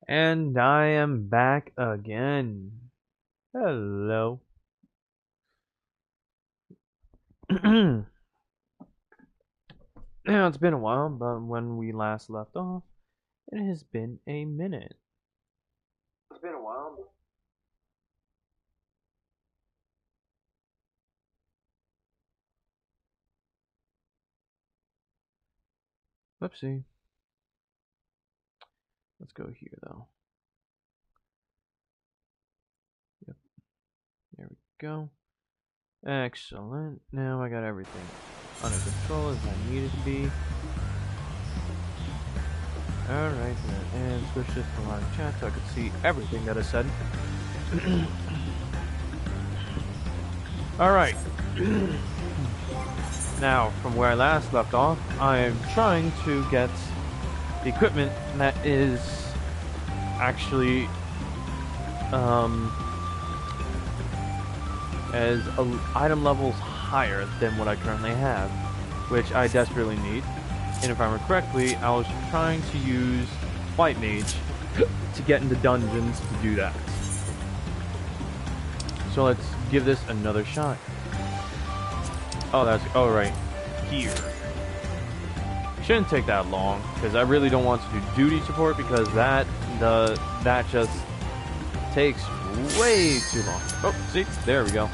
And I am back again. Hello. Now, it's been a while, but when we last left off, it has been a minute. It's been a while. Whoopsie. Let's go here, though. Yep. There we go. Excellent. Now I got everything under control as I need it to be. Alright then, and switch this to live chat so I can see everything that I said. Alright. Now, from where I last left off, I am trying to get the equipment that is actually as item levels higher than what I currently have, which I desperately need. And if I remember correctly, I was trying to use White Mage to get into dungeons to do that. So let's give this another shot. Oh, that's right here. Shouldn't take that long because I really don't want to do duty support because that just takes way too long. Oh, see, there we go.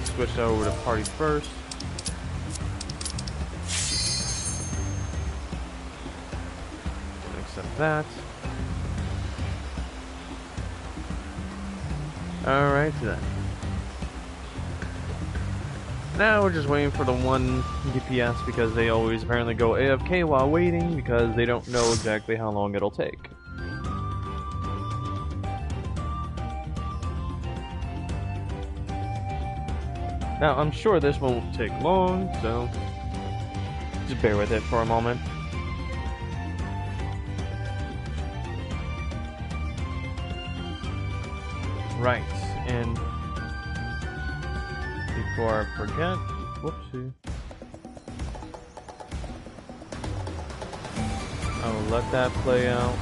Switch over to party first. Accept that. Alright then. Now we're just waiting for the one DPS because they always apparently go AFK while waiting because they don't know exactly how long it'll take. Now I'm sure this won't take long, so just bear with it for a moment. Right, and before I forget, whoopsie, I'll let that play out.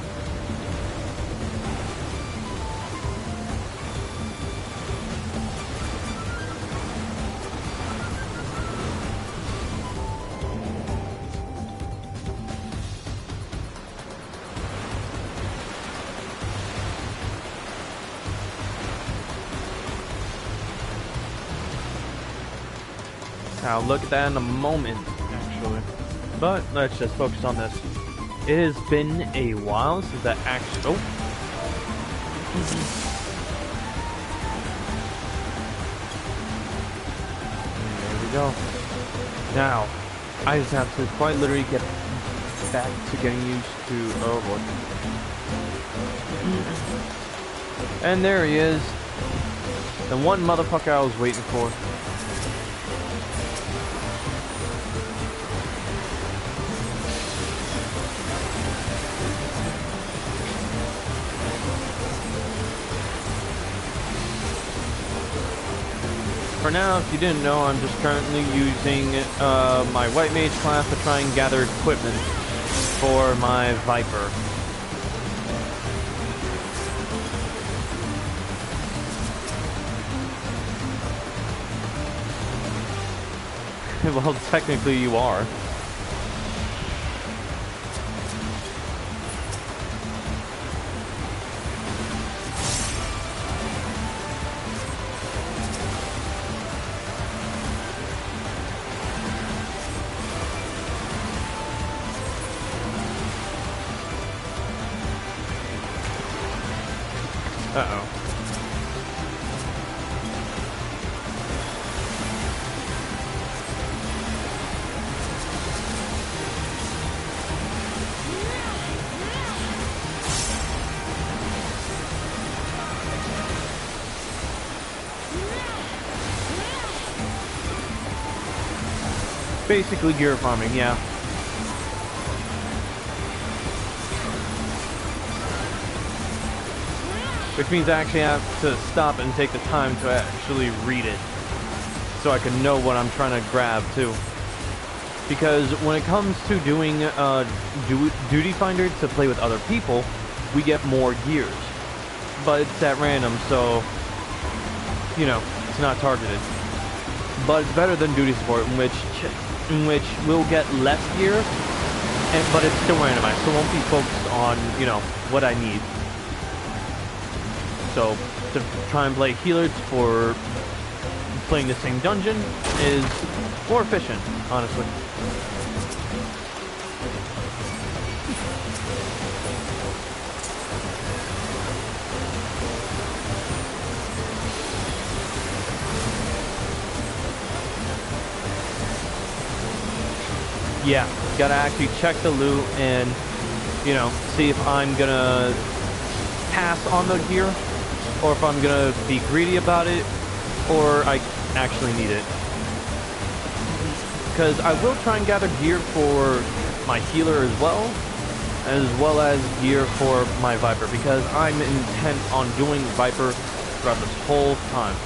I'll look at that in a moment, actually. But let's just focus on this. It has been a while since I actually... Oh! There we go. Now, I just have to quite literally get back to getting used to... Oh boy. And there he is. The one motherfucker I was waiting for. For now, if you didn't know, I'm just currently using my White Mage class to try and gather equipment for my Viper. Well, technically you are. Uh-oh. Basically gear farming, yeah. Which means I actually have to stop and take the time to actually read it. So I can know what I'm trying to grab, too. Because when it comes to doing duty finder to play with other people, we get more gears, but it's at random, so you know it's not targeted. But it's better than duty support, in which we'll get less gear, but it's still randomized, so it won't be focused on what I need. So to try and play healer for playing the same dungeon is more efficient, honestly. Yeah, gotta actually check the loot and, see if I'm gonna pass on the gear, or if I'm gonna be greedy about it, or I actually need it. Because I will try and gather gear for my healer as well as gear for my Viper, because I'm intent on doing Viper throughout this whole time.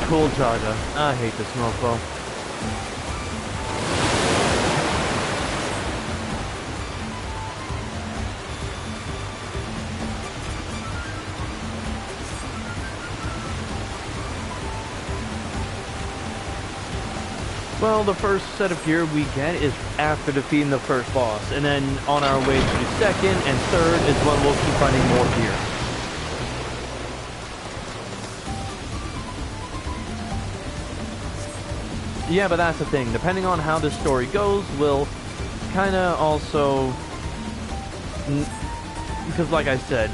Cool charger. I hate this mofo. Well, the first set of gear we get is after defeating the first boss, and then on our way to the second and third is when we'll keep finding more gear. Yeah, but that's the thing. Depending on how this story goes, will kind of also... Because like I said,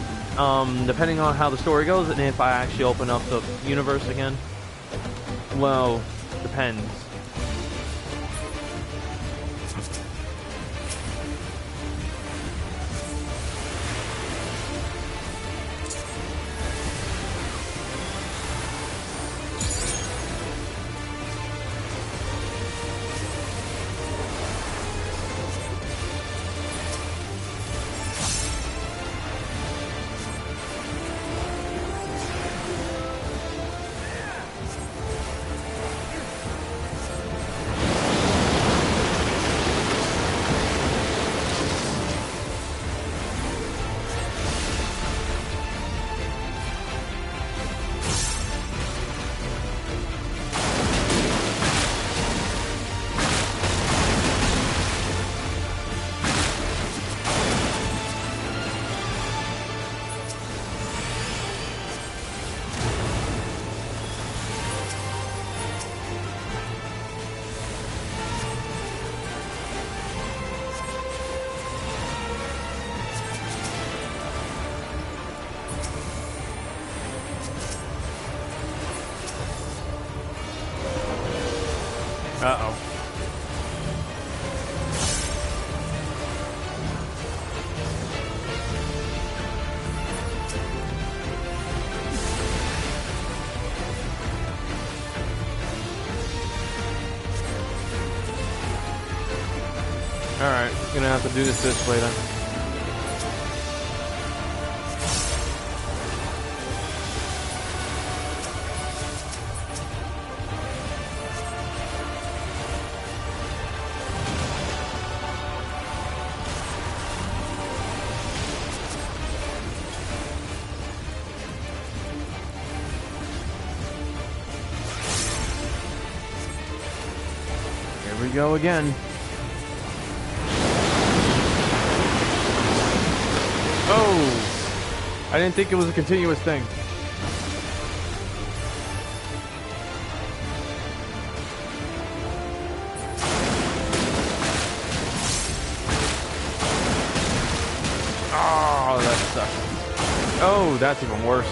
depending on how the story goes, and if I actually open up the universe again, well, depends. Uh-oh. Alright, gonna have to do this way then. Here we go again. Oh! I didn't think it was a continuous thing. Oh, that sucks. Oh, that's even worse.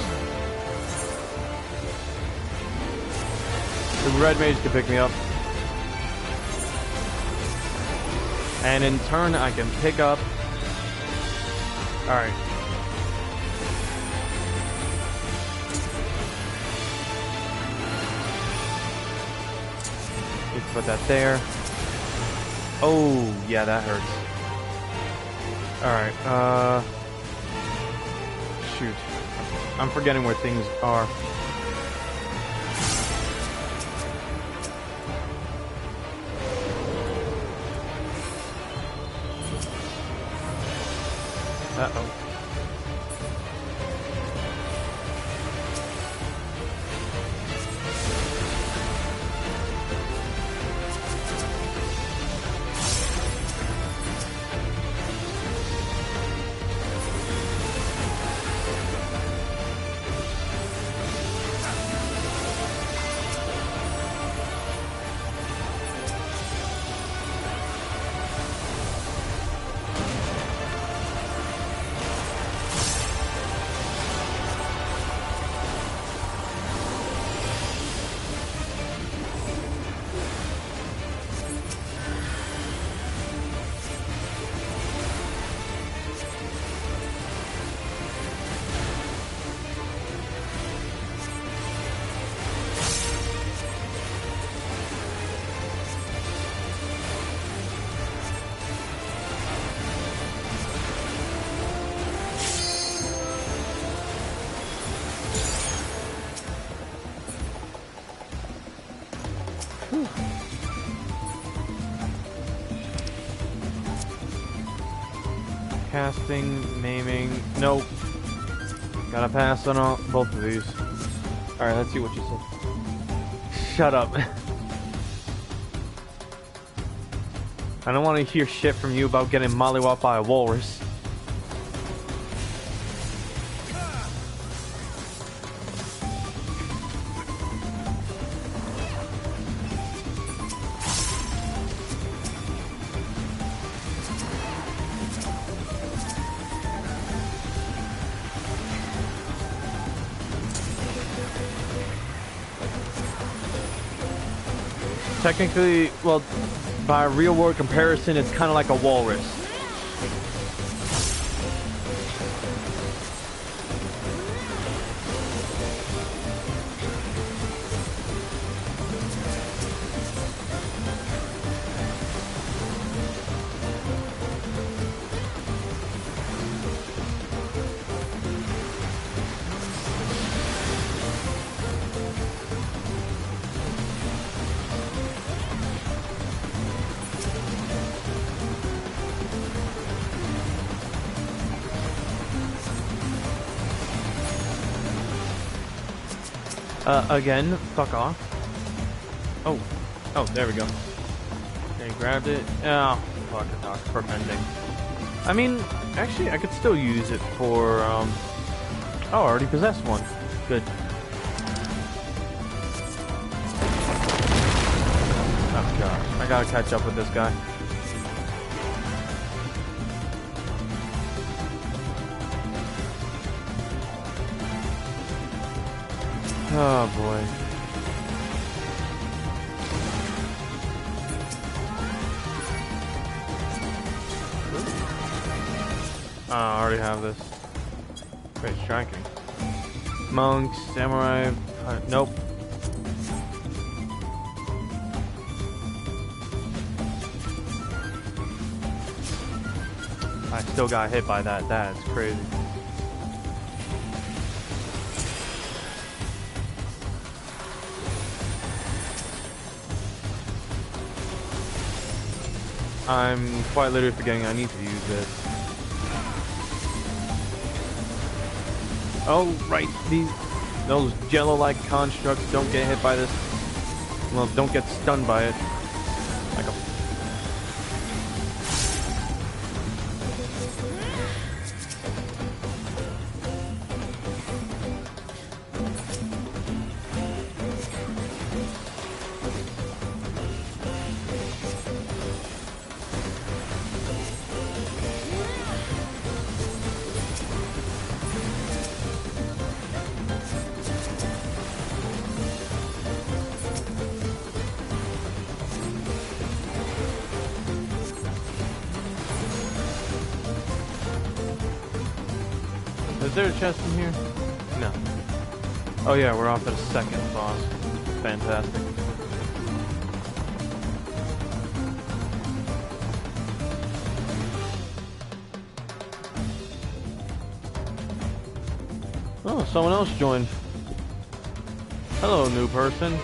The red mage can pick me up. And in turn, I can pick up... Alright. Let's put that there. Oh, yeah, that hurts. Alright, shoot. I'm forgetting where things are. Uh-oh. Casting, maiming, nope. Gotta pass on all, both of these. Alright, let's see what you said. Shut up. I don't want to hear shit from you about getting mollywopped by a walrus. Technically, well, by real world comparison, it's kind of like a walrus. Again, fuck off. Oh, there we go. Okay, grabbed it. Oh, fuck, it's for mending. I mean, actually, I could still use it for, oh, I already possessed one. Good. Oh, gosh. I gotta catch up with this guy. Oh boy. Oh, I already have this. Great striking. Monks, samurai, nope. I still got hit by that. That's crazy. I'm quite literally forgetting I need to use this. Oh, right. Those jello-like constructs don't get hit by this. Well, don't get stunned by it. Like a... Is there a chest in here? No. Oh yeah, we're off at a second boss. Fantastic. Oh, someone else joined. Hello, new person.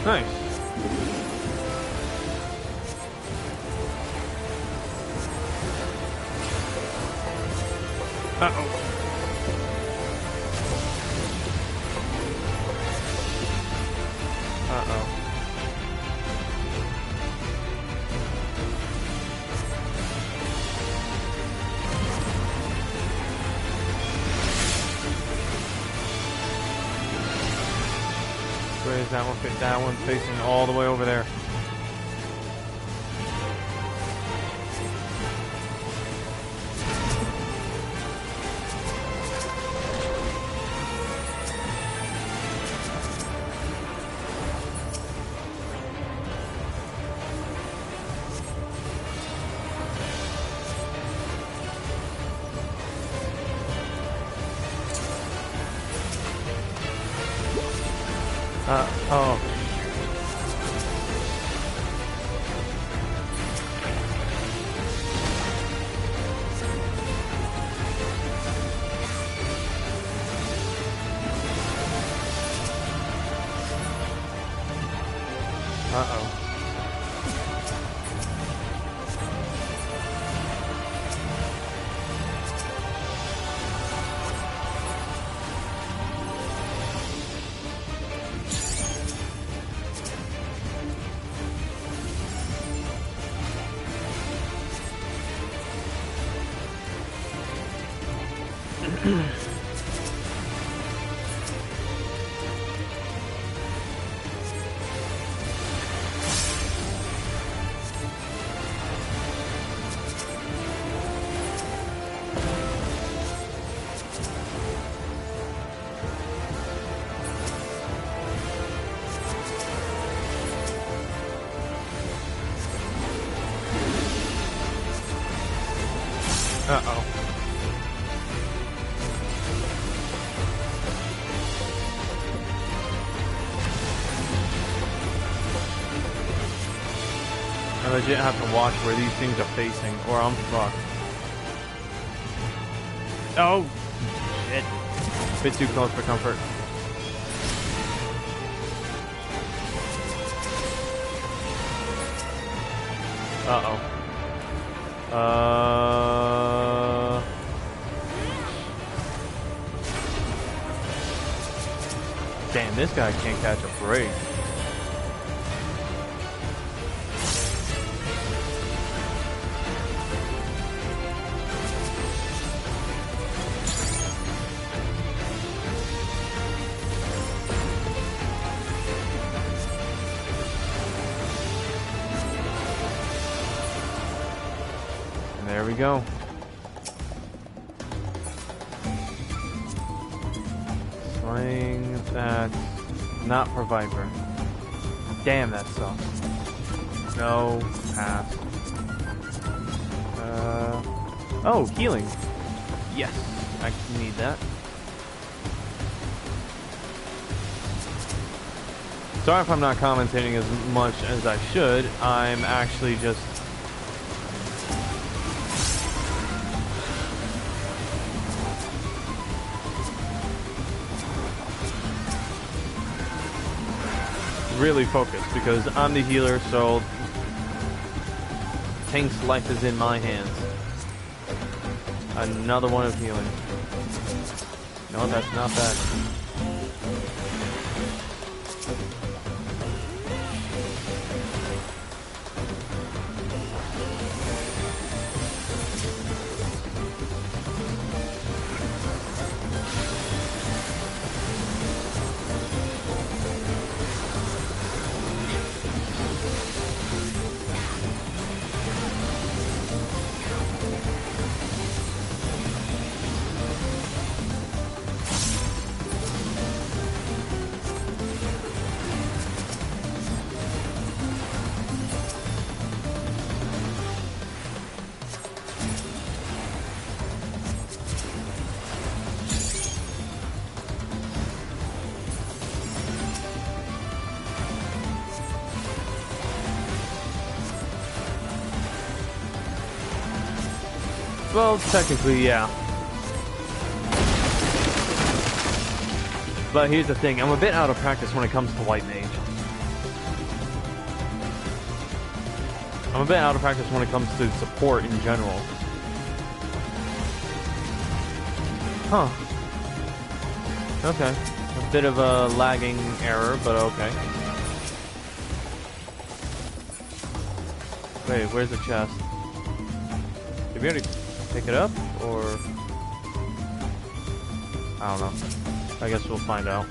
Nice. Uh-oh. Uh-oh. Where is that one? That one's facing all the way over there. Oh. Uh-oh. Uh-oh. I legit have to watch where these things are facing, or I'm fucked. Oh! Shit. A bit too close for comfort. Uh-oh. Damn, this guy can't catch a break. And there we go. Slaying that. Not for Viper. Damn, that sucks. No, pass. Oh, healing. Yes, I need that. Sorry if I'm not commentating as much as I should. I'm actually just really focused because I'm the healer, so Tank's life is in my hands. Another one of healing. No, that's not bad. Well, technically, yeah. But here's the thing, I'm a bit out of practice when it comes to White Mage. I'm a bit out of practice when it comes to support in general. Huh. Okay. A bit of a lagging error, but okay. Wait, where's the chest? Did we already pick it up, or... I don't know. I guess we'll find out.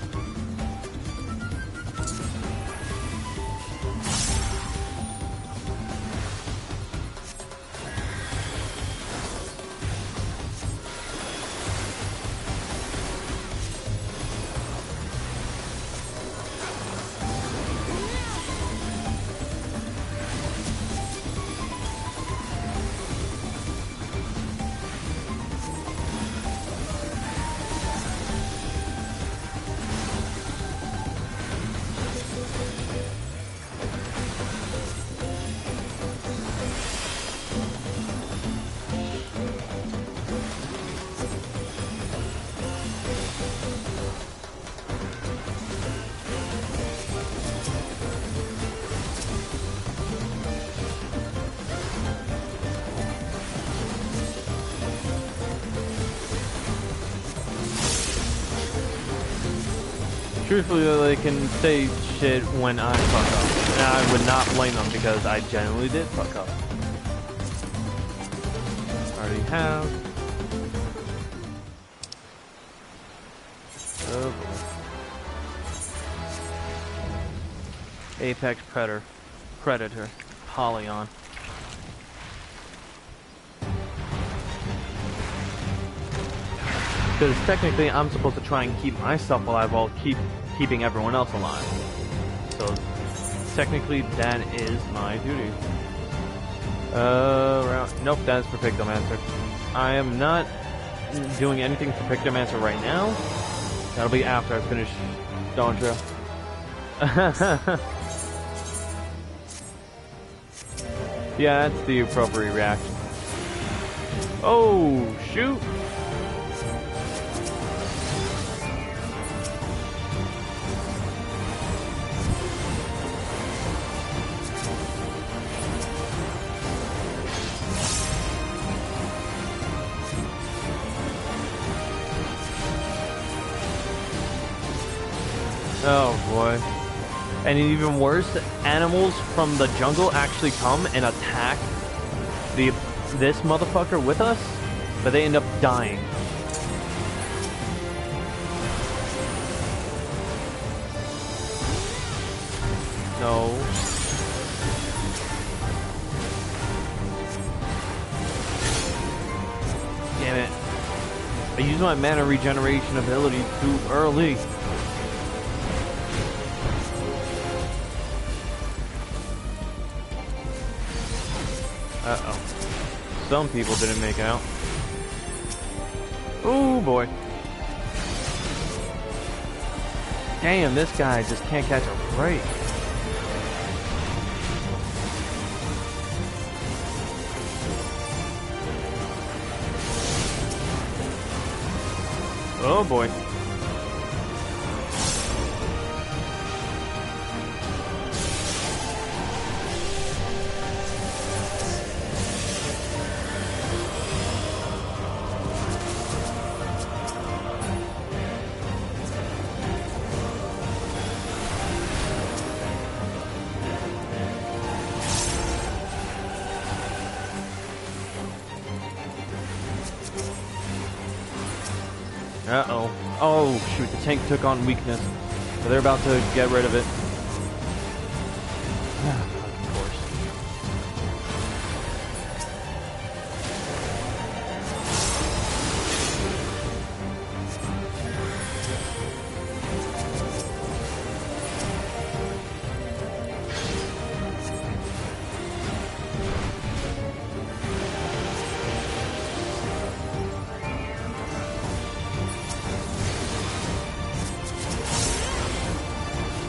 Truthfully, they can say shit when I fuck up. And I would not blame them because I genuinely did fuck up. Already have. Oh boy. Apex Predator. Polygon. Because technically I'm supposed to try and keep myself alive while keeping everyone else alive. So technically that is my duty. Nope, that is for Pictomancer. I am not doing anything for Pictomancer right now. That'll be after I finish Dawntrail. Yeah, that's the appropriate reaction. Oh, shoot! Oh boy. And even worse, animals from the jungle actually come and attack this motherfucker with us, but they end up dying. No. Damn it. I used my mana regeneration ability too early. Uh-oh. Some people didn't make out. Oh boy. Damn, this guy just can't catch a break. Oh boy. Uh-oh. Oh, shoot, the tank took on weakness. So they're about to get rid of it. Of course.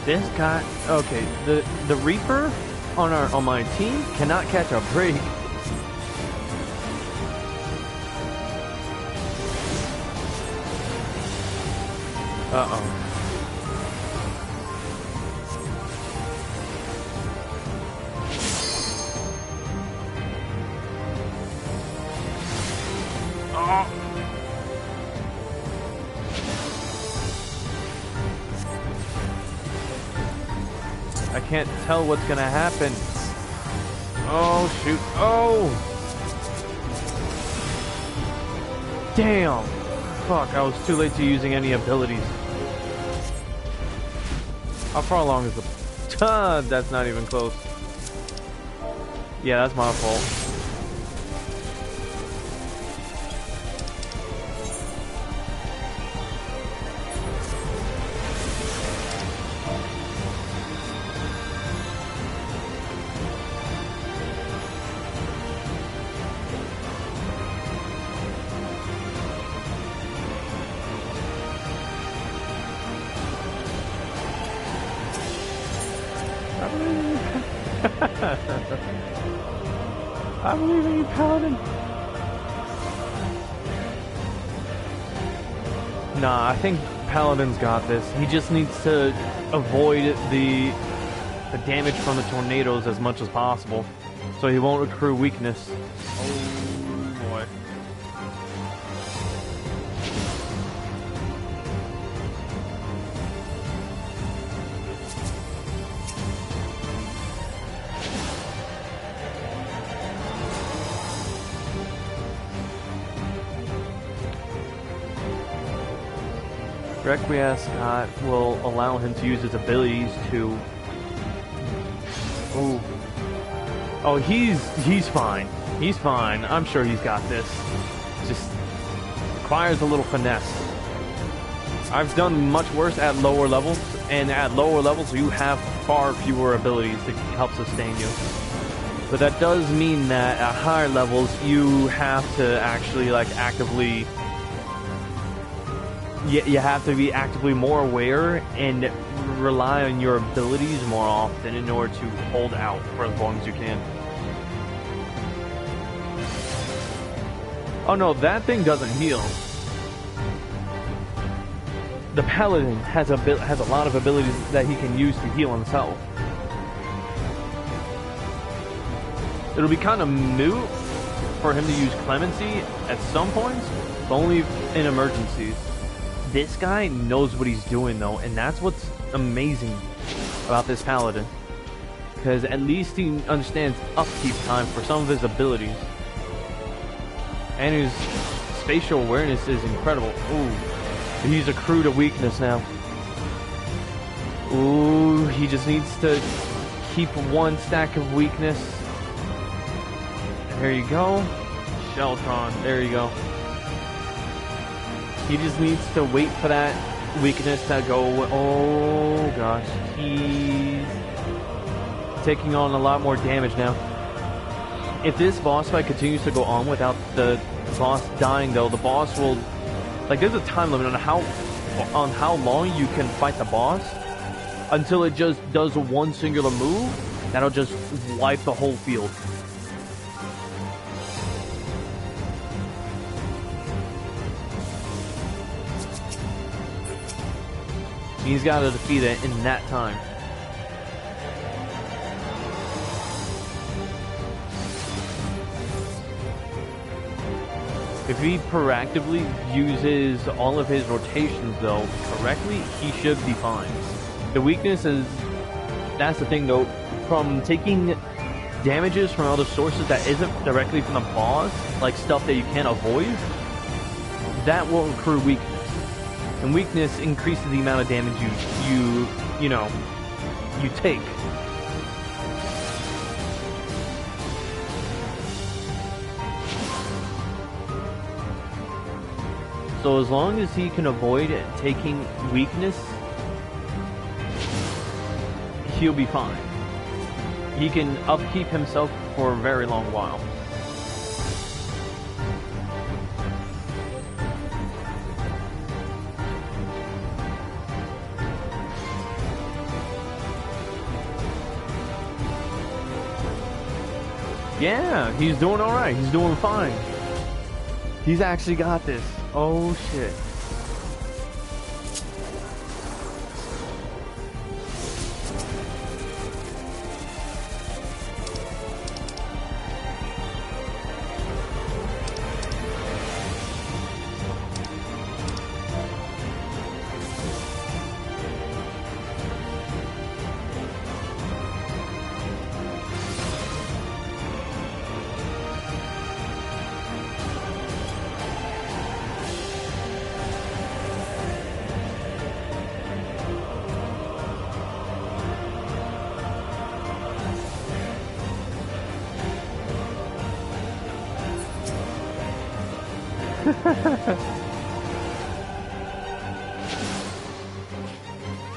This guy, okay, the Reaper on my team cannot catch a break. Uh-oh. I can't tell what's gonna happen. Oh, shoot. Oh! Damn! Fuck, I was too late to using any abilities. How far along is the... That's not even close. Yeah, that's my fault. I believe in you, Paladin. Nah, I think Paladin's got this. He just needs to avoid the damage from the tornadoes as much as possible, so he won't accrue weakness. Oh boy. Requiescat will allow him to use his abilities to... Ooh. Oh, he's fine. He's fine. I'm sure he's got this. Just requires a little finesse. I've done much worse at lower levels, and at lower levels you have far fewer abilities to help sustain you. But that does mean that at higher levels you have to actually actively... You have to be actively more aware and rely on your abilities more often in order to hold out for as long as you can. Oh no, that thing doesn't heal. The Paladin has a lot of abilities that he can use to heal himself. It'll be kind of moot for him to use Clemency at some points, but only in emergencies. This guy knows what he's doing though, and that's what's amazing about this Paladin. Because at least he understands upkeep time for some of his abilities. And his spatial awareness is incredible. Ooh, he's accrued a weakness now. Ooh, he just needs to keep one stack of weakness. There you go. Sheltron, there you go. He just needs to wait for that weakness to go. Oh gosh, he's taking on a lot more damage now. If this boss fight continues to go on without the boss dying though, the boss will... there's a time limit on how long you can fight the boss until it just does one singular move that'll just wipe the whole field. He's got to defeat it in that time. If he proactively uses all of his rotations, though, correctly, he should be fine. The weakness is... That's the thing, though. From taking damages from other sources that isn't directly from the boss, like stuff that you can't avoid, that will accrue weakness. And weakness increases the amount of damage you take. So as long as he can avoid taking weakness, he'll be fine. He can upkeep himself for a very long while. Yeah, he's doing alright. He's doing fine. He's actually got this. Oh, shit.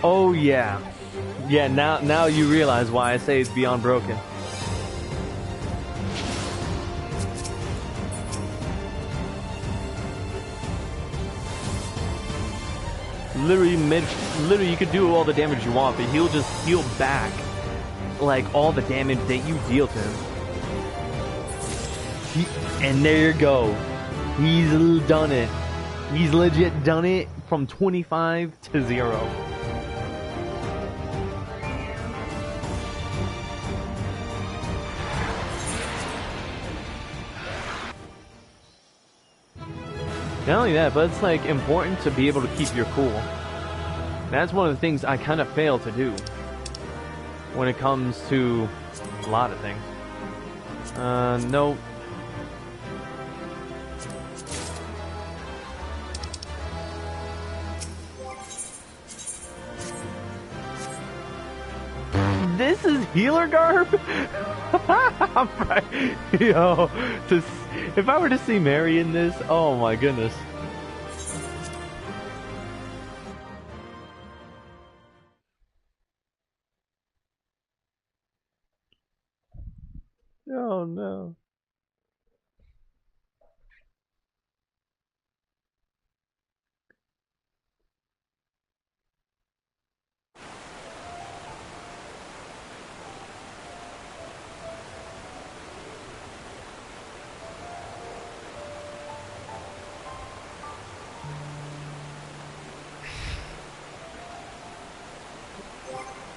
Oh yeah. Yeah, now you realize why I say it's beyond broken. Literally you could do all the damage you want, but he'll just heal back like all the damage that you deal to him. And there you go. He's done it. He's legit done it from 25 to 0. Not only that, but it's like important to be able to keep your cool. That's one of the things I kind of fail to do when it comes to a lot of things. No. This is healer garb? Yo, if I were to see Mary in this, oh my goodness. Oh no.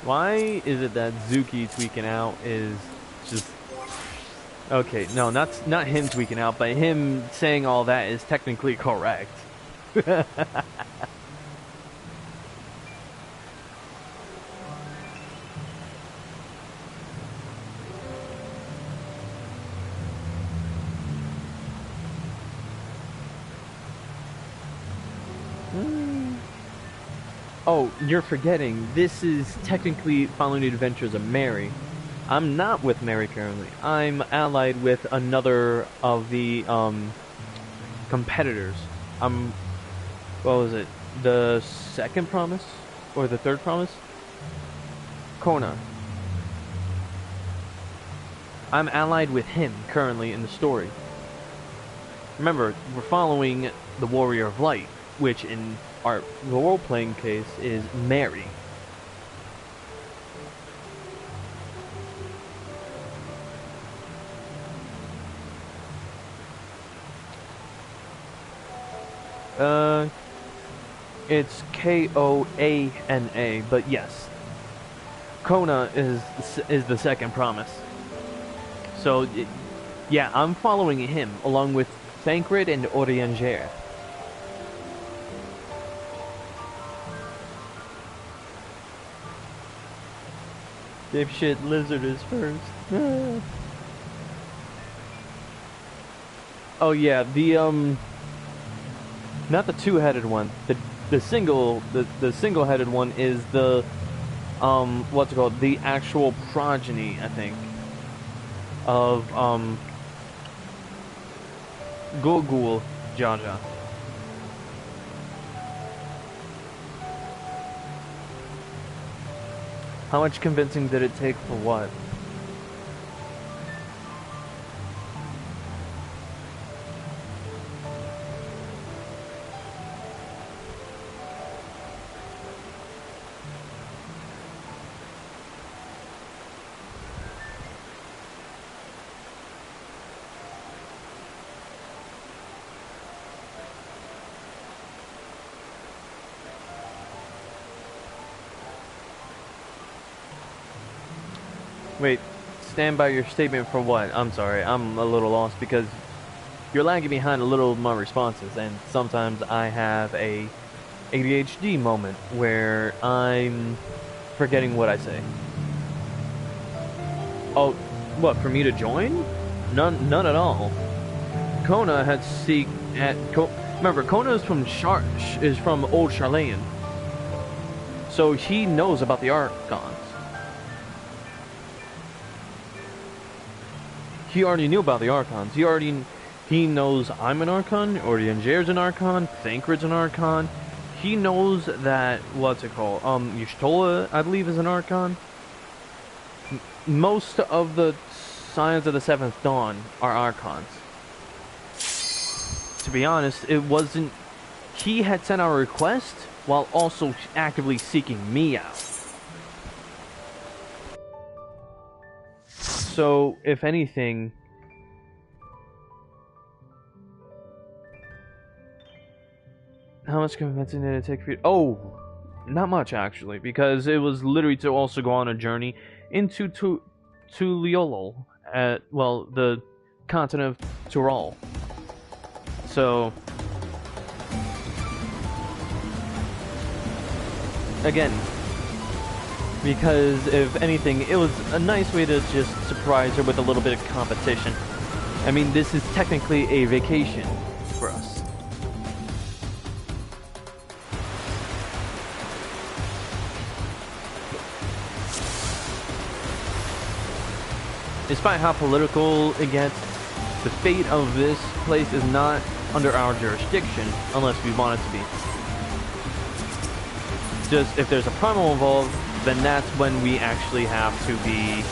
Why is it that Zuki tweaking out is just... Okay, no, not him tweaking out, but him saying all that is technically correct. Oh, you're forgetting, this is technically following the adventures of Mary. I'm not with Mary currently. I'm allied with another of the competitors. What was it? The second promise? Or the third promise? Kona. I'm allied with him currently in the story. Remember, we're following the Warrior of Light, which in the role-playing case is Mary. It's K-O-A-N-A, but yes. Kona is the second promise. So, yeah, I'm following him, along with Thancred and Orianger. Dipshit lizard is first. Oh yeah, the not the two-headed one. The single-headed one is the what's it called? The actual progeny, I think, of Gulgul Jaja. How much convincing did it take for what? Wait, stand by your statement for what? I'm sorry, I'm a little lost because you're lagging behind a little of my responses, and sometimes I have a ADHD moment where I'm forgetting what I say. Oh, what, for me to join? None at all. Kona had remember, Kona is from Old Charlayan, so he knows about the Archons. He already knew about the Archons. He knows I'm an Archon, Orianger's an Archon, Thancred's an Archon. He knows that, what's it called? Y'shtola, I believe, is an Archon. Most of the Scions of the Seventh Dawn are Archons. To be honest, it wasn't... He had sent out a request while also actively seeking me out. So, if anything... How much convincing did it take for you? Oh, not much actually, because it was literally to also go on a journey into Tuliolol, well, the continent of Tural. So, again, because if anything, it was a nice way to just surprise her with a little bit of competition. I mean, this is technically a vacation for us. Despite how political it gets, the fate of this place is not under our jurisdiction unless we want it to be. Just if there's a primal involved, then that's when we actually have to be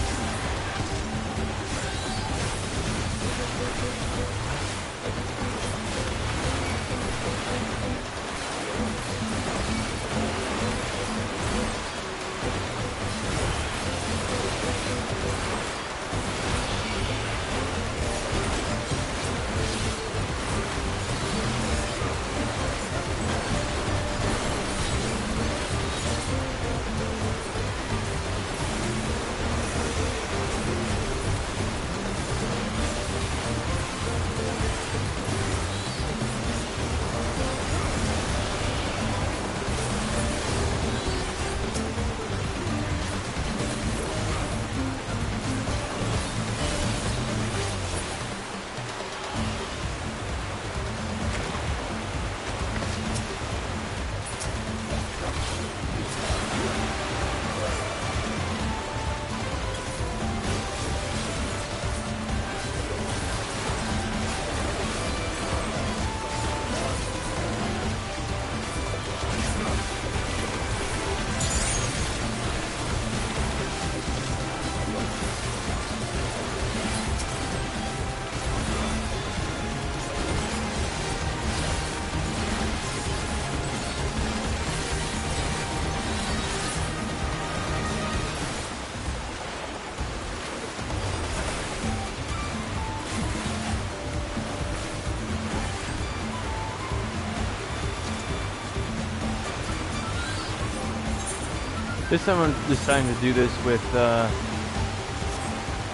This time I'm deciding to do this with,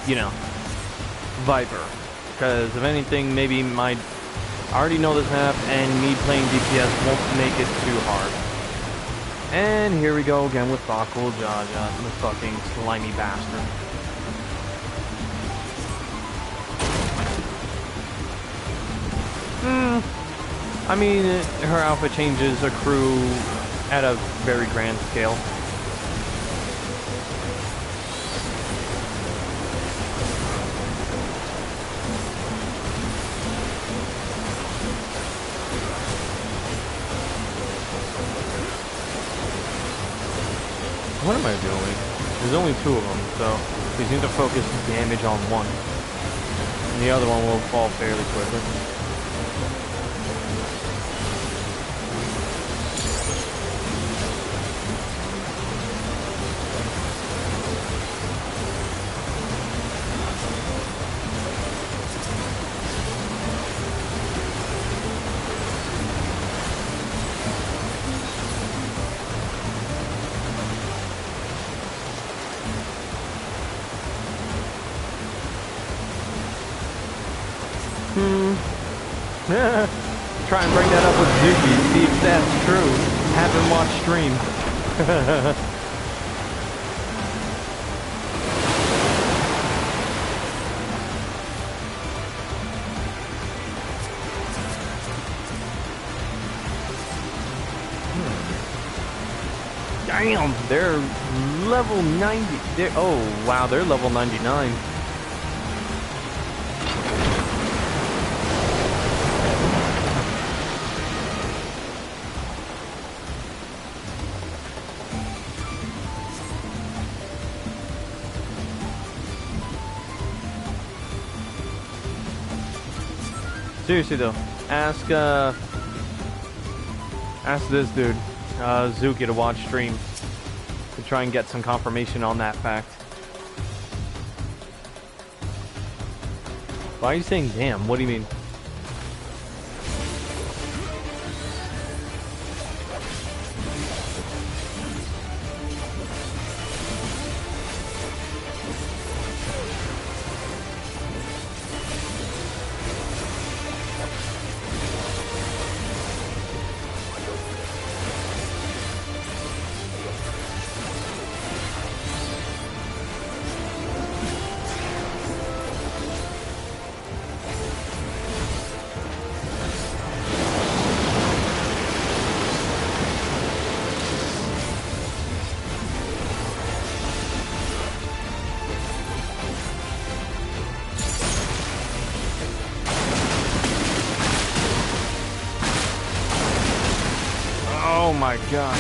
you know, Viper. Because if anything, maybe I already know this map, and me playing DPS won't make it too hard. And here we go again with Bakul Jaja, the fucking slimy bastard. I mean, her outfit changes accrue at a very grand scale. What am I doing? There's only two of them, so we need to focus damage on one. And the other one will fall fairly quickly. Try and bring that up with Zuki, see if that's true. Have him watch stream. Damn, they're level 90. Oh, wow, they're level 99. Seriously though, ask this dude, Zuki, to watch stream to try and get some confirmation on that fact. Why are you saying damn? What do you mean? Oh my god.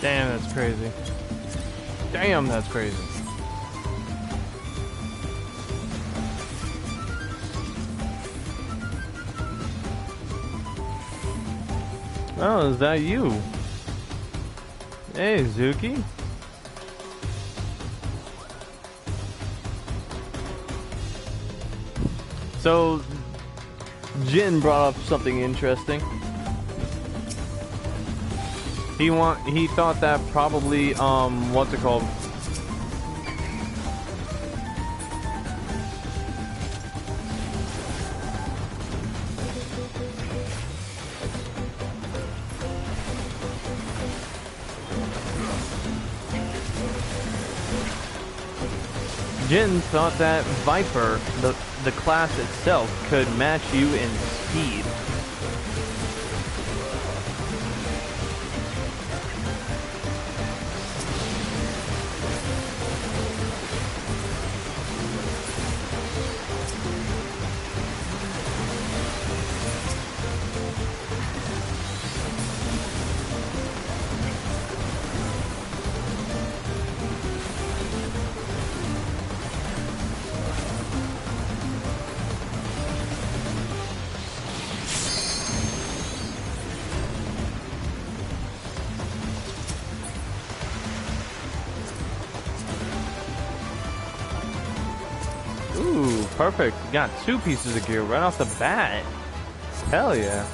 Damn, that's crazy. Damn, that's crazy. Oh, is that you? Hey, Zuki. So, Jin brought up something interesting. He thought that probably, what's it called? Jin thought that Viper, the class itself, could match you in speed. Ooh, perfect. We got 2 pieces of gear right off the bat. Hell yeah.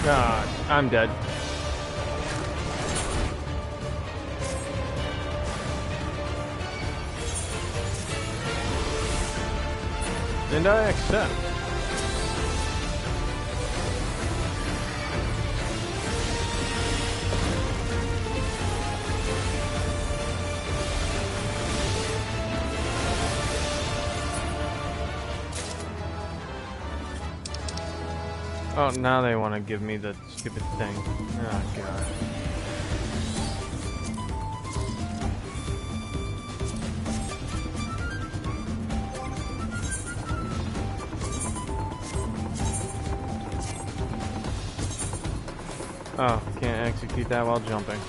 God, I'm dead. And I accept. Oh, now they want to give me the stupid thing. Oh, God. Oh, can't execute that while jumping.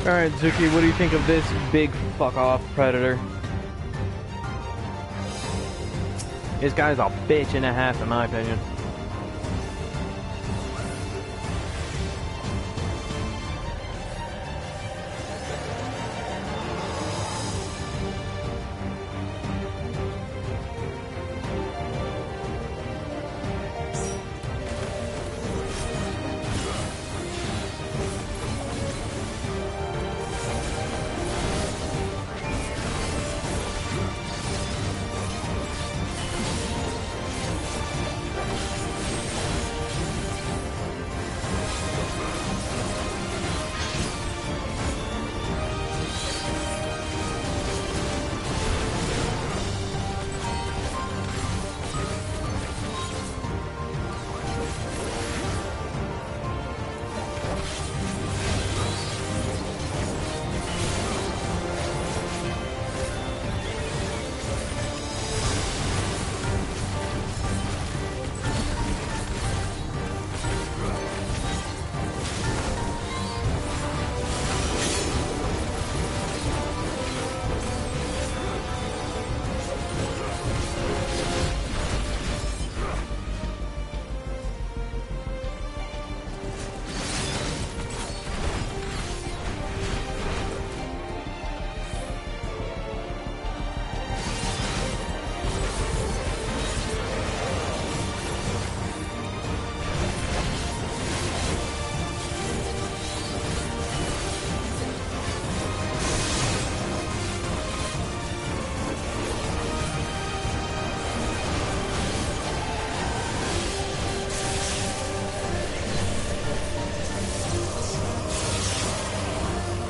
Alright, Zuki, what do you think of this big fuck off predator? This guy's a bitch and a half in my opinion.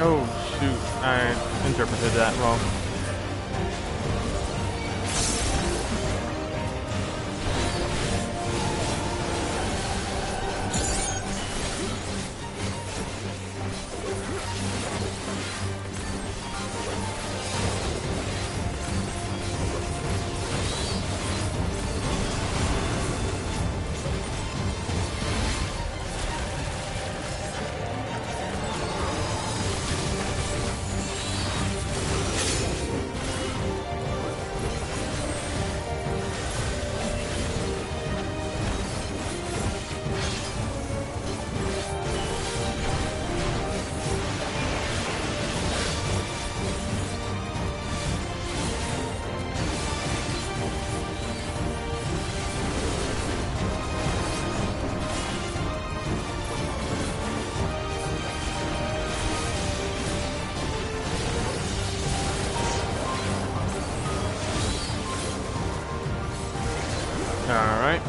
Oh shoot, I interpreted that wrong. Alright.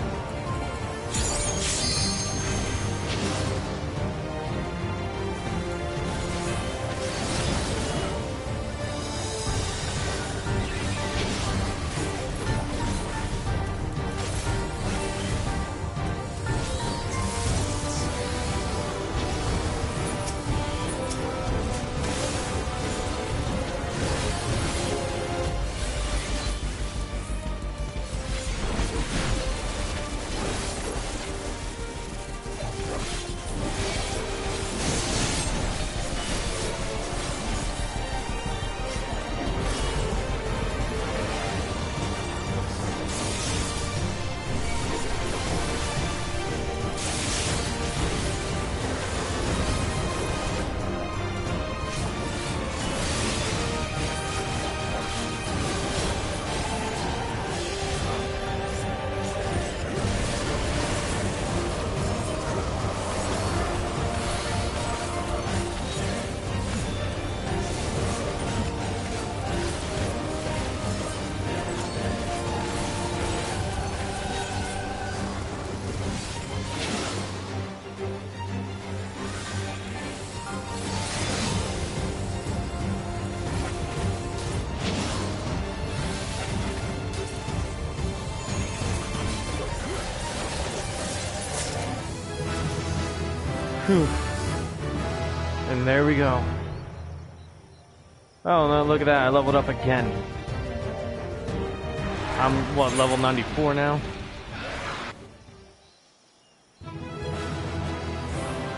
Whew. And there we go. Oh no, look at that, I leveled up again. I'm, what, level 94 now?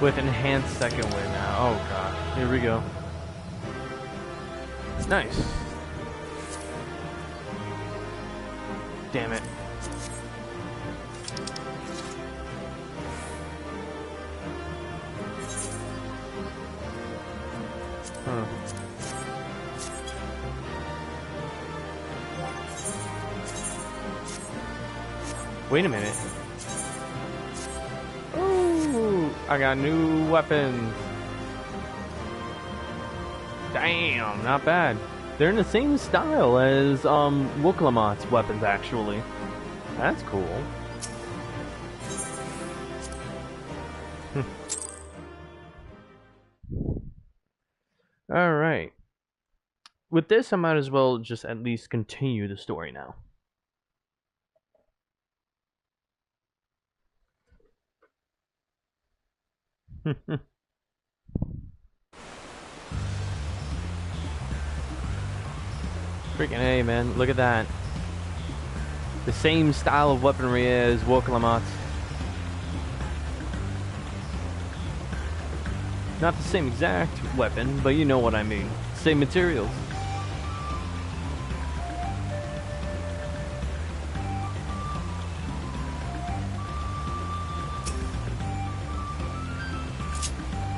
With enhanced second wind now. Oh god, here we go. Nice. Damn it. Huh. Wait a minute. Ooh, I got new weapons. Damn, not bad. They're in the same style as Wooklamot's weapons, actually. That's cool. Alright. With this, I might as well just at least continue the story now. Freaking A, man. Look at that. The same style of weaponry as Wooklamot's. Not the same exact weapon, but you know what I mean. Same materials.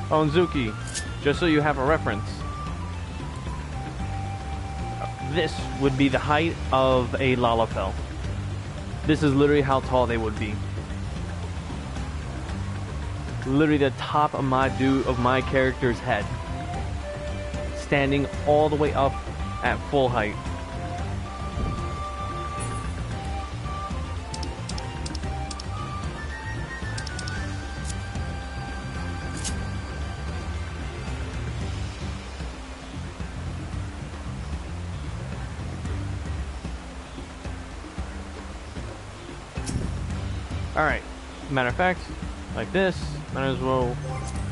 Onzuki, just so you have a reference. This would be the height of a Lalafell. This is literally how tall they would be. Literally the top of my character's head. Standing all the way up at full height. Alright, matter of fact, like this, might as well...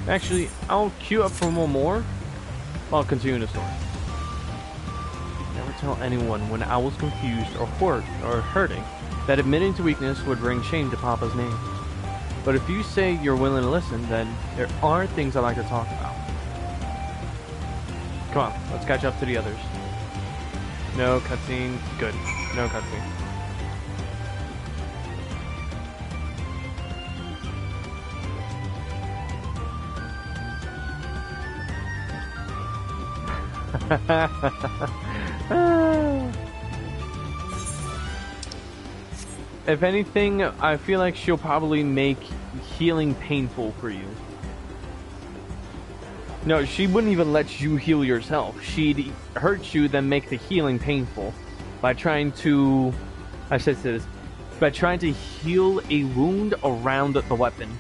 Actually, I'll queue up for one more while continuing the story. Never tell anyone when I was confused or hurting that admitting to weakness would bring shame to Papa's name. But if you say you're willing to listen, then there are things I'd like to talk about. Come on, let's catch up to the others. No cutscene. Good. No cutscene. If anything, I feel like she'll probably make healing painful for you. No, she wouldn't even let you heal yourself. She'd hurt you, then make the healing painful by trying to... I said this. By trying to heal a wound around the weapon.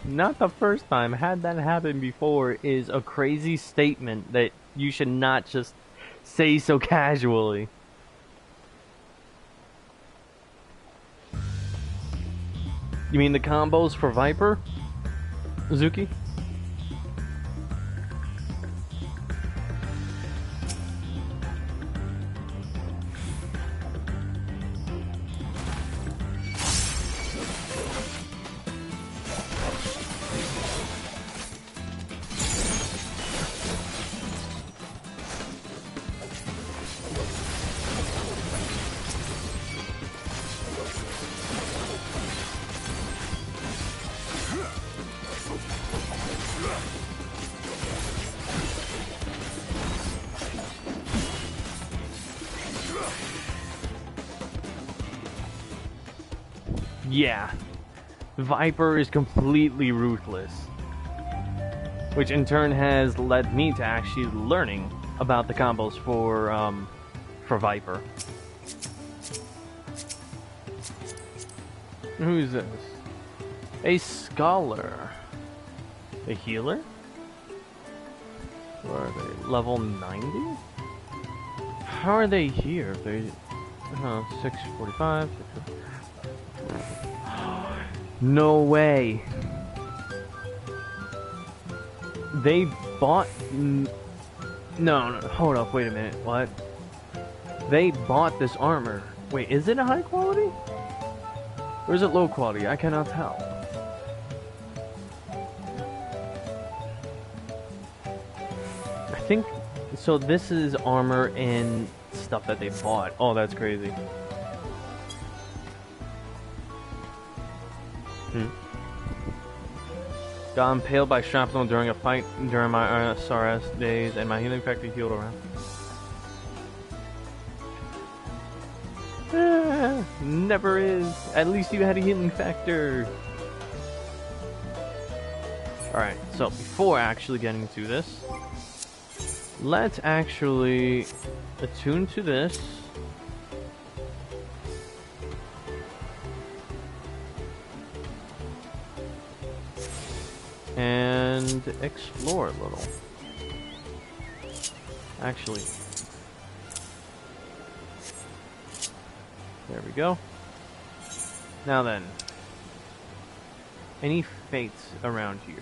Not the first time. Had that happened before is a crazy statement that you should not just say so casually. You mean the combos for Viper, Zuki? Yeah, Viper is completely ruthless, which in turn has led me to actually learning about the combos for Viper. Who's this? A scholar. A healer? Where are they? Level 90? How are they here? They 645. No way. They bought... No, hold up, wait a minute. What? They bought this armor. Wait, is it a high quality? Or is it low quality? I cannot tell. I think... So this is armor and stuff that they bought. Oh, that's crazy. Got impaled by shrapnel during a fight during my SRS days, and my healing factor healed around. Never is. At least you had a healing factor. Alright, so before actually getting to this, let's actually attune to this. And explore a little. Actually, there we go. Now then, any fates around here?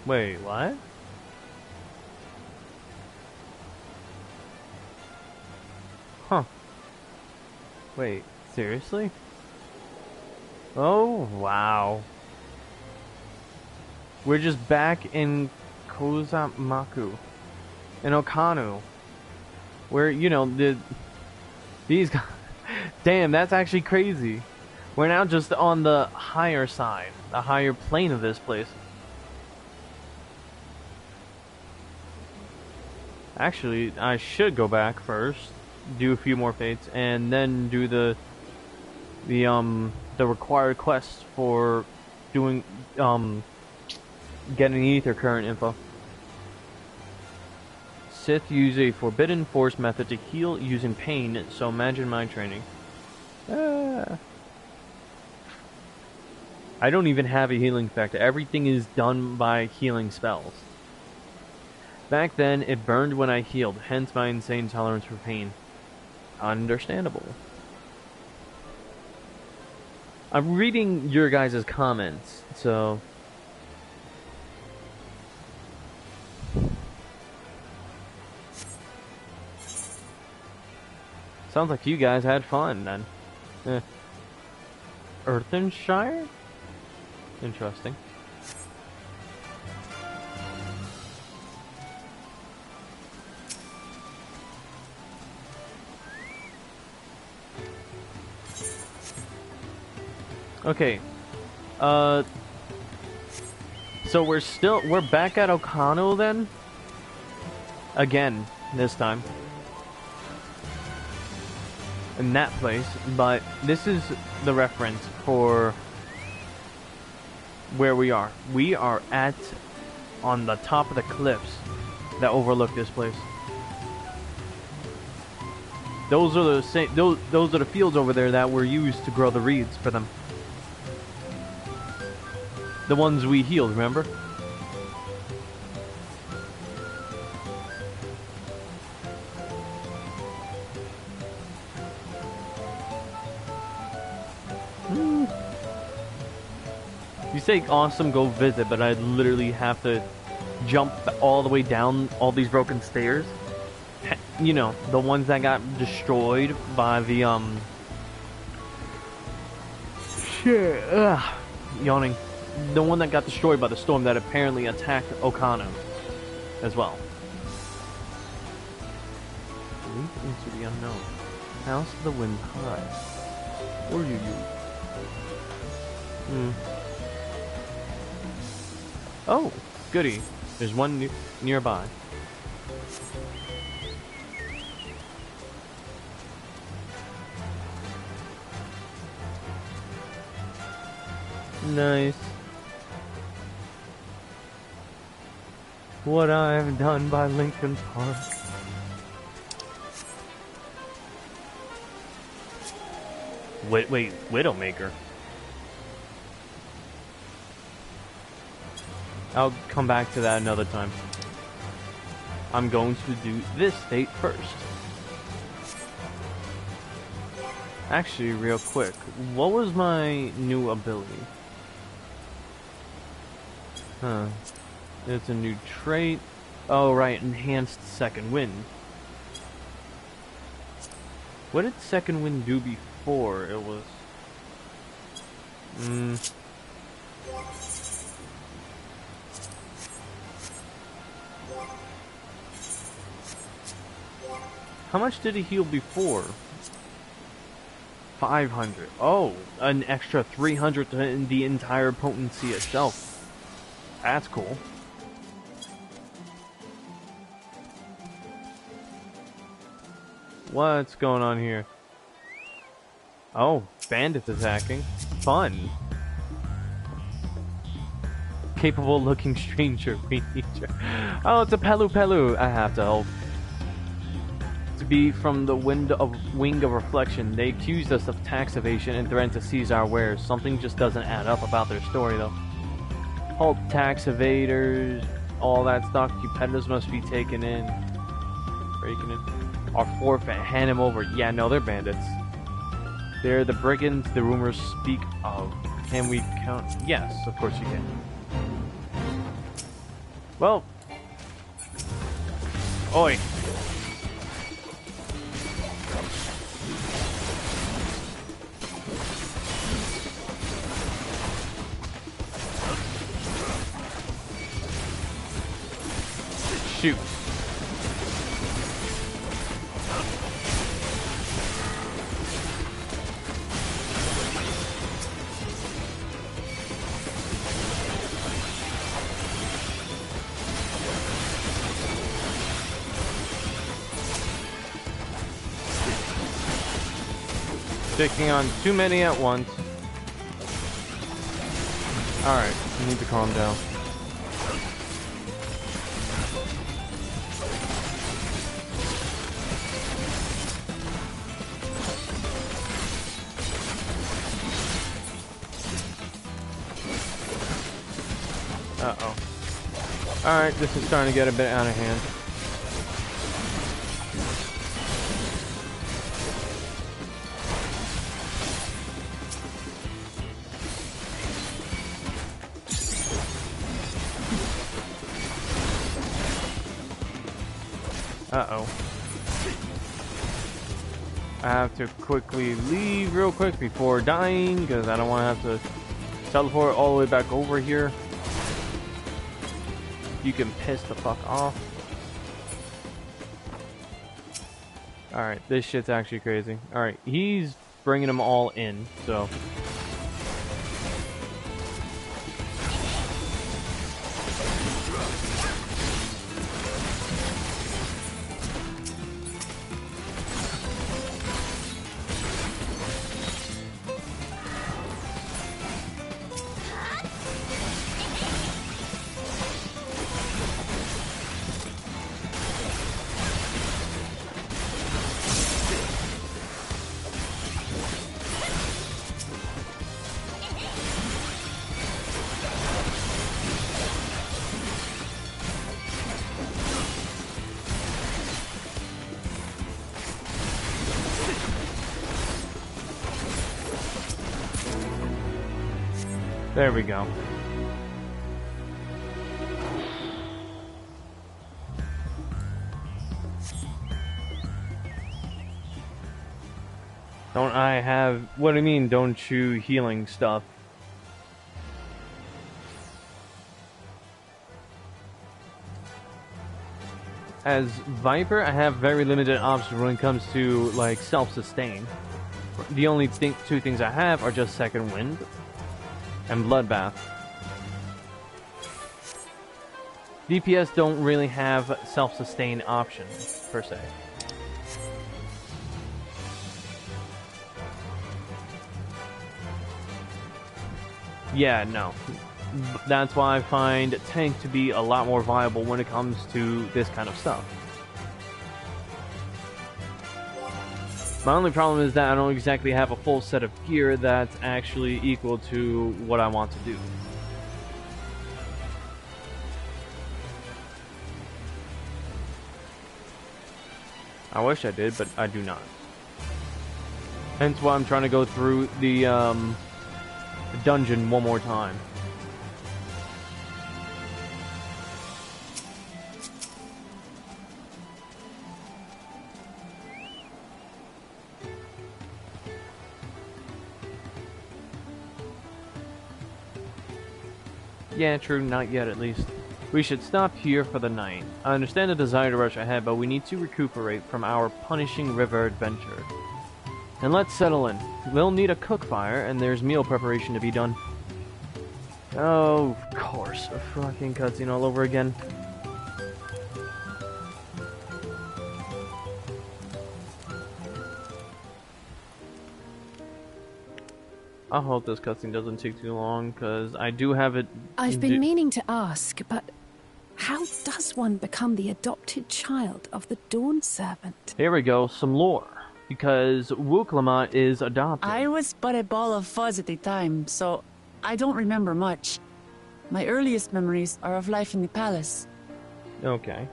Wait, what? Huh. Wait, seriously? Oh, wow. We're just back in Kozamaku. In Okanu. Where, you know, these guys... Damn, that's actually crazy. We're now just on the higher side, the higher plane of this place. Actually, I should go back first, do a few more fates, and then do the required quest for doing getting ether current info. Sith use a forbidden force method to heal using pain, so imagine my training. I don't even have a healing factor. Everything is done by healing spells. Back then, it burned when I healed, hence my insane tolerance for pain. Understandable. I'm reading your guys' comments, so... Sounds like you guys had fun, then. Earthenshire? Interesting. Okay. So we're back at Okano then? Again, this time. In that place, but this is the reference for where we are. We are on the top of the cliffs that overlook this place. Those are the fields over there that were used to grow the reeds for them. The ones we healed, remember? You say awesome, go visit, but I'd literally have to jump all the way down all these broken stairs. You know, the ones that got destroyed by the, shit, yawning. The one that got destroyed by the storm that apparently attacked Okano as well. Leap into the unknown. House of the Wind High. Or you. Oh, goody. There's one nearby. Nice. What I have done by Lincoln Park. Wait, Widowmaker. I'll come back to that another time. I'm going to do this fate first. Actually, real quick, what was my new ability? It's a new trait. Oh, right, enhanced second wind. What did second wind do before? It was... How much did he heal before? 500. Oh, an extra 300 to the entire potency itself. That's cool. What's going on here? Oh, bandits attacking. Fun. Capable looking stranger. We need you. Oh, it's a Pelu. I have to help. To be from the wing of reflection. They accused us of tax evasion and threatened to seize our wares. Something just doesn't add up about their story, though. Halt tax evaders, all that stock. Competitors must be taken in. Breaking in. Our forfeit. Hand him over. Yeah, no, they're bandits. They're the brigands the rumors speak of. Can we count? Yes, of course you can. Well. Oi. Shoot. Taking on too many at once. Alright, you need to calm down. Uh-oh. Alright, this is starting to get a bit out of hand. Uh-oh. I have to quickly leave real quick before dying, because I don't want to have to teleport all the way back over here. You can piss the fuck off. Alright, this shit's actually crazy. Alright, he's bringing them all in, so... There we go. Don't I have... What do you mean, don't you healing stuff? As Viper, I have very limited options when it comes to, like, self-sustain. The only two things I have are just Second Wind and Bloodbath. DPS don't really have self-sustain options, per se. Yeah, no. That's why I find tank to be a lot more viable when it comes to this kind of stuff. My only problem is that I don't exactly have a full set of gear that's actually equal to what I want to do. I wish I did, but I do not. Hence why I'm trying to go through the dungeon one more time. Yeah, true, not yet at least. We should stop here for the night. I understand the desire to rush ahead, but we need to recuperate from our punishing river adventure. And let's settle in. We'll need a cook fire, and there's meal preparation to be done. Oh, of course. A fucking cutscene all over again. I hope this cutscene doesn't take too long, because I do have it... I've been meaning to ask, but how does one become the adopted child of the Dawn Servant? Here we go, some lore. Because Wuklama is adopted. I was but a ball of fuzz at the time, so I don't remember much. My earliest memories are of life in the palace. Okay.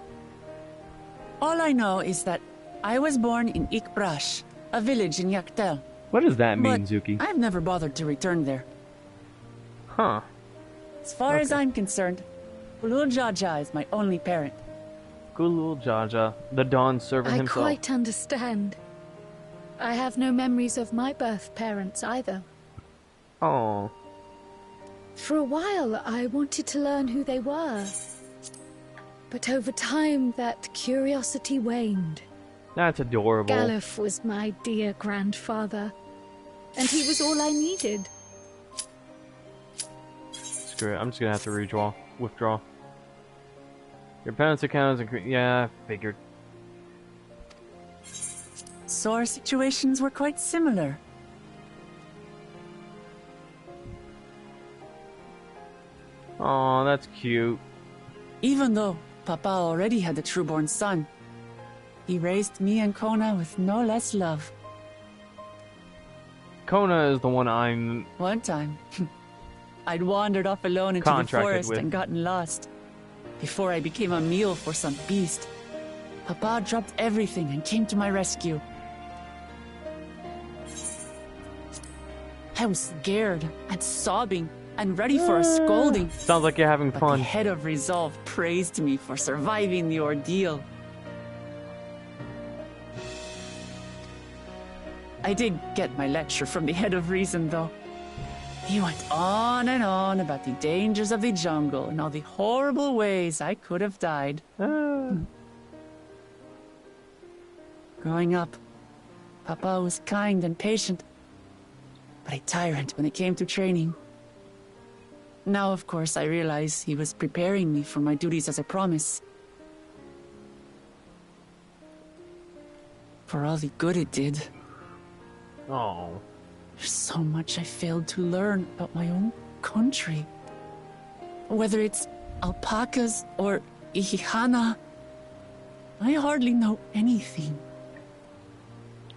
All I know is that I was born in Ikbrash, a village in Yaktel. What does that mean, But Zuki? I've never bothered to return there. Huh. As far as I'm concerned, Ulul Jaja is my only parent. Gulul Jaja, the Dawn Servant I himself. quite understand. I have no memories of my birth parents either. Oh. For a while, I wanted to learn who they were. But over time, that curiosity waned. That's adorable. Galuf was my dear grandfather, and he was all I needed. Screw it, I'm just gonna have to withdraw. Your parents' account is yeah, I figured. So our situations were quite similar. Oh, that's cute. Even though Papa already had a trueborn son, he raised me and Kona with no less love. Kona is the one I'm One time, I'd wandered off alone into the contracted forest with. and gotten lost. Before I became a meal for some beast, Papa dropped everything and came to my rescue. I was scared and sobbing and ready for a scolding. Sounds like you're having But fun. the head of resolve praised me for surviving the ordeal. I did get my lecture from the head of reason, though. He went on and on about the dangers of the jungle and all the horrible ways I could have died. Growing up, Papa was kind and patient, but a tyrant when it came to training. Now, of course, I realize he was preparing me for my duties as a promise. For all the good it did. Oh. There's so much I failed to learn about my own country. Whether it's alpacas or Ihihana, I hardly know anything.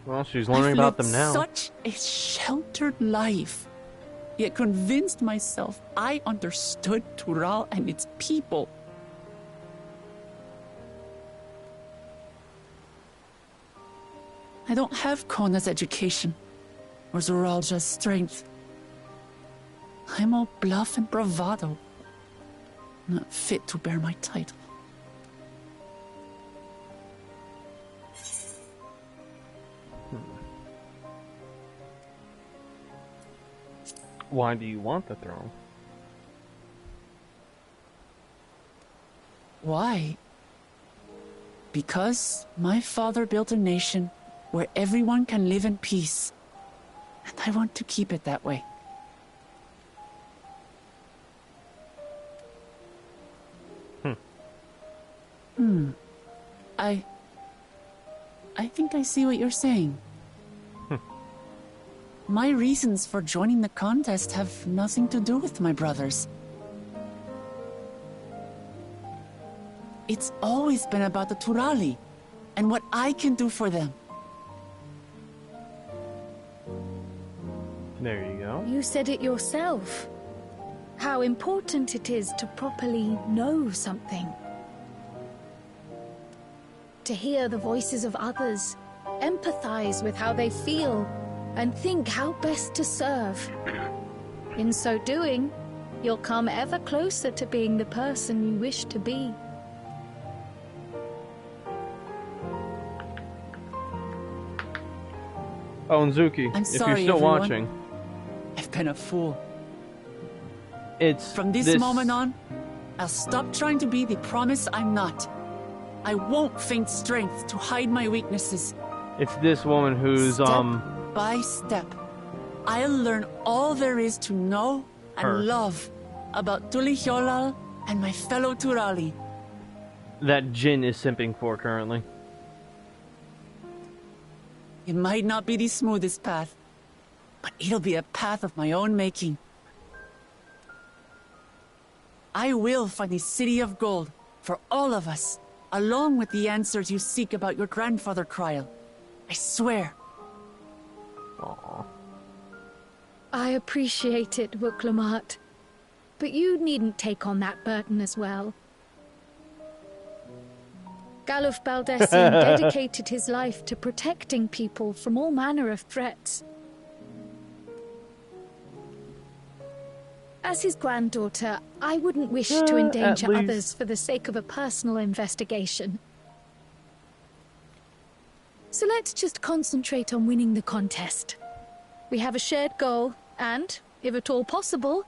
Well, she's learning about them now. Such a sheltered life, yet convinced myself I understood Tural and its people. I don't have Kona's education, or Zoralja's strength. I'm all bluff and bravado, not fit to bear my title. Why do you want the throne? Why? Because my father built a nation where everyone can live in peace. And I want to keep it that way. I think I see what you're saying. My reasons for joining the contest have nothing to do with my brothers. It's always been about the Turali and what I can do for them. There you go. You said it yourself. How important it is to properly know something. To hear the voices of others, empathize with how they feel, and think how best to serve. In so doing, you'll come ever closer to being the person you wish to be. Oh, and Zuki, I'm if you're sorry, still everyone. watching, I've been a fool. it's From this moment on, I'll stop trying to be the promise I'm not. I won't feign strength to hide my weaknesses. It's this woman who's Step by step, I'll learn all there is to know and Her. love about Tulihyolal and my fellow Turali. that Jin is simping for currently. It might not be the smoothest path, but it'll be a path of my own making. I will find the City of Gold for all of us, along with the answers you seek about your grandfather Kryl. I swear. Aww. I appreciate it, Wuklamat. But you needn't take on that burden as well. Galuf Baldessian dedicated his life to protecting people from all manner of threats. As his granddaughter, I wouldn't wish to endanger least. others for the sake of a personal investigation. So let's just concentrate on winning the contest. We have a shared goal, and, if at all possible,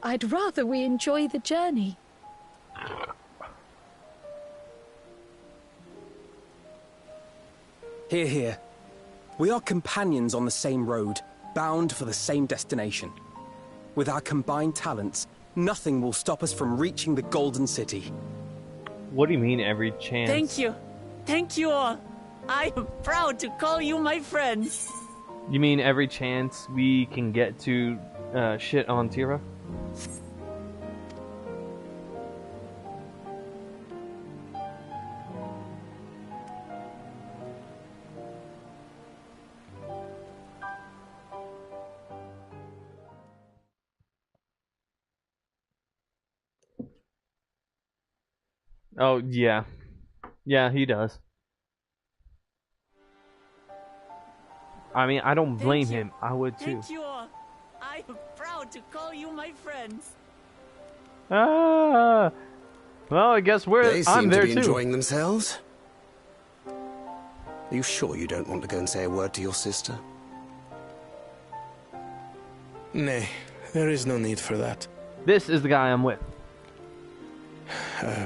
I'd rather we enjoy the journey. Hear, hear. We are companions on the same road, bound for the same destination. With our combined talents, nothing will stop us from reaching the Golden City. What do you mean every chance? Thank you. Thank you all. I am proud to call you my friends. You mean every chance we can get to shit on Tira? Oh, yeah. Yeah, he does. I mean, I don't blame him. I would too. Thank you all. I am proud to call you my friends. Ah. Well, I guess They I'm seem there to be too. enjoying themselves. Are you sure you don't want to go and say a word to your sister? Nay, there is no need for that. This is the guy I'm with.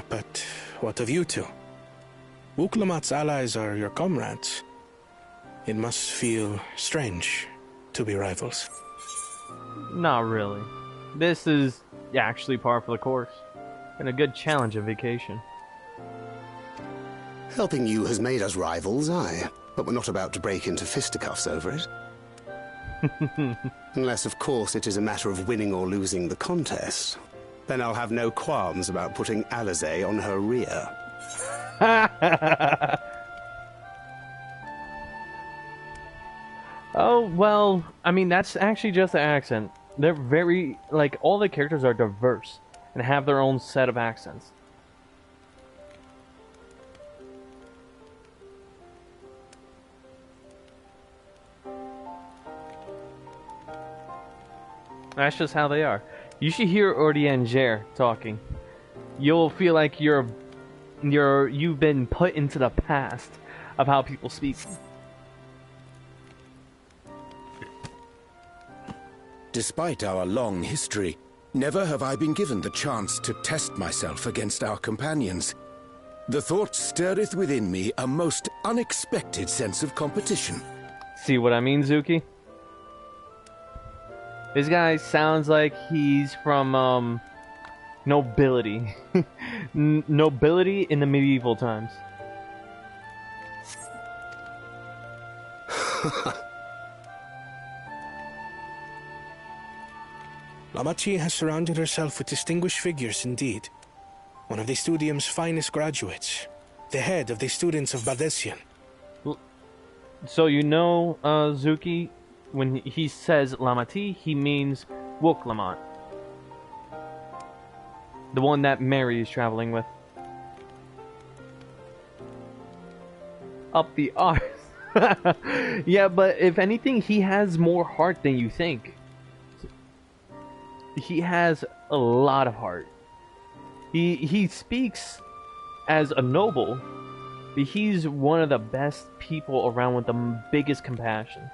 But what of you two? Wuklamat's allies are your comrades. It must feel strange to be rivals. Not really. This is actually par for the course. And a good challenge of vacation. Helping you has made us rivals, aye. But we're not about to break into fisticuffs over it. Unless, of course, it is a matter of winning or losing the contest. Then I'll have no qualms about putting Alizé on her rear. Oh, well, I mean, that's actually just the accent. They're very, like, all the characters are diverse and have their own set of accents. That's just how they are. You should hear Ordianger talking. You'll feel like you've been put into the past of how people speak. Despite our long history, never have I been given the chance to test myself against our companions. The thought stirreth within me a most unexpected sense of competition. See what I mean, Zuki? This guy sounds like he's from, nobility. Nobility in the medieval times. Lamachi has surrounded herself with distinguished figures indeed. One of the Studium's finest graduates. The head of the students of Bardessian. So you know, Zuki, when he says Lamati, he means Wuklamant. The one that Mary is traveling with. Up the arse. Yeah, but if anything, he has more heart than you think. He has a lot of heart. He speaks as a noble, but he's one of the best people around with the biggest compassion.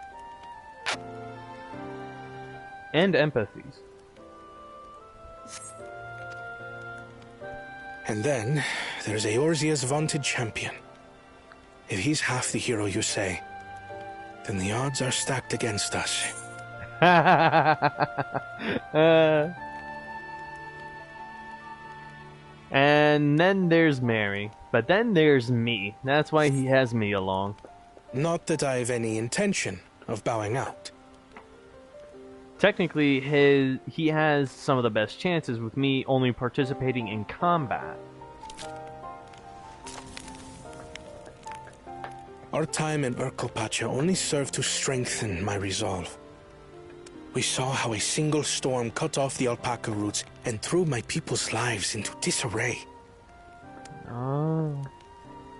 And empathies. And then, there's Eorzea's vaunted champion. If he's half the hero you say, then the odds are stacked against us. And then there's Mary. But then there's me. That's why he has me along. Not that I've any intention of bowing out. Technically, he has some of the best chances with me only participating in combat. Our time in Urkelpacha only served to strengthen my resolve. We saw how a single storm cut off the alpaca roots and threw my people's lives into disarray. Oh.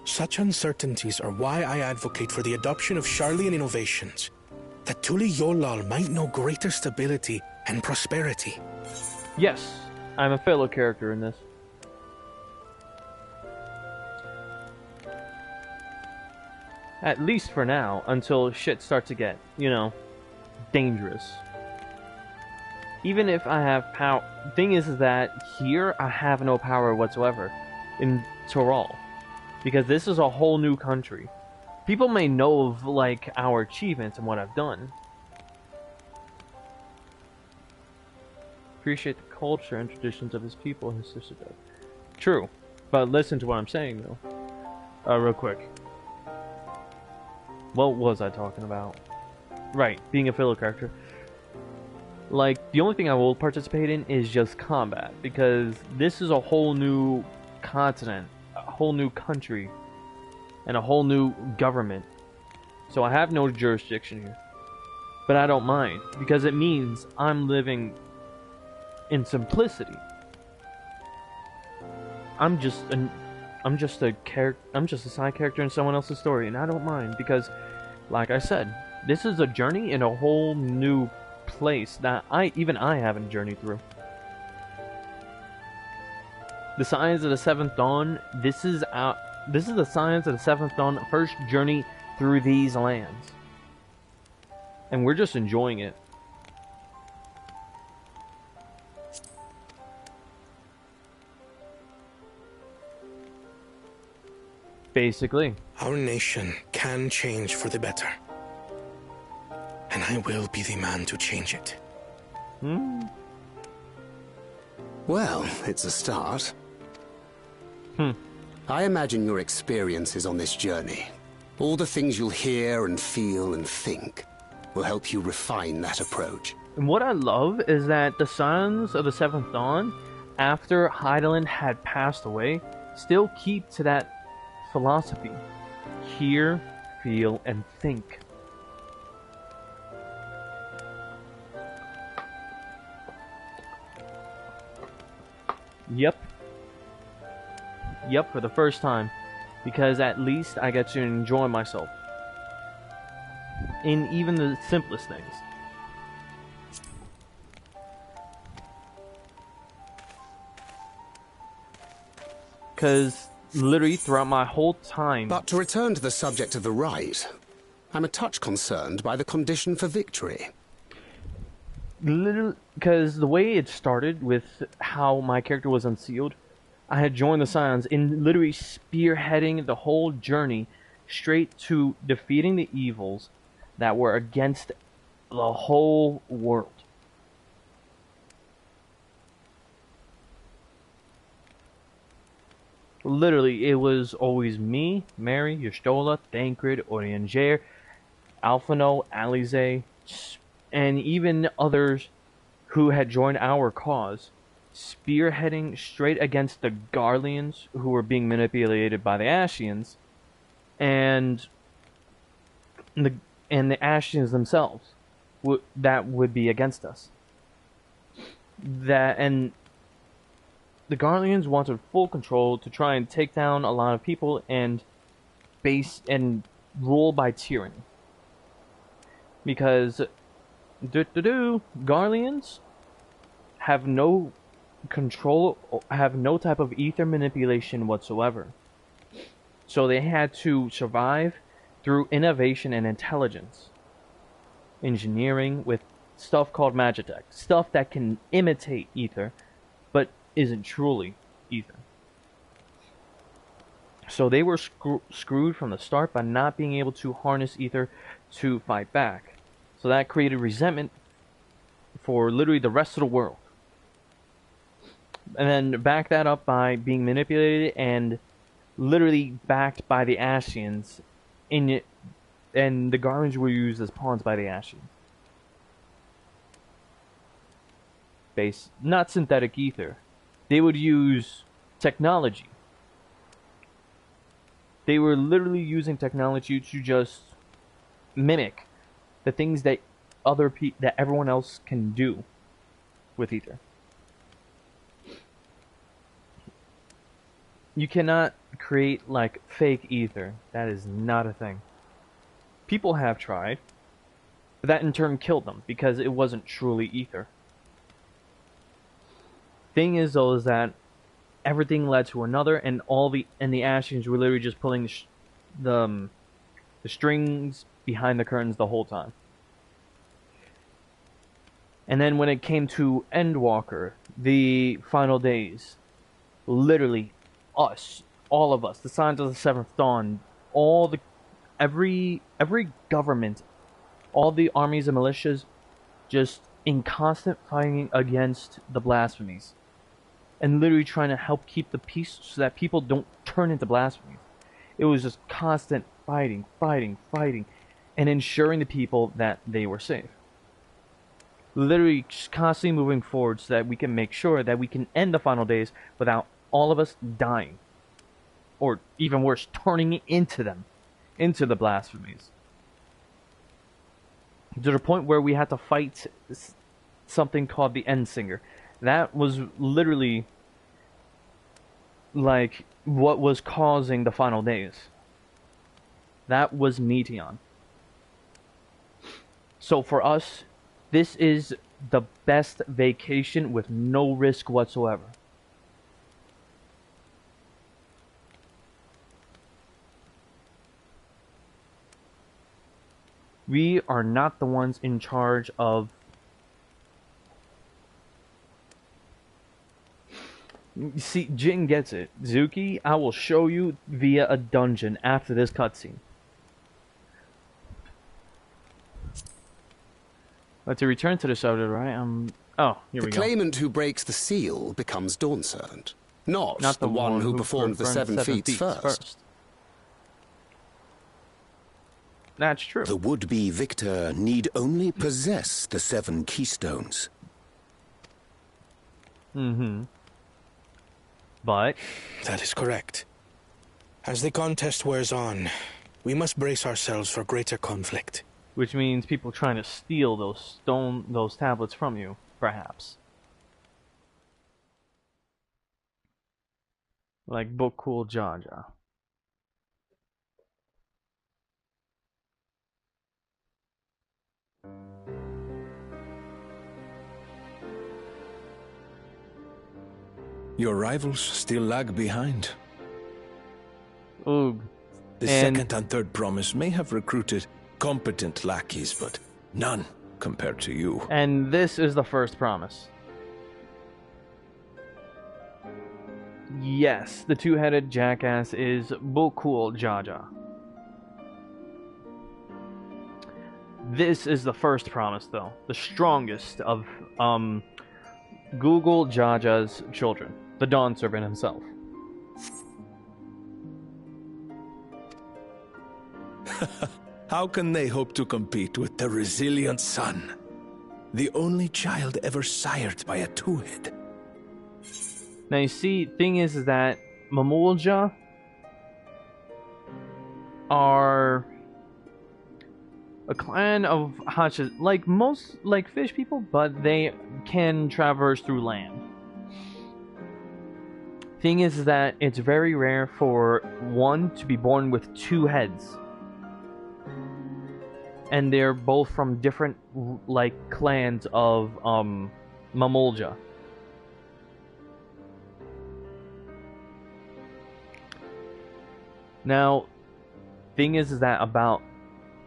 Such uncertainties are why I advocate for the adoption of Sharlayan innovations, that Tuli Yolal might know greater stability and prosperity. Yes, I'm a fellow character in this. At least for now, until shit starts to get, you know, dangerous. Even if I have power... Thing is that here I have no power whatsoever in Toral. Because this is a whole new country. People may know of, like, our achievements and what I've done. Appreciate the culture and traditions of his people, his sister does. True. But listen to what I'm saying, though. Real quick. What was I talking about? Right, being a filler character. Like, the only thing I will participate in is just combat, because this is a whole new continent, a whole new country, and a whole new government. So I have no jurisdiction here. But I don't mind, because it means I'm living in simplicity. I'm just I'm just a side character in someone else's story, and I don't mind because, like I said, this is a journey in a whole new place that even I haven't journeyed through. The Scions of the Seventh Dawn. This is the Scions of the Seventh Dawn first journey through these lands, and we're just enjoying it. Basically. Our nation can change for the better. And I will be the man to change it. Well, it's a start. I imagine your experiences on this journey, all the things you'll hear and feel and think, will help you refine that approach. And what I love is that the Sons of the Seventh Dawn, after Hydaelyn had passed away, still keep to that philosophy. Hear, feel, and think. Yep, for the first time. Because at least I get to enjoy myself. In even the simplest things. Because literally throughout my whole time... But to return to the subject of the rite, I'm a touch concerned by the condition for victory. Literally, because the way it started with how my character was unsealed, I had joined the Scions in literally spearheading the whole journey straight to defeating the evils that were against the whole world. Literally, it was always me, Mary, Y'shtola, Thancred, Orianger, Alphino, Alize, and even others who had joined our cause, spearheading straight against the Garleans who were being manipulated by the Ashians, and the Ashians themselves that would be against us. And the Garleans wanted full control to try and take down a lot of people and rule by tyranny. Because Garleans have no control, have no type of ether manipulation whatsoever. So they had to survive through innovation and intelligence. Engineering with stuff called magitech. Stuff that can imitate ether, but isn't truly ether. So they were screwed from the start by not being able to harness ether to fight back. So that created resentment for literally the rest of the world. And then back that up by being manipulated and literally backed by the Ashians in it, and the Garleans were used as pawns by the Ashians. Not synthetic ether. They would use technology. They were literally using technology to just mimic the things that that everyone else can do with ether. You cannot create like fake ether. That is not a thing. People have tried, but that in turn killed them because it wasn't truly ether. Thing is though is that everything led to another, and the Ashians were literally just pulling the strings behind the curtains the whole time. And then when it came to Endwalker, the final days, literally all of us, the Scions of the Seventh Dawn, every government, all the armies and militias, just in constant fighting against the blasphemies. And literally trying to help keep the peace so that people don't turn into blasphemies. It was just constant fighting, and ensuring the people that they were safe. Literally just constantly moving forward so that we can make sure that we can end the final days without all of us dying. Or even worse, turning into the blasphemies. To the point where we had to fight something called the Endsinger. That was literally like what was causing the final days. That was Meteon. So for us, this is the best vacation with no risk whatsoever. We are not the ones in charge of... See, Jin gets it. Zuki, I will show you via a dungeon after this cutscene. But to return to the subject, right? Oh, here we go. The claimant who breaks the seal becomes Dawn Servant, not the one who performed the 7 feats first. That's true. The would-be victor need only possess the 7 keystones. Mm-hmm. But... That is correct. As the contest wears on, we must brace ourselves for greater conflict. Which means people trying to steal those tablets from you, perhaps. Like Book Cool Jaja. Your rivals still lag behind. Oog. The second and third promise may have recruited competent lackeys, but none compared to you. And this is the first promise. Yes, the two-headed jackass is Bokul Jaja. This is the first promise, though. The strongest of, Google Jaja's children. The Dawn Servant himself. How can they hope to compete with the resilient son? The only child ever sired by a two-head. Now you see, thing is that Mamulja are a clan of Hachas, like most fish people, but they can traverse through land. Thing is that it's very rare for one to be born with 2 heads. And they're both from different, clans of, Mamulja. Now, thing is that about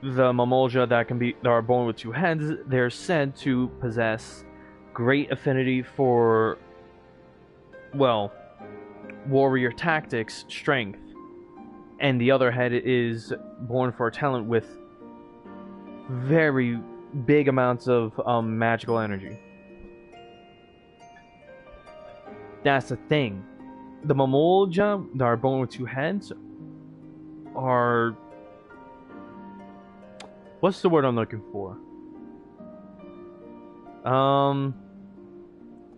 the Mamulja that are born with 2 heads, they're said to possess great affinity for, well, warrior tactics, strength, and the other head is born for a talent with very big amounts of magical energy. That's the thing. The Mamulja that are born with 2 heads are... What's the word I'm looking for?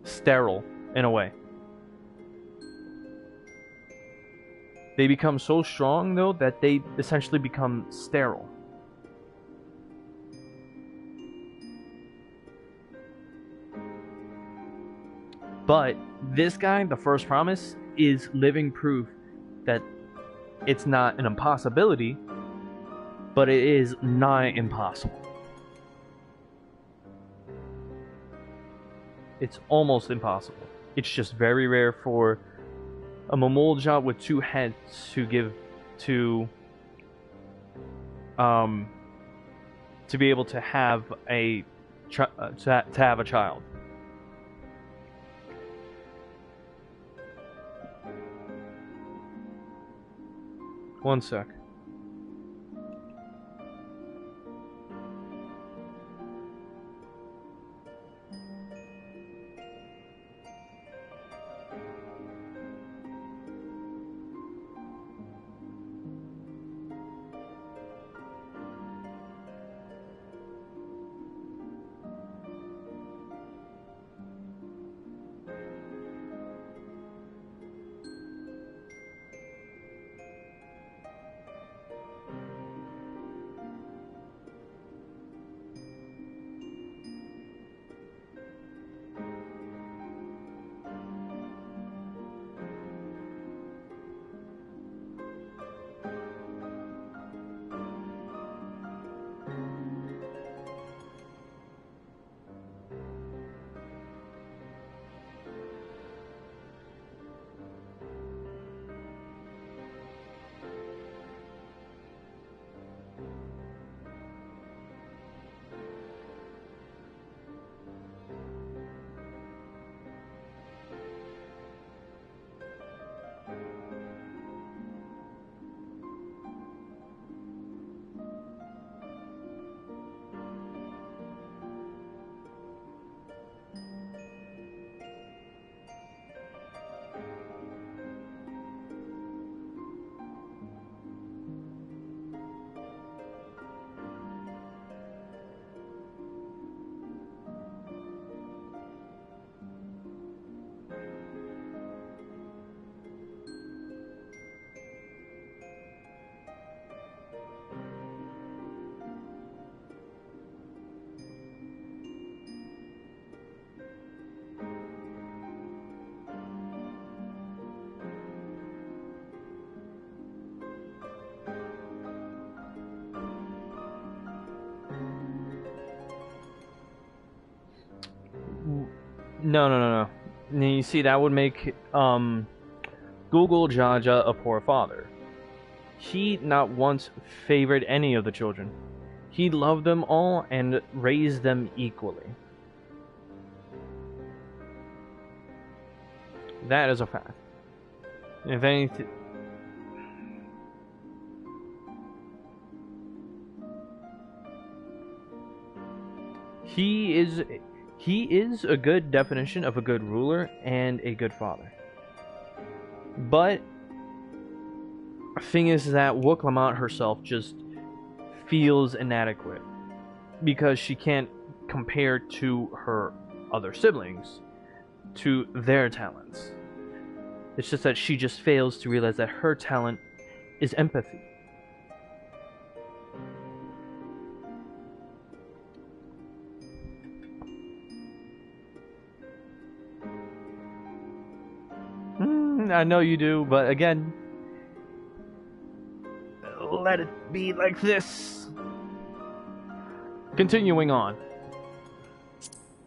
Sterile, in a way. They become so strong, though, that they essentially become sterile. But this guy, the first promise, is living proof that it's not an impossibility, but it is nigh impossible. It's almost impossible. It's just very rare for a Mamulja with 2 heads to give to be able to have a to have a child. One sec. No. You see, that would make Google Jaja a poor father. He not once favored any of the children. He loved them all and raised them equally. That is a fact. If anything... He is a good definition of a good ruler and a good father. But the thing is that Wooklamont herself just feels inadequate because she can't compare to her other siblings, to their talents. It's just that she just fails to realize that her talent is empathy. I know you do, but again, let it be like this. Continuing on.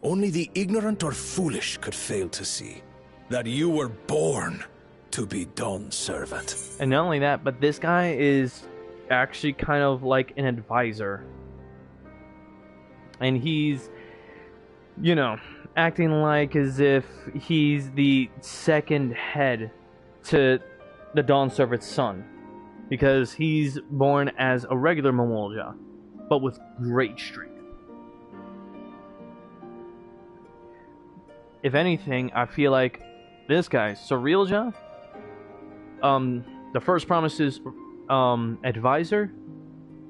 Only the ignorant or foolish could fail to see that you were born to be Dawn's servant. And not only that, but this guy is actually kind of like an advisor. And he's, you know, acting like as if he's the second head to the Dawn Servant's son. Because he's born as a regular Mamolja, but with great strength. If anything, I feel like this guy, Surrealja, the first promise's advisor,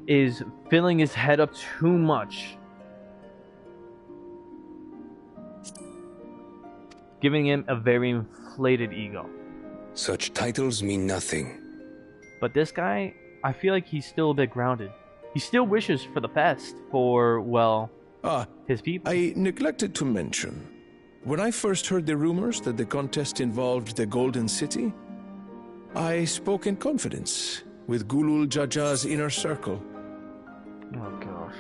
is filling his head up too much. Giving him a very inflated ego. Such titles mean nothing. But this guy, I feel like he's still a bit grounded. He still wishes for the best for, well, his people. I neglected to mention, when I first heard the rumors that the contest involved the Golden City, I spoke in confidence with Gulul Jaja's inner circle. Oh gosh.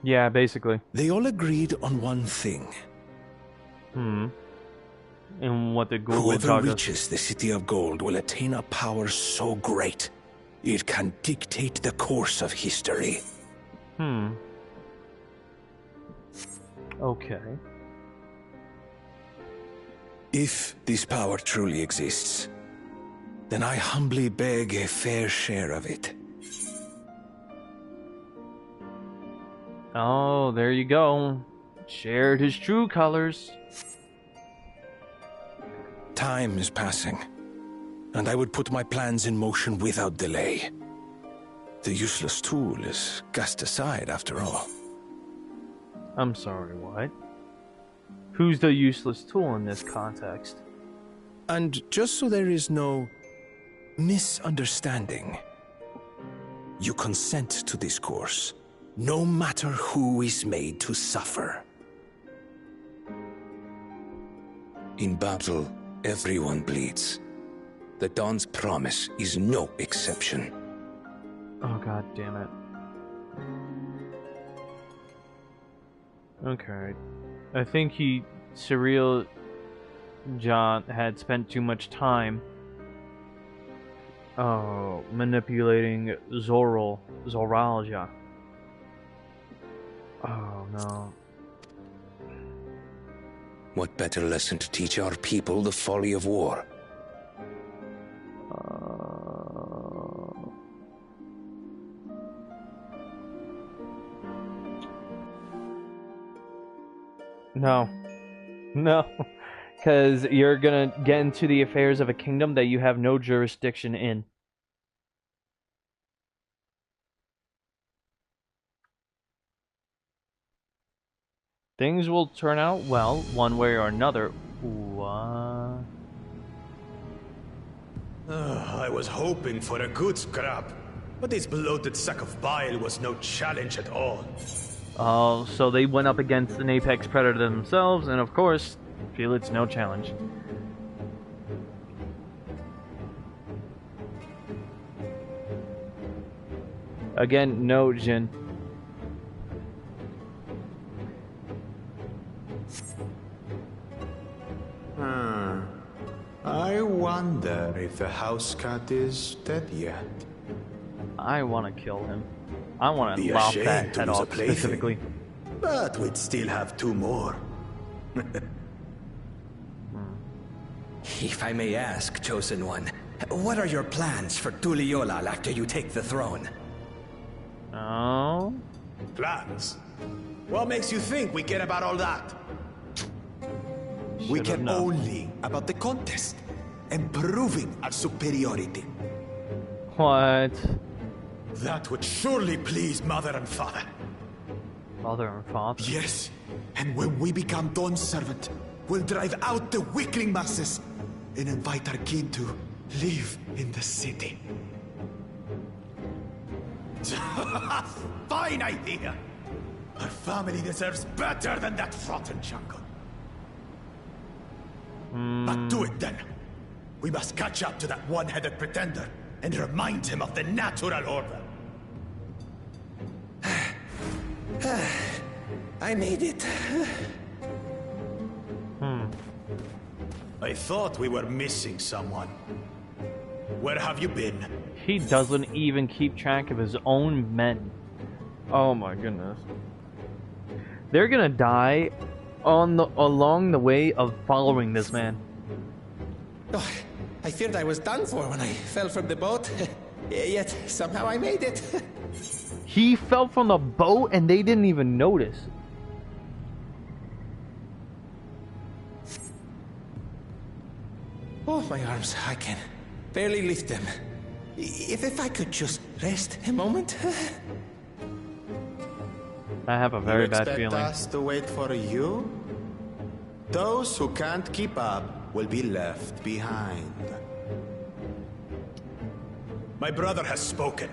Yeah, basically. They all agreed on one thing. And what the Gulul Whoever Jaja... reaches the City of Gold will attain a power so great, it can dictate the course of history. Okay. If this power truly exists, then I humbly beg a fair share of it. Oh, there you go. Shared his true colors. Time is passing, and I would put my plans in motion without delay. The useless tool is cast aside after all. I'm sorry, what? Who's the useless tool in this context? And just so there is no misunderstanding, you consent to this course, no matter who is made to suffer. In battle, everyone bleeds. The Dawn's promise is no exception. Oh, god damn it. Okay. I think Surreal John had spent too much time manipulating Zoralja. Oh no. What better lesson to teach our people the folly of war? No. No. Because you're gonna get into the affairs of a kingdom that you have no jurisdiction in. Things will turn out well, one way or another. What? I was hoping for a good scrap, but this bloated sack of bile was no challenge at all. Oh, so they went up against an apex predator themselves, and of course, feel it's no challenge. Again, no, Jin. I wonder if the house cat is dead yet. I want to kill him. I want to Be lop ashamed that to head lose a off plaything. specifically. But we'd still have 2 more. If I may ask, Chosen One, what are your plans for Tuliolal after you take the throne? Oh? Plans? What makes you think we care about all that? We Should've care known. only about the contest and proving our superiority. What? That would surely please Mother and Father. Mother and father? Yes, and when we become Dawn's servant, we'll drive out the weakling masses and invite our kin to live in the city. Fine idea! Our family deserves better than that rotten jungle. But do it then. We must catch up to that one-headed pretender and remind him of the natural order. I made it. I thought we were missing someone. Where have you been? He doesn't even keep track of his own men. Oh my goodness. They're gonna die along the way of following this man. Oh, I feared I was done for when I fell from the boat. Yet somehow I made it. He fell from the boat and they didn't even notice. Oh, my arms, I can barely lift them. If I could just rest a moment. I have a very bad expect feeling. us to wait for you? Those who can't keep up will be left behind. My brother has spoken.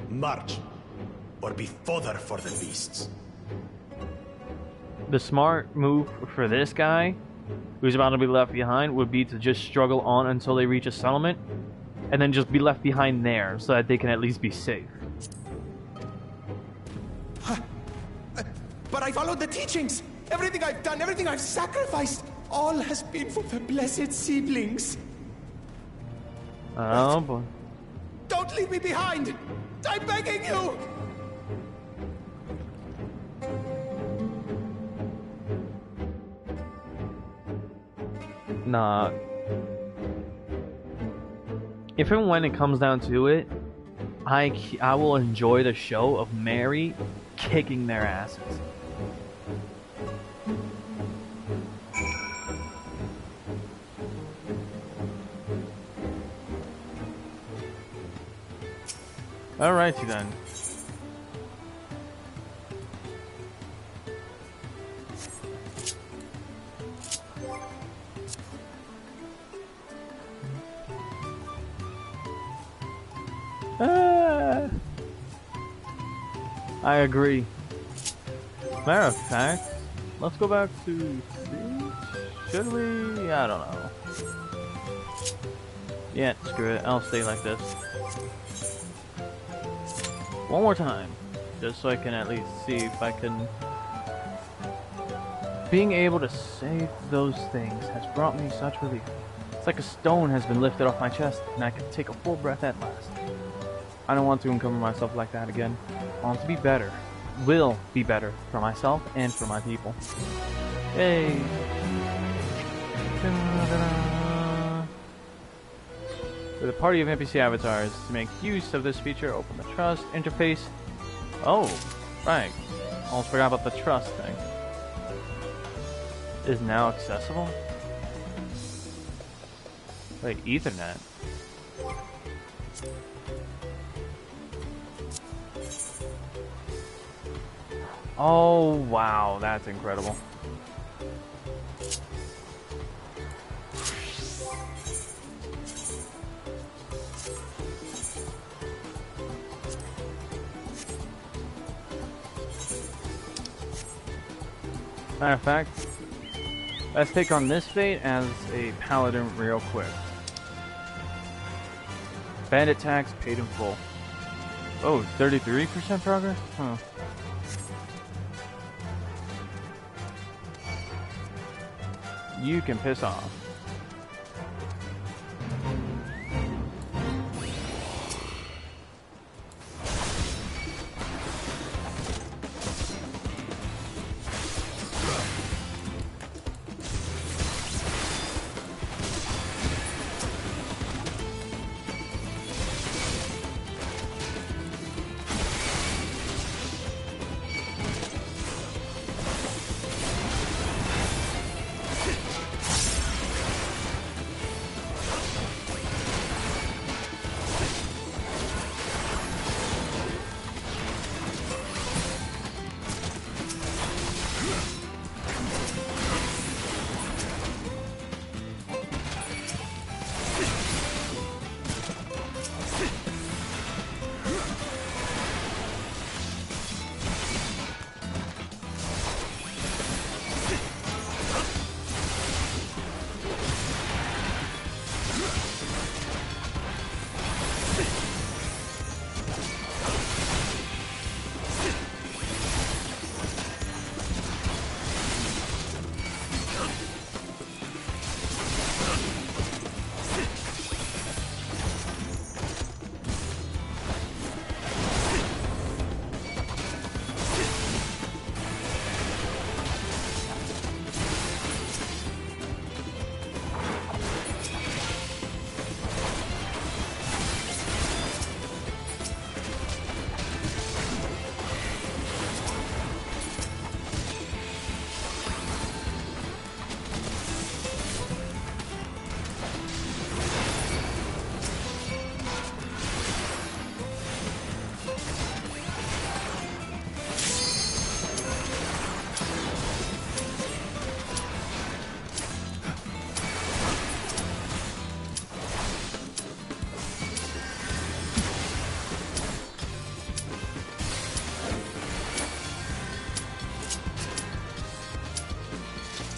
March, or be fodder for the beasts. The smart move for this guy, who's about to be left behind, would be to just struggle on until they reach a settlement, and then just be left behind there, so that they can at least be safe. But I followed the teachings. Everything I've done, everything I've sacrificed, all has been for the blessed seedlings. Oh boy. Don't leave me behind! I'm begging you! Nah. If and when it comes down to it, I will enjoy the show of Mary kicking their asses. Alrighty then. I agree. Matter of fact, let's go back to... Should we? I don't know. Yeah, screw it. I'll stay like this. One more time. Just so I can at least see if I can... Being able to save those things has brought me such relief. It's like a stone has been lifted off my chest, and I can take a full breath at last. I don't want to encumber myself like that again. I want to be better. Will be better for myself and for my people. Yay! With a party of NPC avatars, to make use of this feature, open the trust interface. Oh, right. Almost forgot about the trust thing. Is now accessible? Wait, Ethernet. Oh, wow, that's incredible. Matter of fact, let's take on this fate as a paladin real quick. Bandit tax paid in full. Oh, 33% progress? Huh. You can piss off.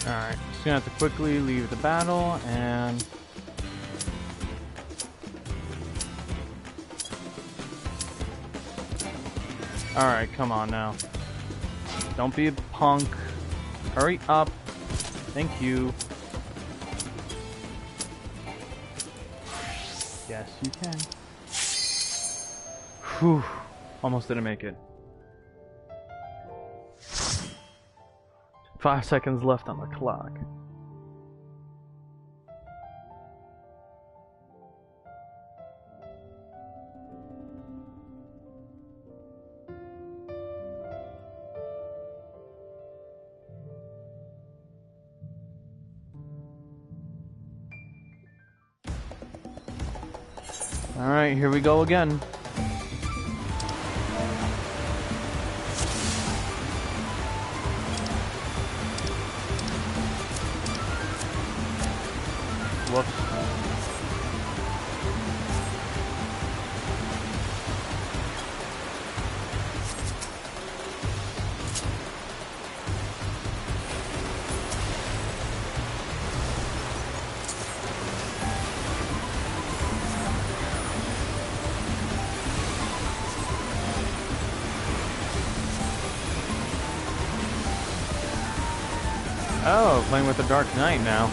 Alright, just gonna have to quickly leave the battle and... Alright, come on now. Don't be a punk. Hurry up. Thank you. Yes, you can. Whew. Almost didn't make it. 5 seconds left on the clock. All right, here we go again. Whoops. Oh, playing with the Dark Knight now.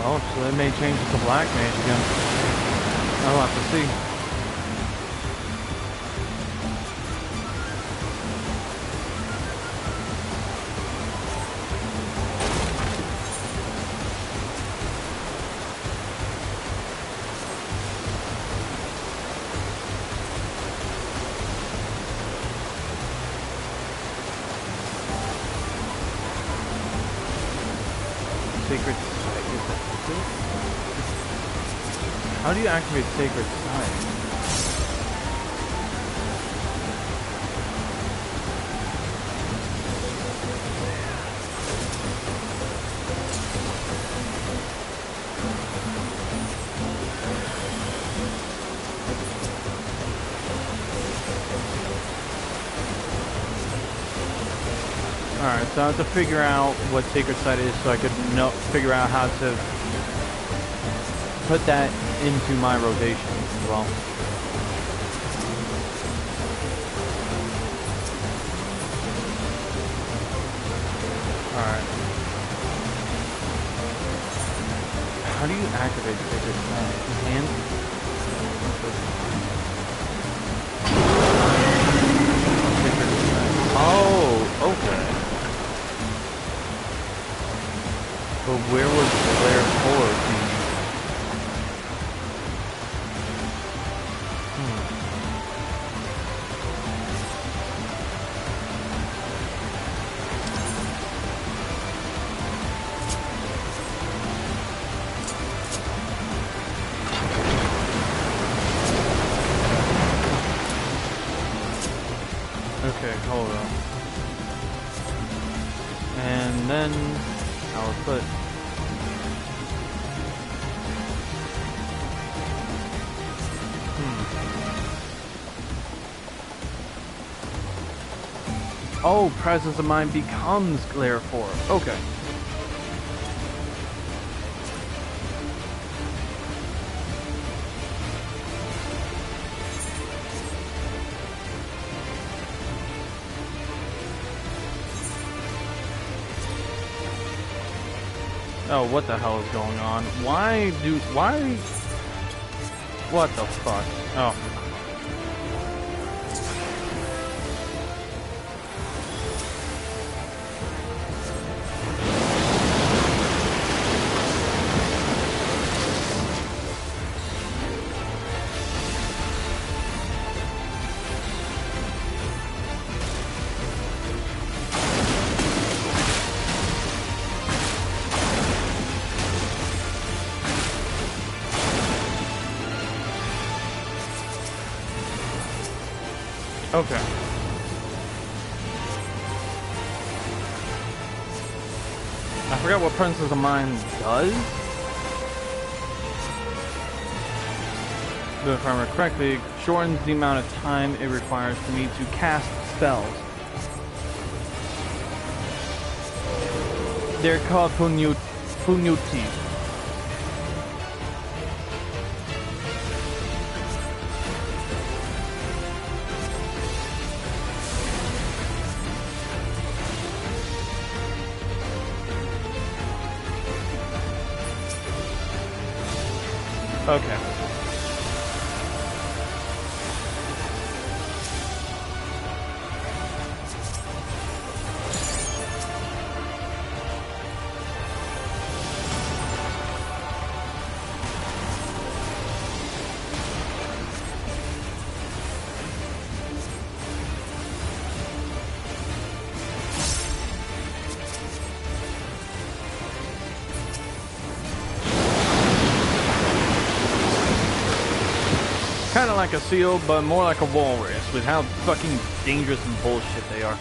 Oh, so they may change it to Black Mage again. I'll have to see. Sacred Sight. How do you activate Sacred Sight? Alright, so I have to figure out what Sacred Sight is so I could figure out how to put that into my rotation as well. Alright. How do you activate Sacred Sight? And oh, okay. But where was Glare 4 being? Okay, hold on. And then I will put oh, Presence of Mind becomes Glare 4. Okay. Oh, what the hell is going on? Why? What the fuck? Oh. Okay. I forgot what Princess of Mind does. But if I remember correctly, it shortens the amount of time it requires for me to cast spells. They're called Punyuti. Okay. Kind of like a seal, but more like a walrus, with how fucking dangerous and bullshit they are.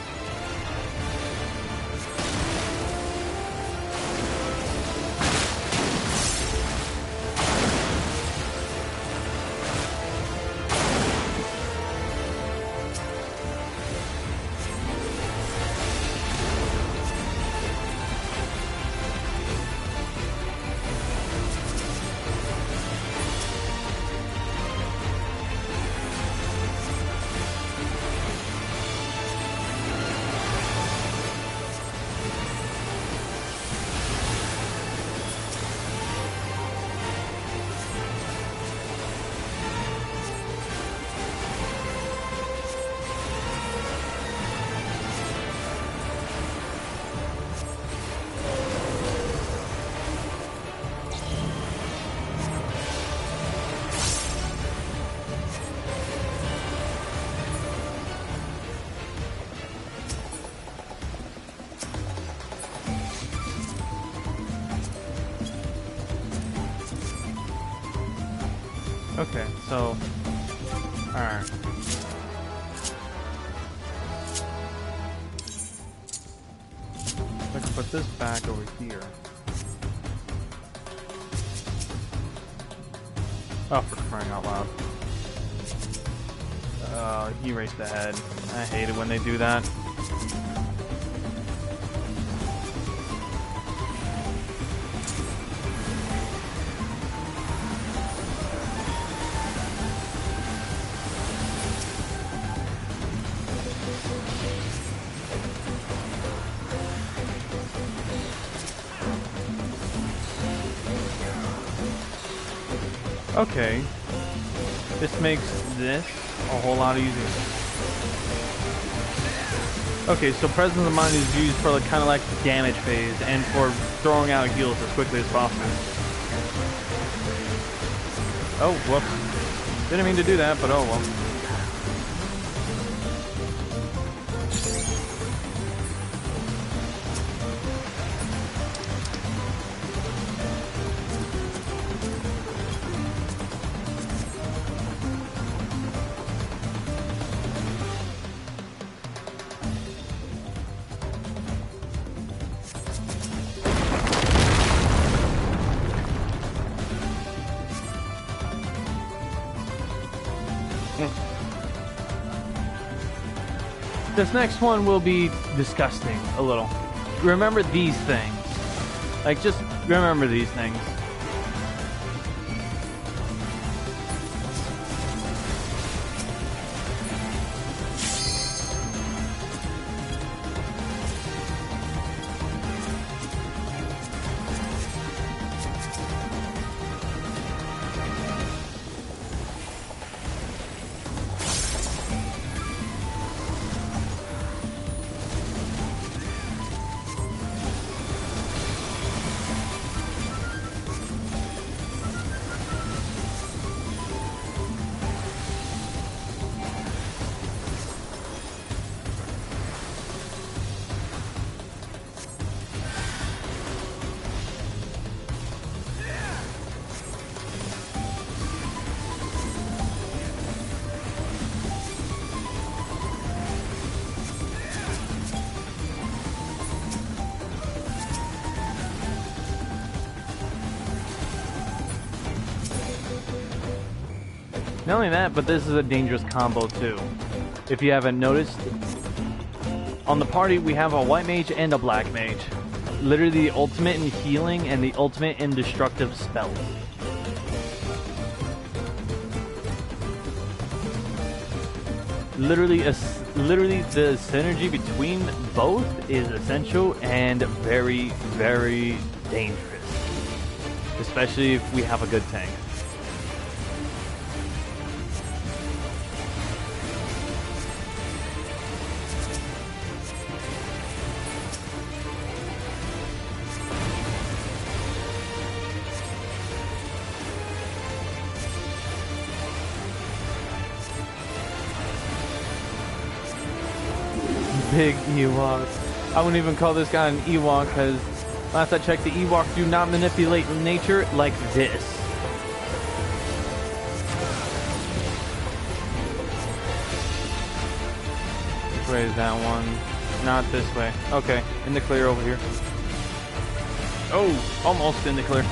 Okay, so... Alright. I can put this back over here. Oh, for crying out loud. He raced ahead. I hate it when they do that. Okay. This makes this a whole lot easier. Okay, so presence of mind is used for like kind of like the damage phase and for throwing out heals as quickly as possible. Oh, whoops. Didn't mean to do that, but oh well. This next one will be disgusting a little. Remember these things. Like, just remember these things. Not only that, but this is a dangerous combo too. If you haven't noticed, on the party we have a white mage and a black mage. Literally the ultimate in healing and the ultimate in destructive spells. Literally the synergy between both is essential and very, very dangerous. Especially if we have a good tank. Big Ewok. I wouldn't even call this guy an Ewok because last I checked, the Ewok do not manipulate nature like this. Which way is that one? Not this way. Okay, in the clear over here. Oh, almost in the clear.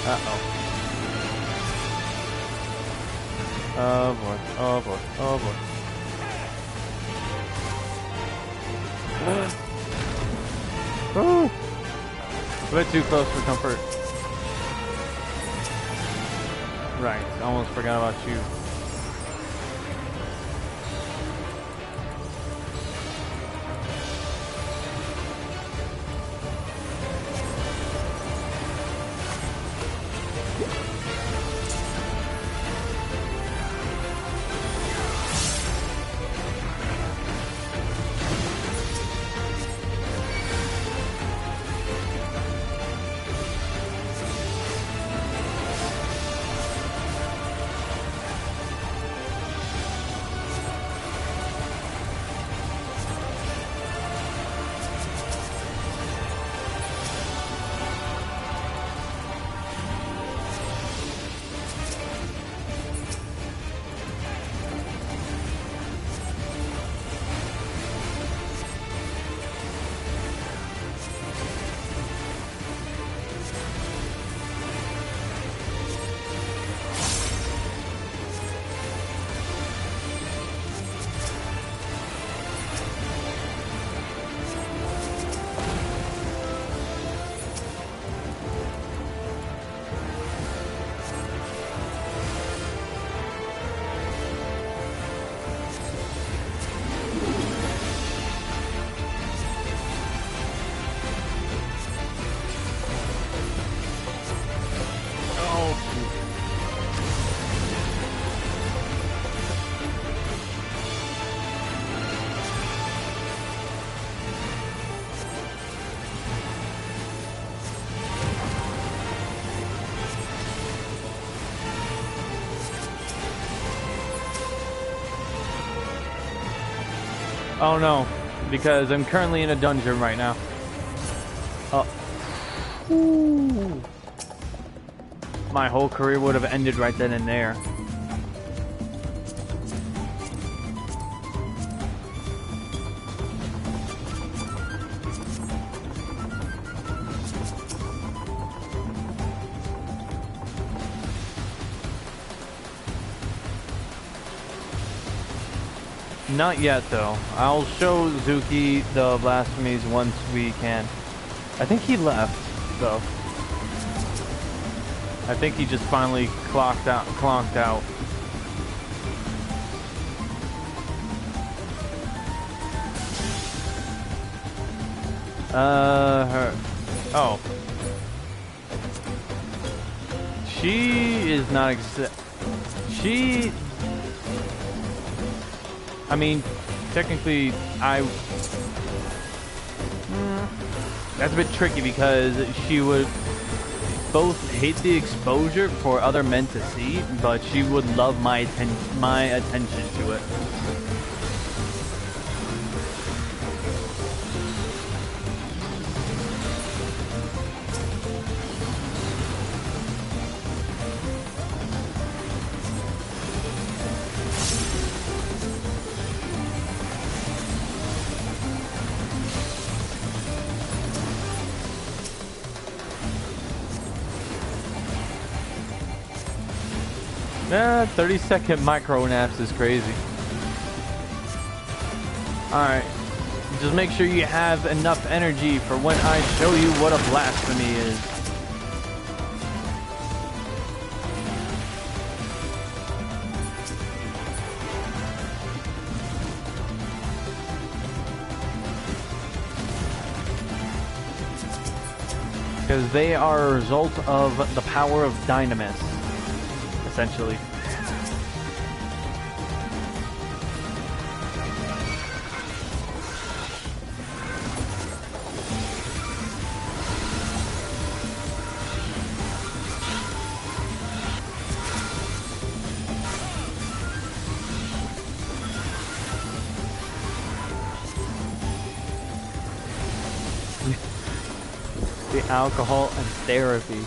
Uh-oh. Oh boy, oh boy, oh boy. Oh! A bit too close for comfort. Right, almost forgot about you. Oh no, because I'm currently in a dungeon right now. Oh. Ooh. My whole career would have ended right then and there. Not yet, though. I'll show Zuki the blasphemies once we can. I think he left, though. I think he just finally clonked out. Her. Oh. She is not She... I mean, technically, that's a bit tricky because she would both hate the exposure for other men to see, but she would love my attention to it. Yeah, 30-second micro naps is crazy. Alright. Just make sure you have enough energy for when I show you what a blasphemy is. Because they are a result of the power of Dynamis. Essentially. The alcohol and therapy.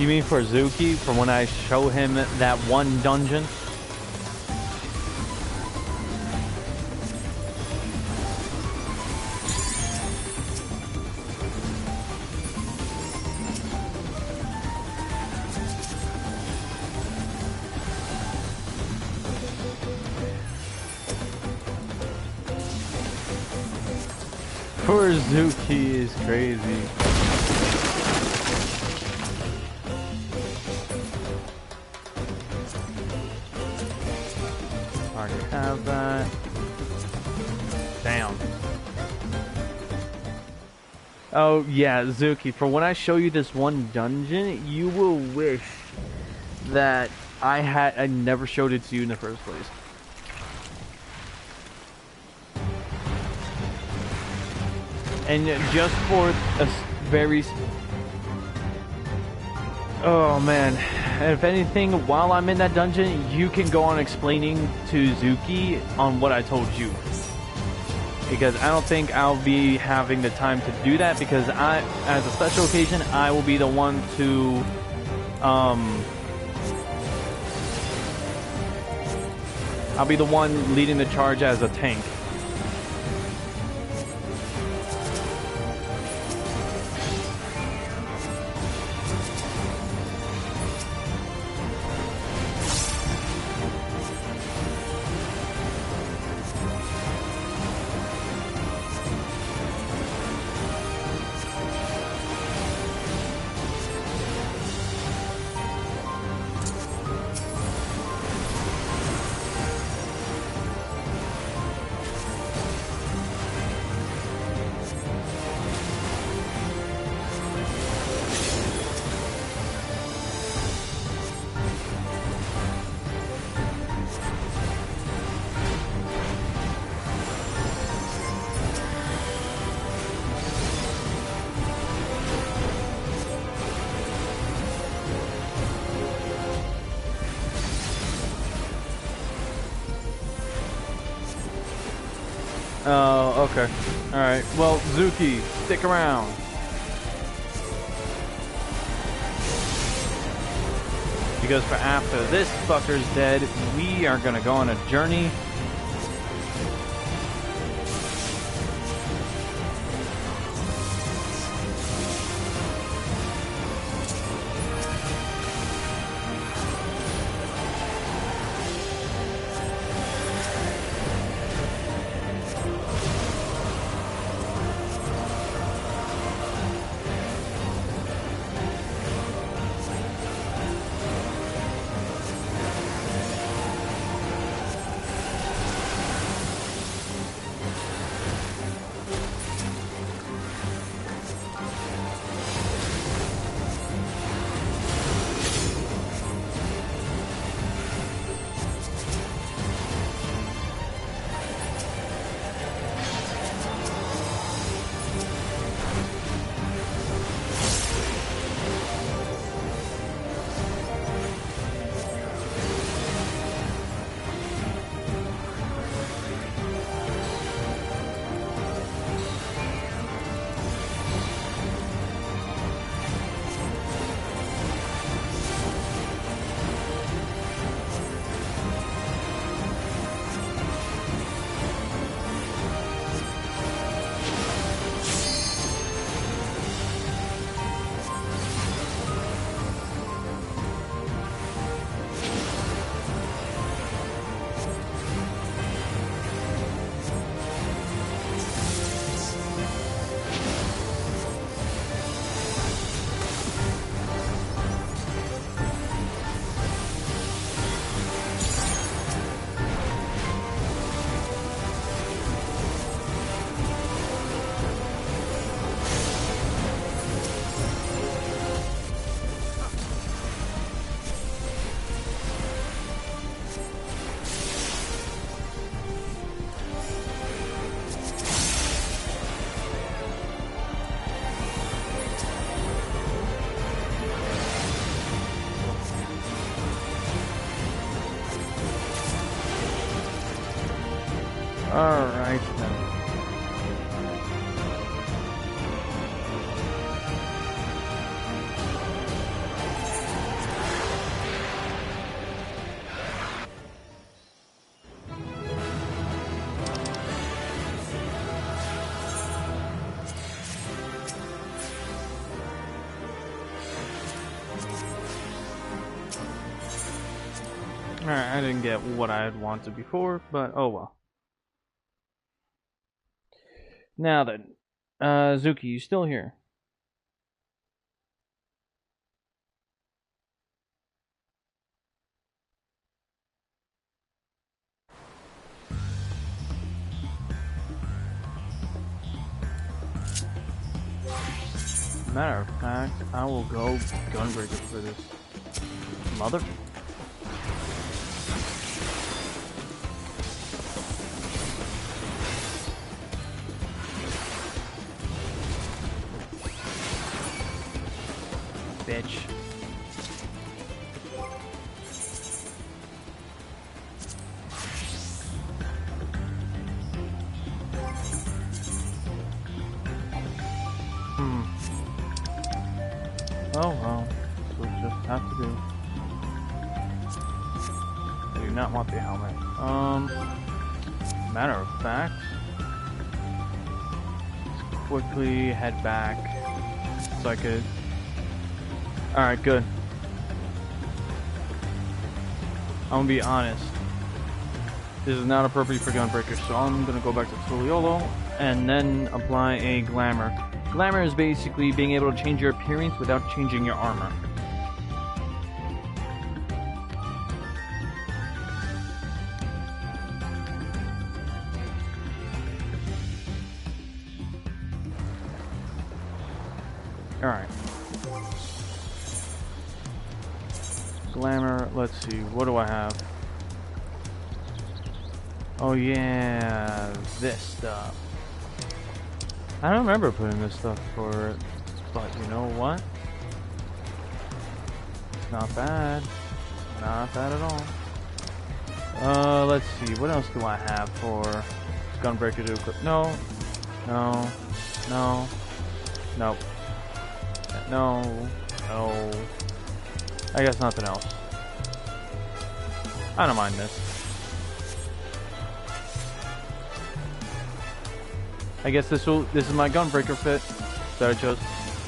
You mean for Zuki, from when I show him that one dungeon? Poor Zuki is crazy. Have that. Damn. Oh yeah, Zuki, for when I show you this one dungeon, you will wish that I never showed it to you in the first place. And just for a very... Oh man, and if anything, while I'm in that dungeon, you can go on explaining to Zuki on what I told you. Because I don't think I'll be having the time to do that, because as a special occasion, I will be the one to, I'll be the one leading the charge as a tank. Oh, okay. Alright, well, Zuki, stick around. Because for after this fucker's dead, we are gonna go on a journey. Alright then. Alright, I didn't get what I had wanted before, but oh well. Now then, Zuki, you still here? Matter of fact, I will go Gunbreaker for this. Mother. Bitch. Oh well, so we'll just have to do. I do not want the helmet. Matter of fact, let's quickly head back so I could. Alright, good. I'm gonna be honest. This is not appropriate for Gunbreaker, so I'm gonna go back to Tuliolo and then apply a Glamour. Glamour is basically being able to change your appearance without changing your armor. Alright. Glamour, let's see, what do I have? Oh yeah, this stuff. I don't remember putting this stuff for it, but you know what? It's not bad. Not bad at all. Let's see, what else do I have for Gunbreaker to equip. No. No. No. Nope. No. No. I guess nothing else. I don't mind this. I guess this is my Gunbreaker fit that I chose.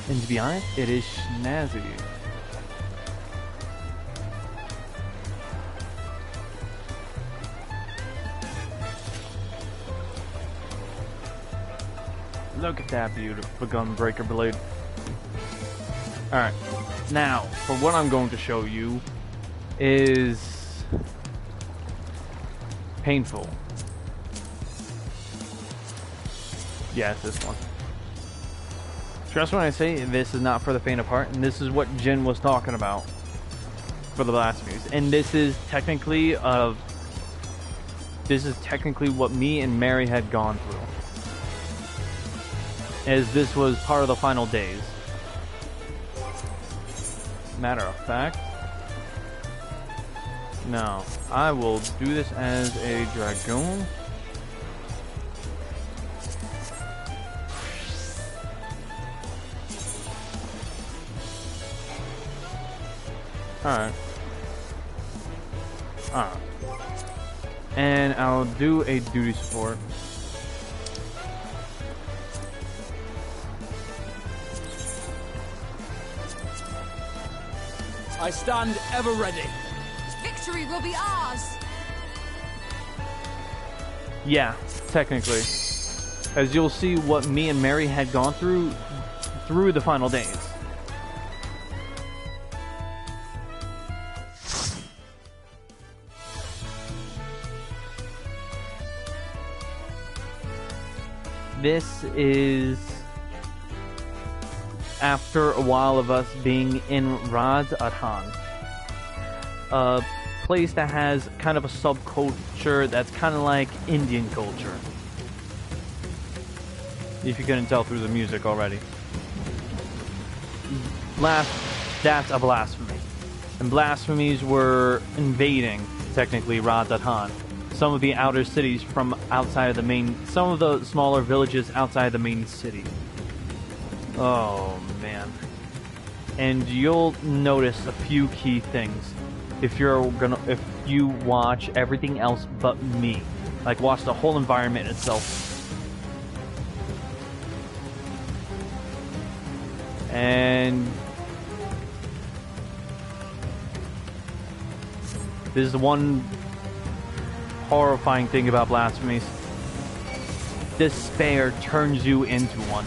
And to be honest, it is snazzy. Look at that beautiful Gunbreaker blade. Alright, now, for what I'm going to show you is painful. Yeah, it's this one. Trust when I say this is not for the faint of heart, and this is what Jin was talking about for the blasphemies. And this is technically what me and Mary had gone through, as this was part of the final days. Matter of fact, no, I will do this as a dragoon. Alright. Alright. And I'll do a duty support. I stand ever ready. Victory will be ours. Yeah, technically. As you'll see what me and Mary had gone through the final days. This is after a while of us being in Radz-at-Han, a place that has kind of a subculture that's kind of like Indian culture. If you couldn't tell through the music already. That's a blasphemy. And blasphemies were invading, technically, Radz-at-Han. Some of the outer cities from outside of the main, some of the smaller villages outside the main city. Oh man. And you'll notice a few key things if you watch everything else but me. Like watch the whole environment itself. And this is the one horrifying thing about blasphemies. Despair turns you into one.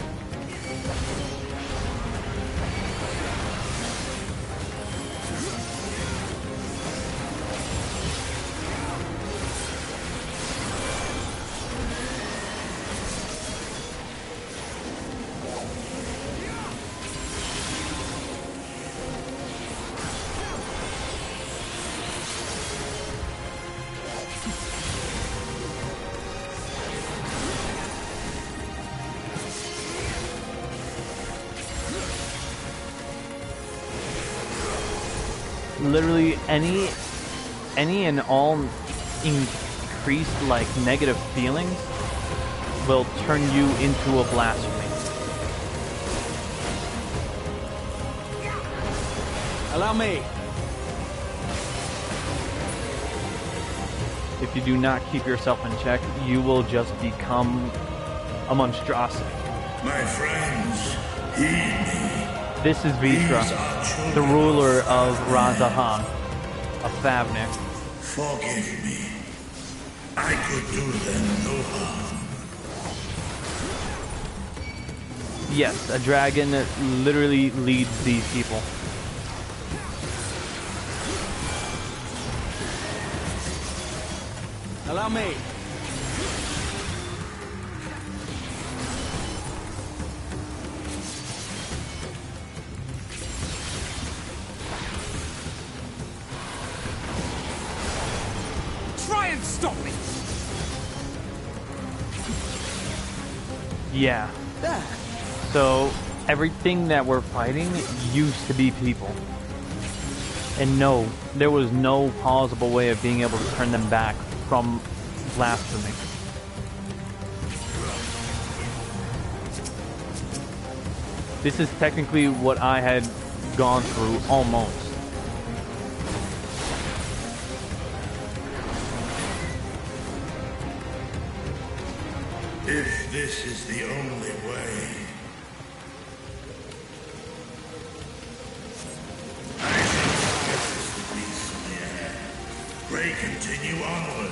Literally any and all increased like negative feelings will turn you into a blasphemy. Allow me. If you do not keep yourself in check, you will just become a monstrosity. My friends, heed me. This is Vitra, the ruler of Radz-at-Han, of Favnik. Forgive me. I could do them no harm. Yes, a dragon literally leads these people. Allow me. Try and stop me. Yeah. So everything that we're fighting used to be people. And no, there was no plausible way of being able to turn them back from blasphemy. This is technically what I had gone through almost. If this is the only way, I think this is the beast in the air. Pray continue onward.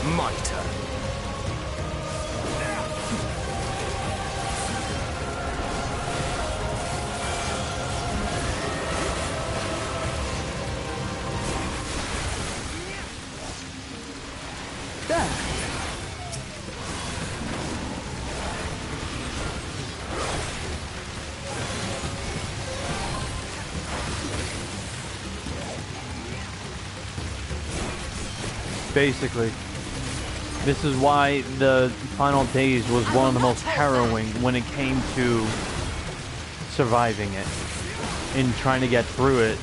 My turn. Basically. This is why the final days was one of the most harrowing when it came to surviving it and trying to get through it,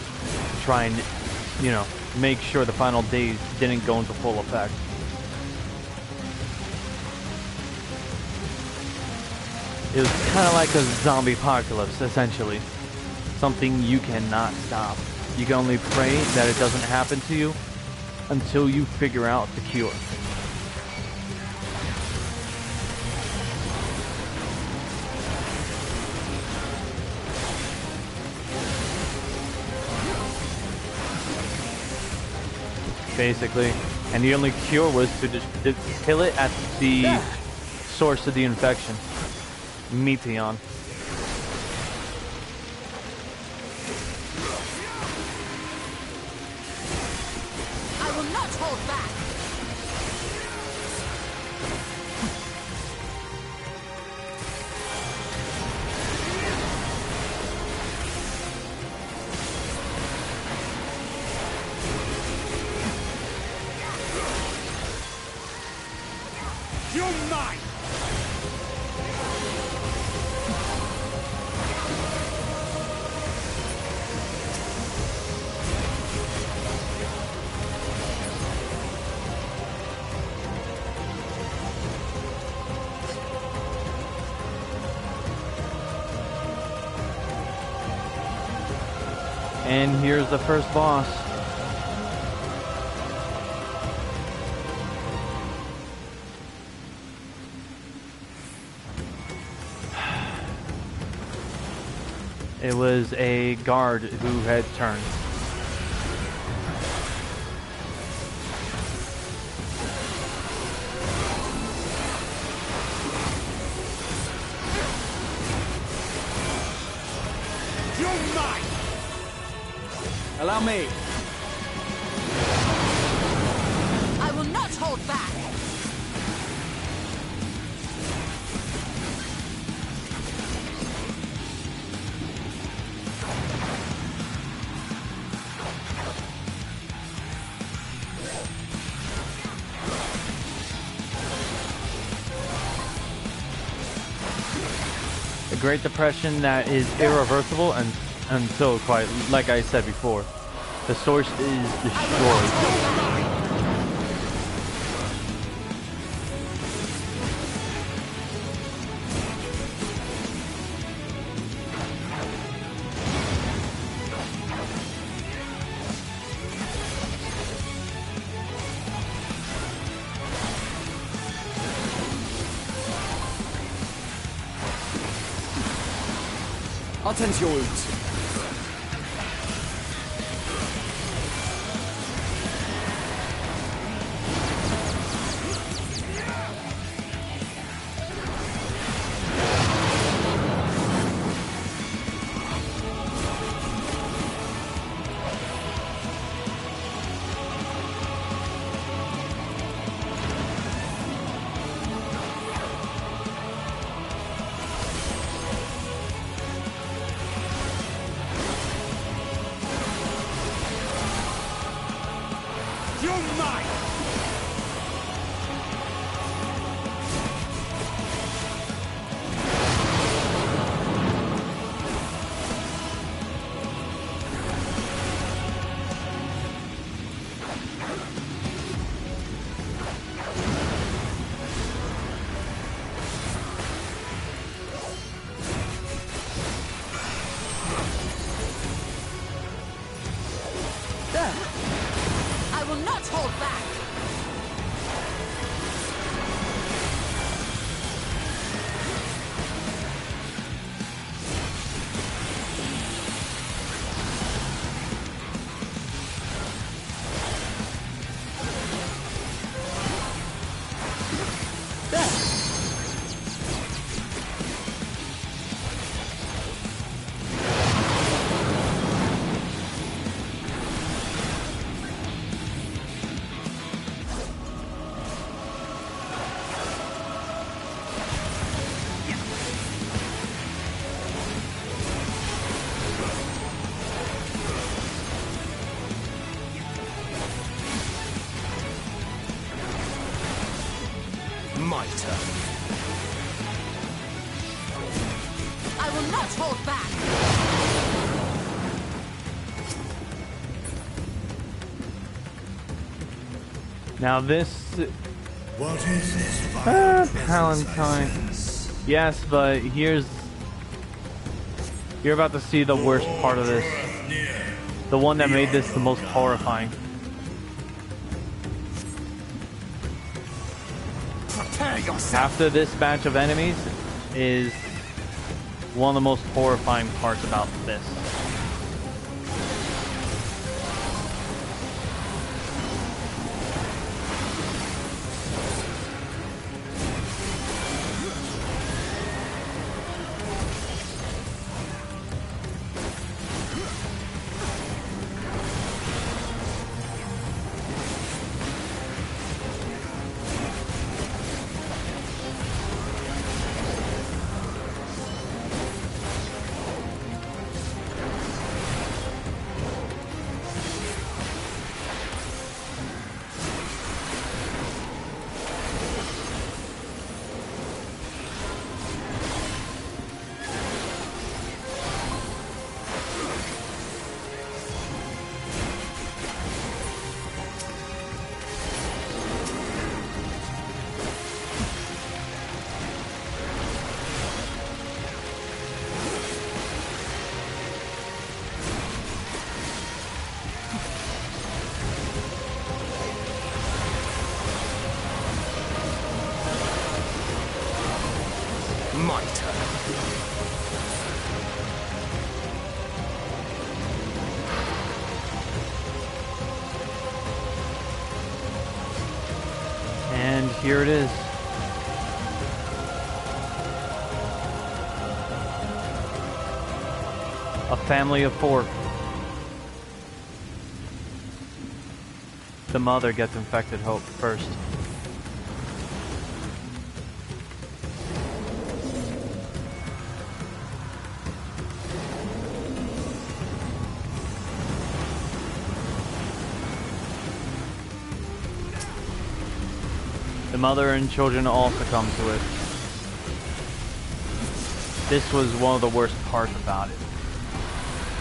try and, you know, make sure the final days didn't go into full effect. It was kind of like a zombie apocalypse, essentially. Something you cannot stop. You can only pray that it doesn't happen to you until you figure out the cure. Basically, and the only cure was to just kill it at the source of the infection, Meteon. I will not hold back. You're mine! And here's the first boss. It was a guard who had turned. You're mine! Allow me. I will not hold back. A Great Depression that is irreversible and until quite, like I said before, the source is destroyed. Attention! You're mine! I will not hold back! My turn. I will not hold back! Now this... What is this vile Palantine. Yes, but here's... You're about to see the worst part of this. The one that made this the most horrifying. After this batch of enemies is one of the most horrifying parts about this. My turn. And here it is. A family of 4. The mother gets infected first. The mother and children all succumb to it. This was one of the worst parts about it.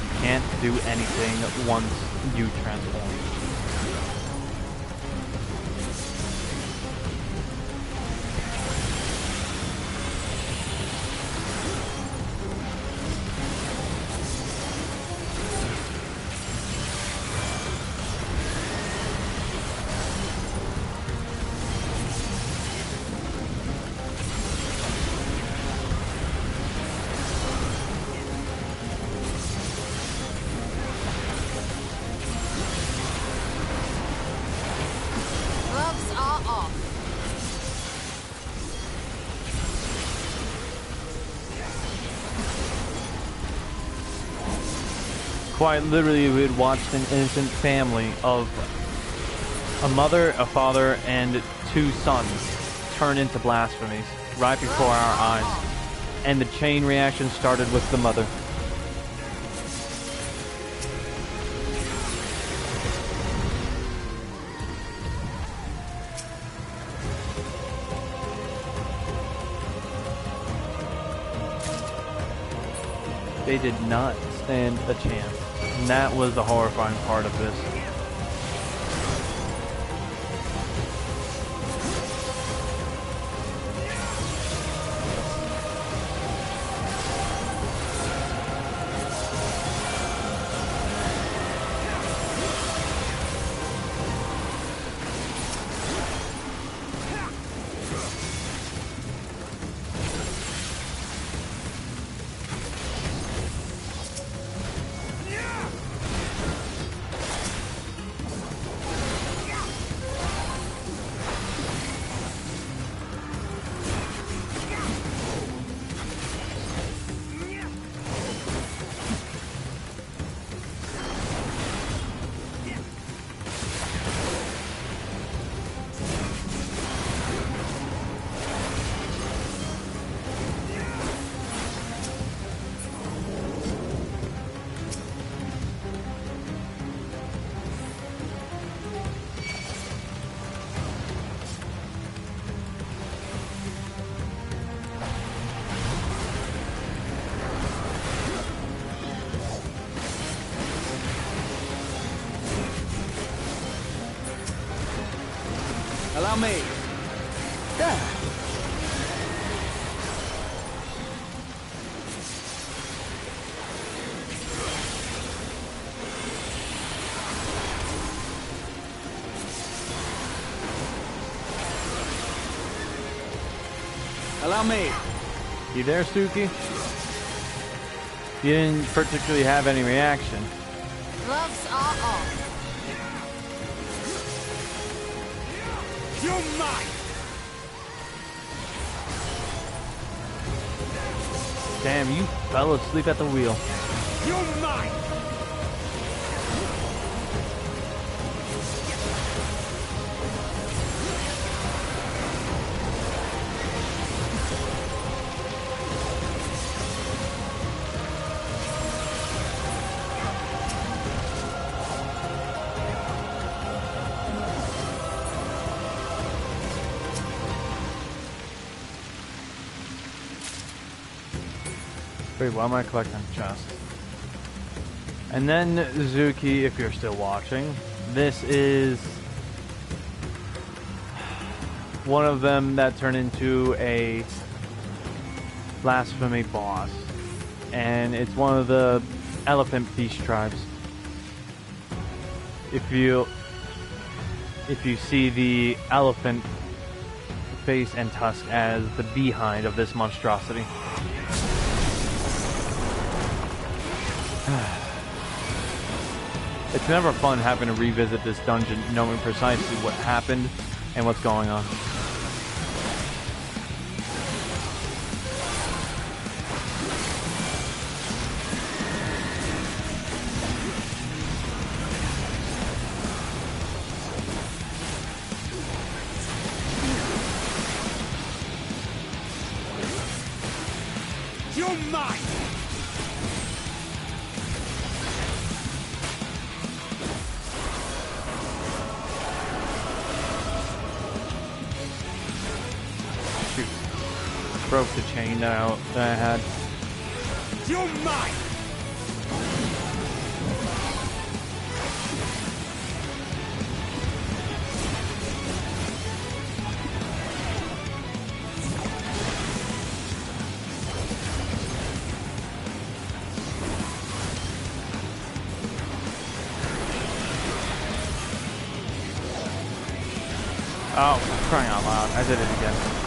You can't do anything once you transform. Gloves are off. Quite literally, we had watched an innocent family of a mother, a father, and 2 sons turn into blasphemies right before our eyes. And the chain reaction started with the mother. They did not stand a chance. And that was the horrifying part of this. Allow me. Yeah. Allow me. You there, Suki? You didn't particularly have any reaction. Gloves are off. You're mine! Damn, you fell asleep at the wheel. You're mine! Wait, why am I collecting chests? And then, Zuki, if you're still watching, this is one of them that turned into a blasphemy boss. And it's one of the elephant beast tribes. If you see the elephant face and tusk as the behind of this monstrosity. It's never fun having to revisit this dungeon knowing precisely what happened and what's going on. You're mine! Broke the chain that I had. You're mine! Oh, crying out loud. I did it again.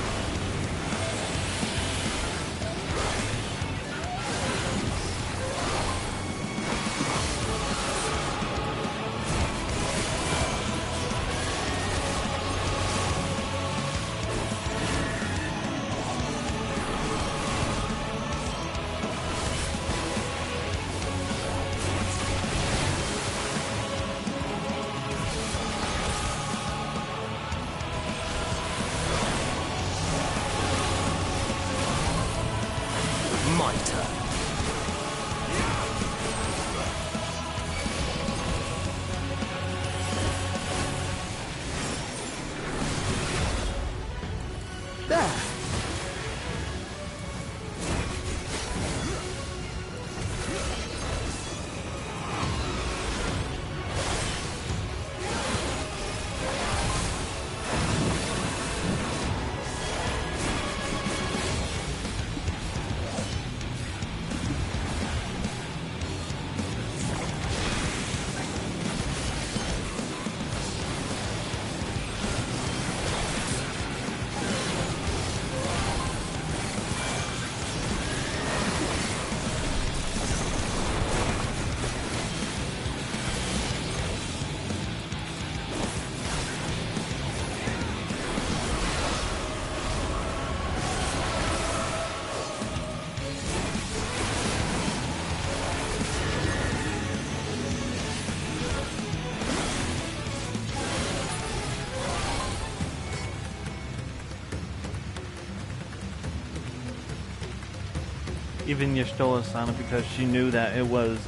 even Y'shtola-sana, because she knew that it was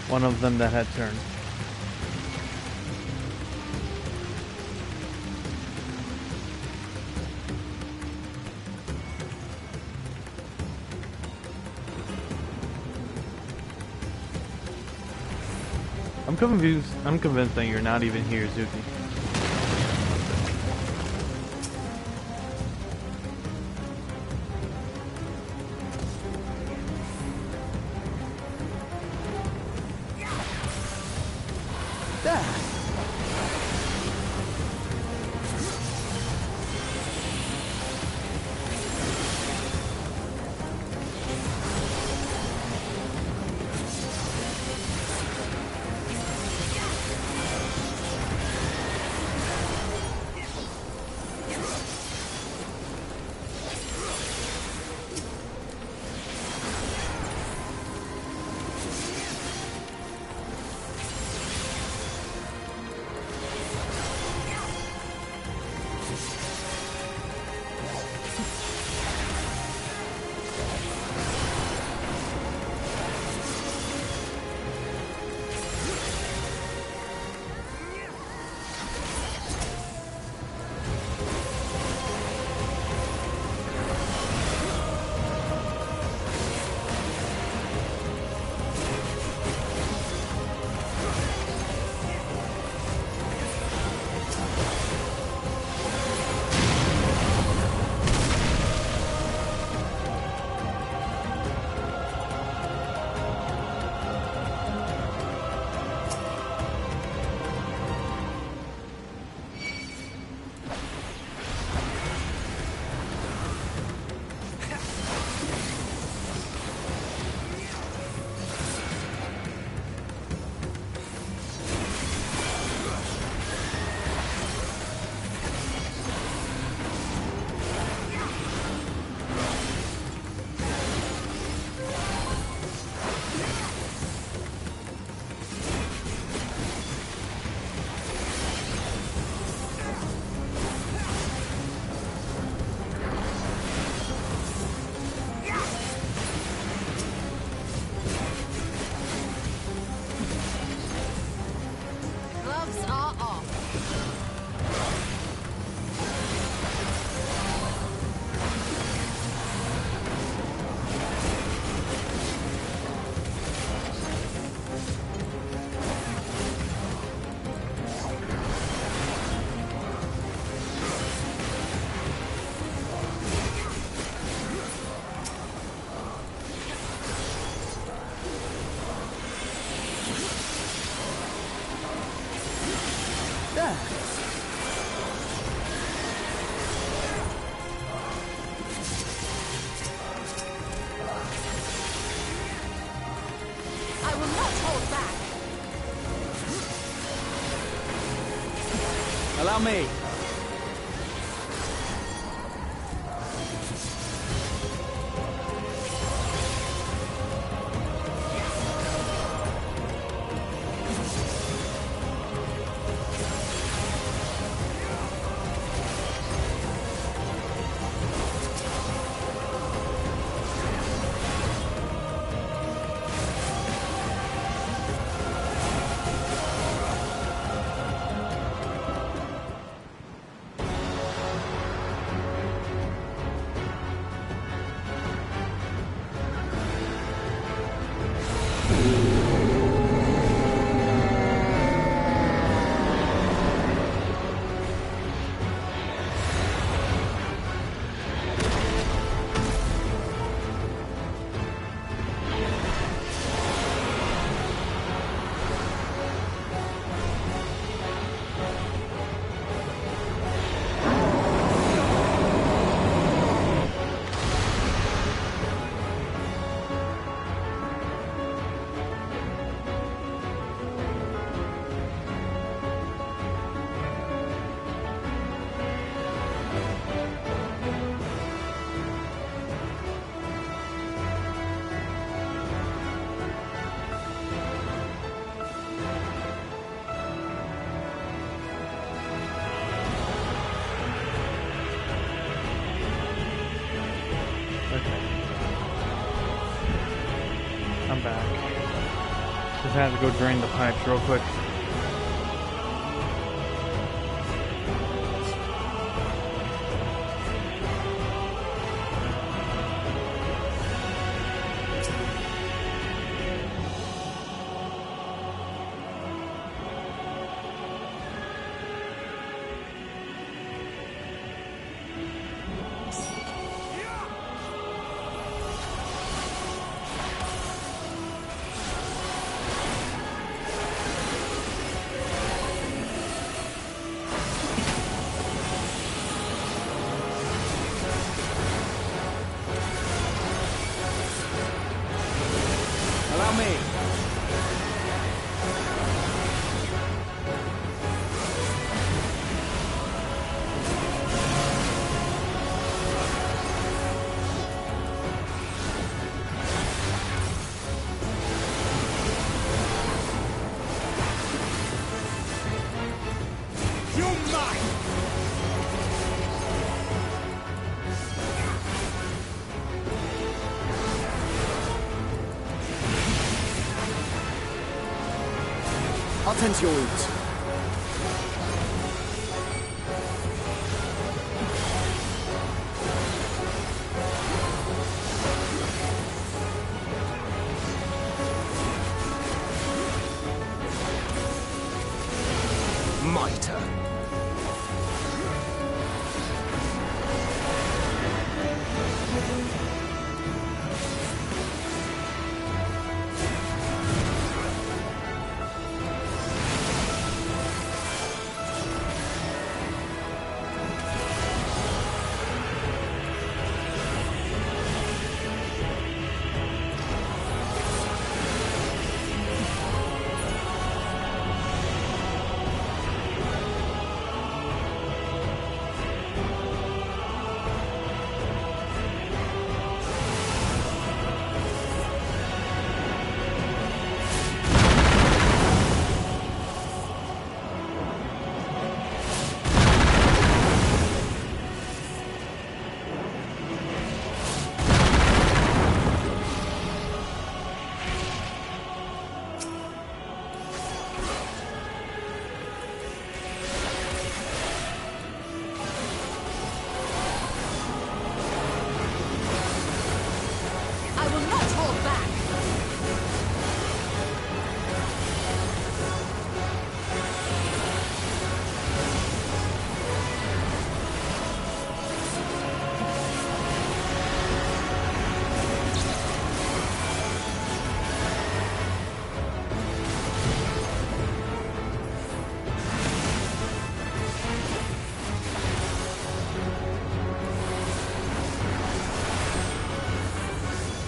one of them that had turned. I'm confused. I'm convinced that you're not even here, Zuki. Allow me. just have to go drain the pipes real quick. Allow me. You're mine. I'll tend to your wounds. My turn. I will not hold back.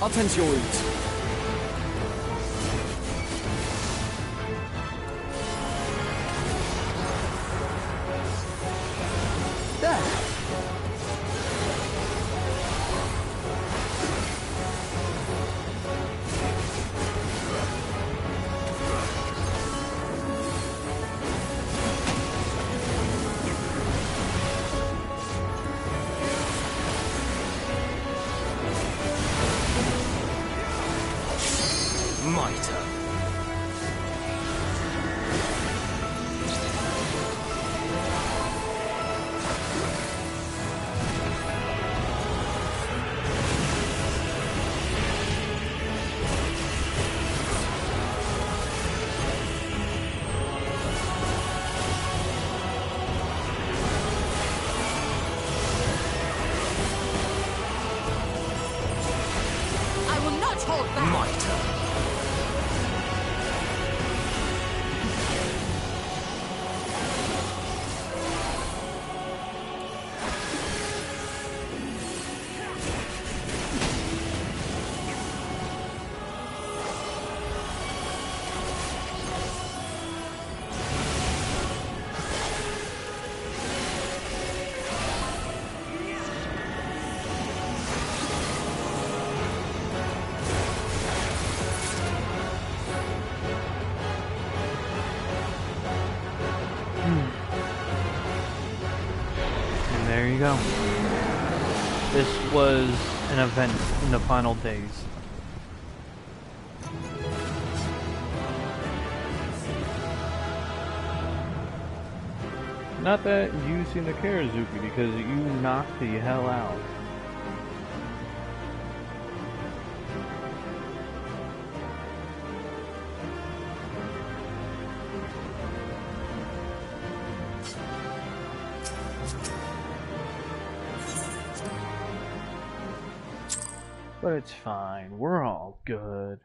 I'll tend to your wounds. There. My turn. I will not hold back. My turn. And there you go. This was an event in the final days. Not that you seem to care, Zuki, because you knocked the hell out. But it's fine. We're all good.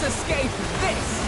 escape this!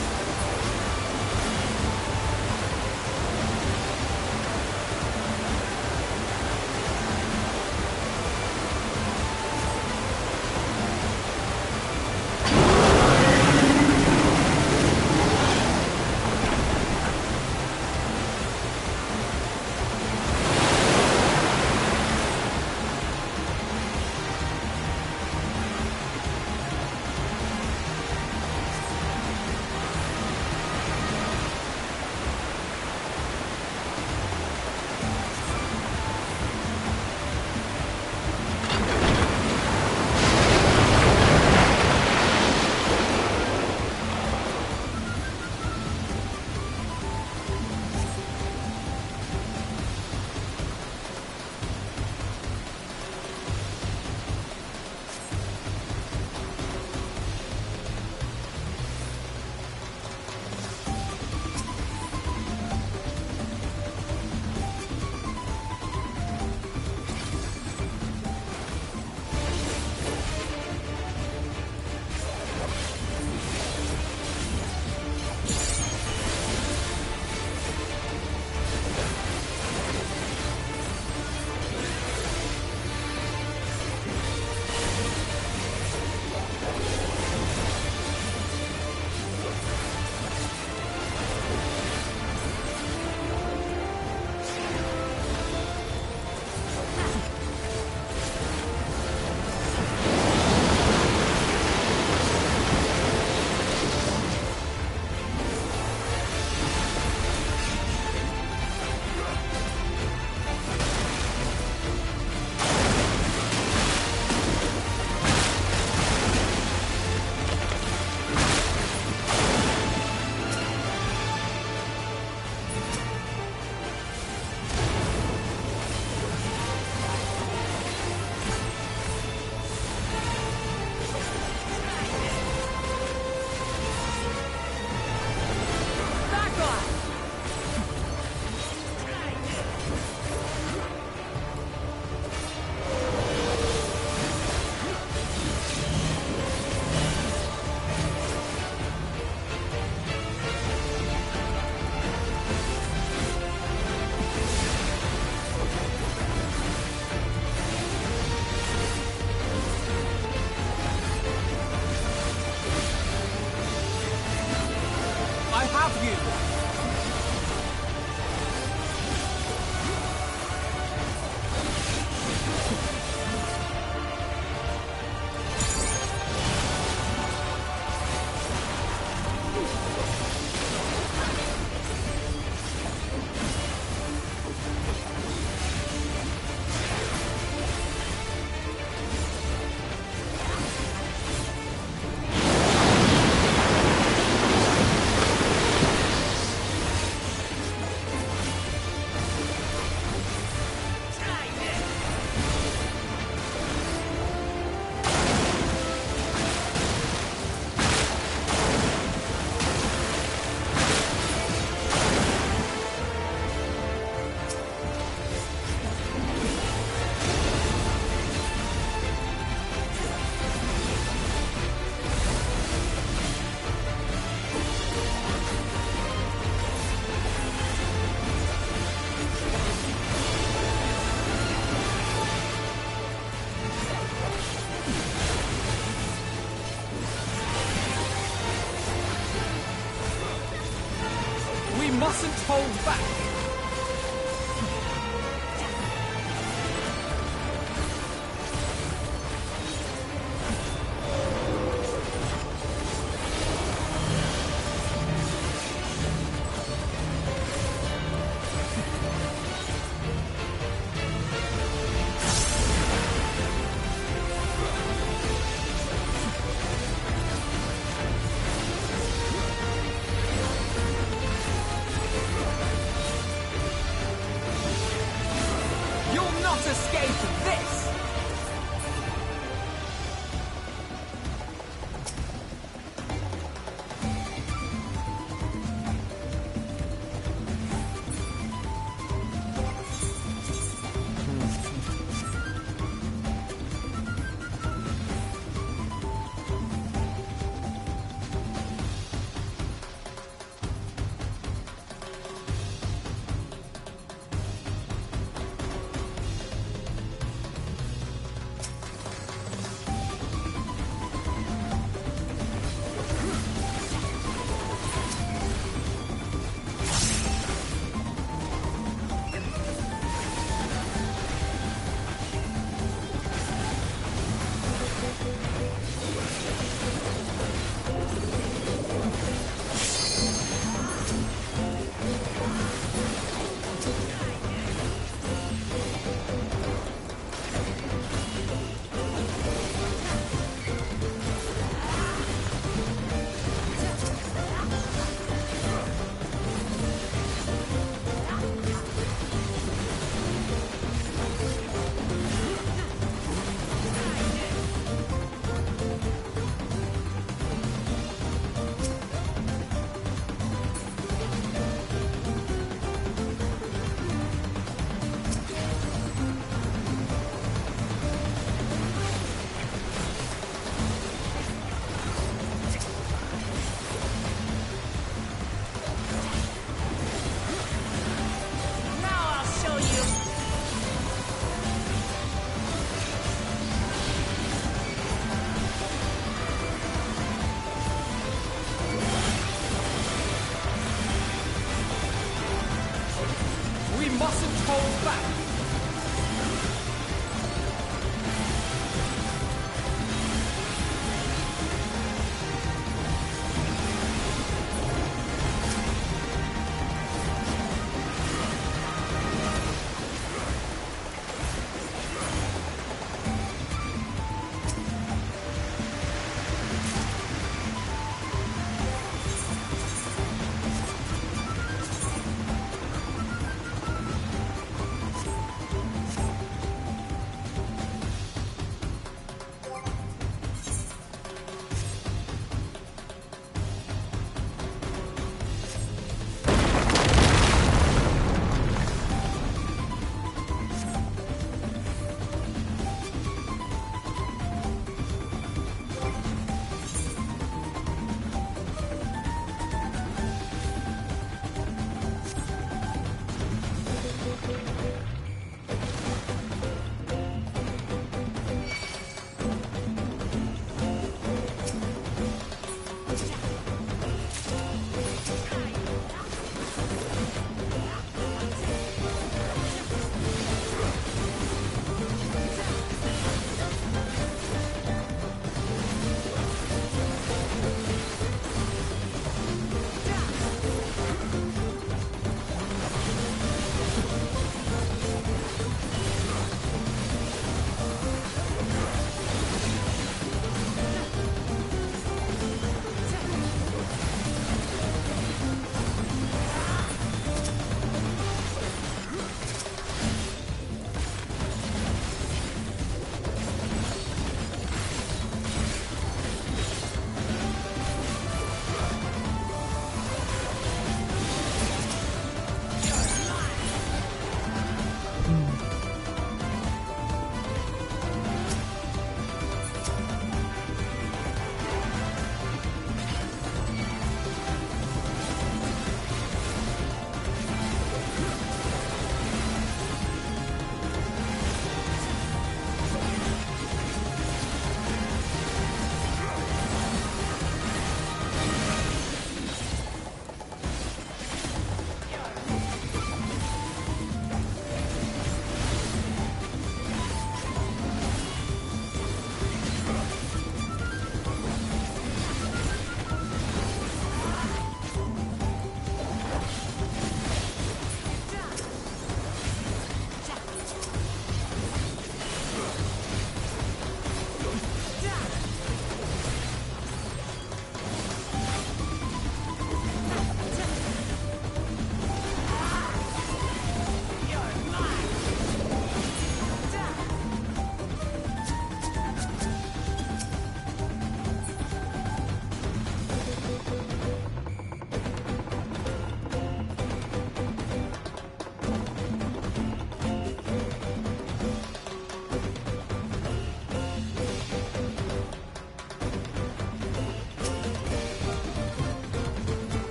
mustn't hold back. Escape this!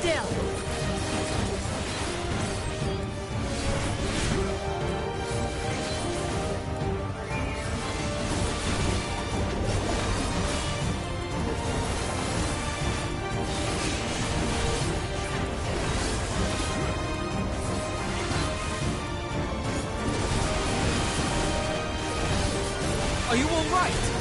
still. Are you all right?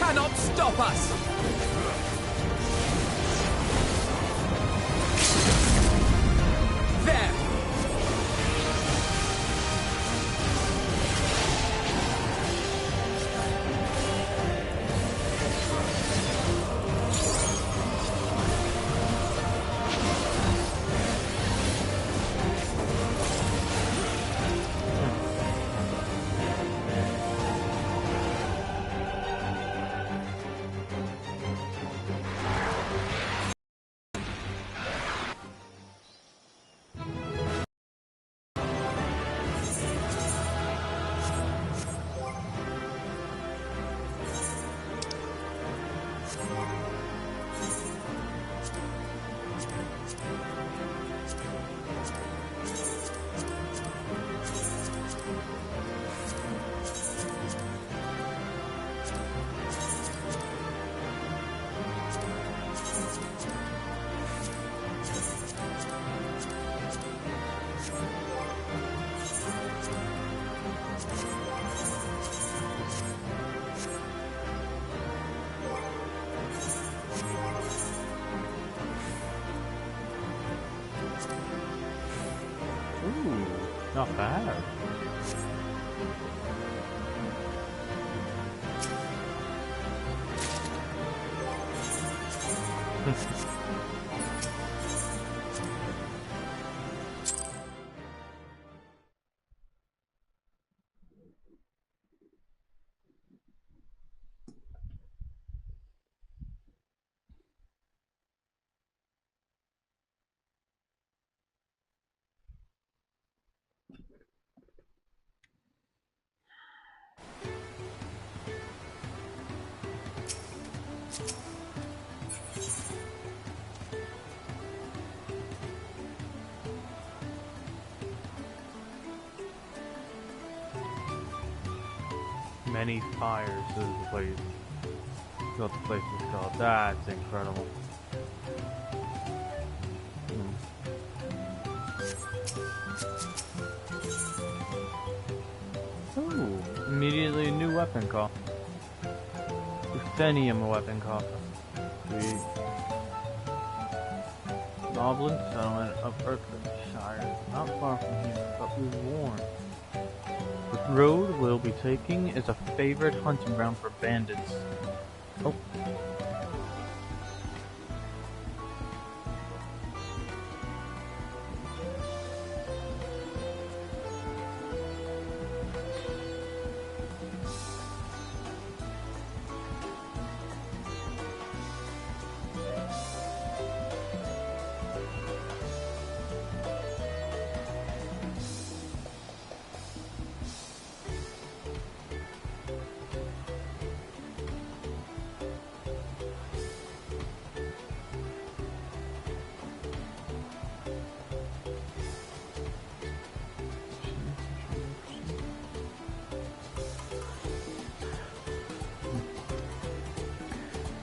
Cannot stop us! There! Not bad. Many Fires is the place. That's what the place is called. That's incredible. Ooh, immediately a new weapon call. Ruthenium weapon call. Sweet. Goblin settlement of Earthshire, not far from here, but we're warned. The road we'll be taking is a favorite hunting ground for bandits. Oh.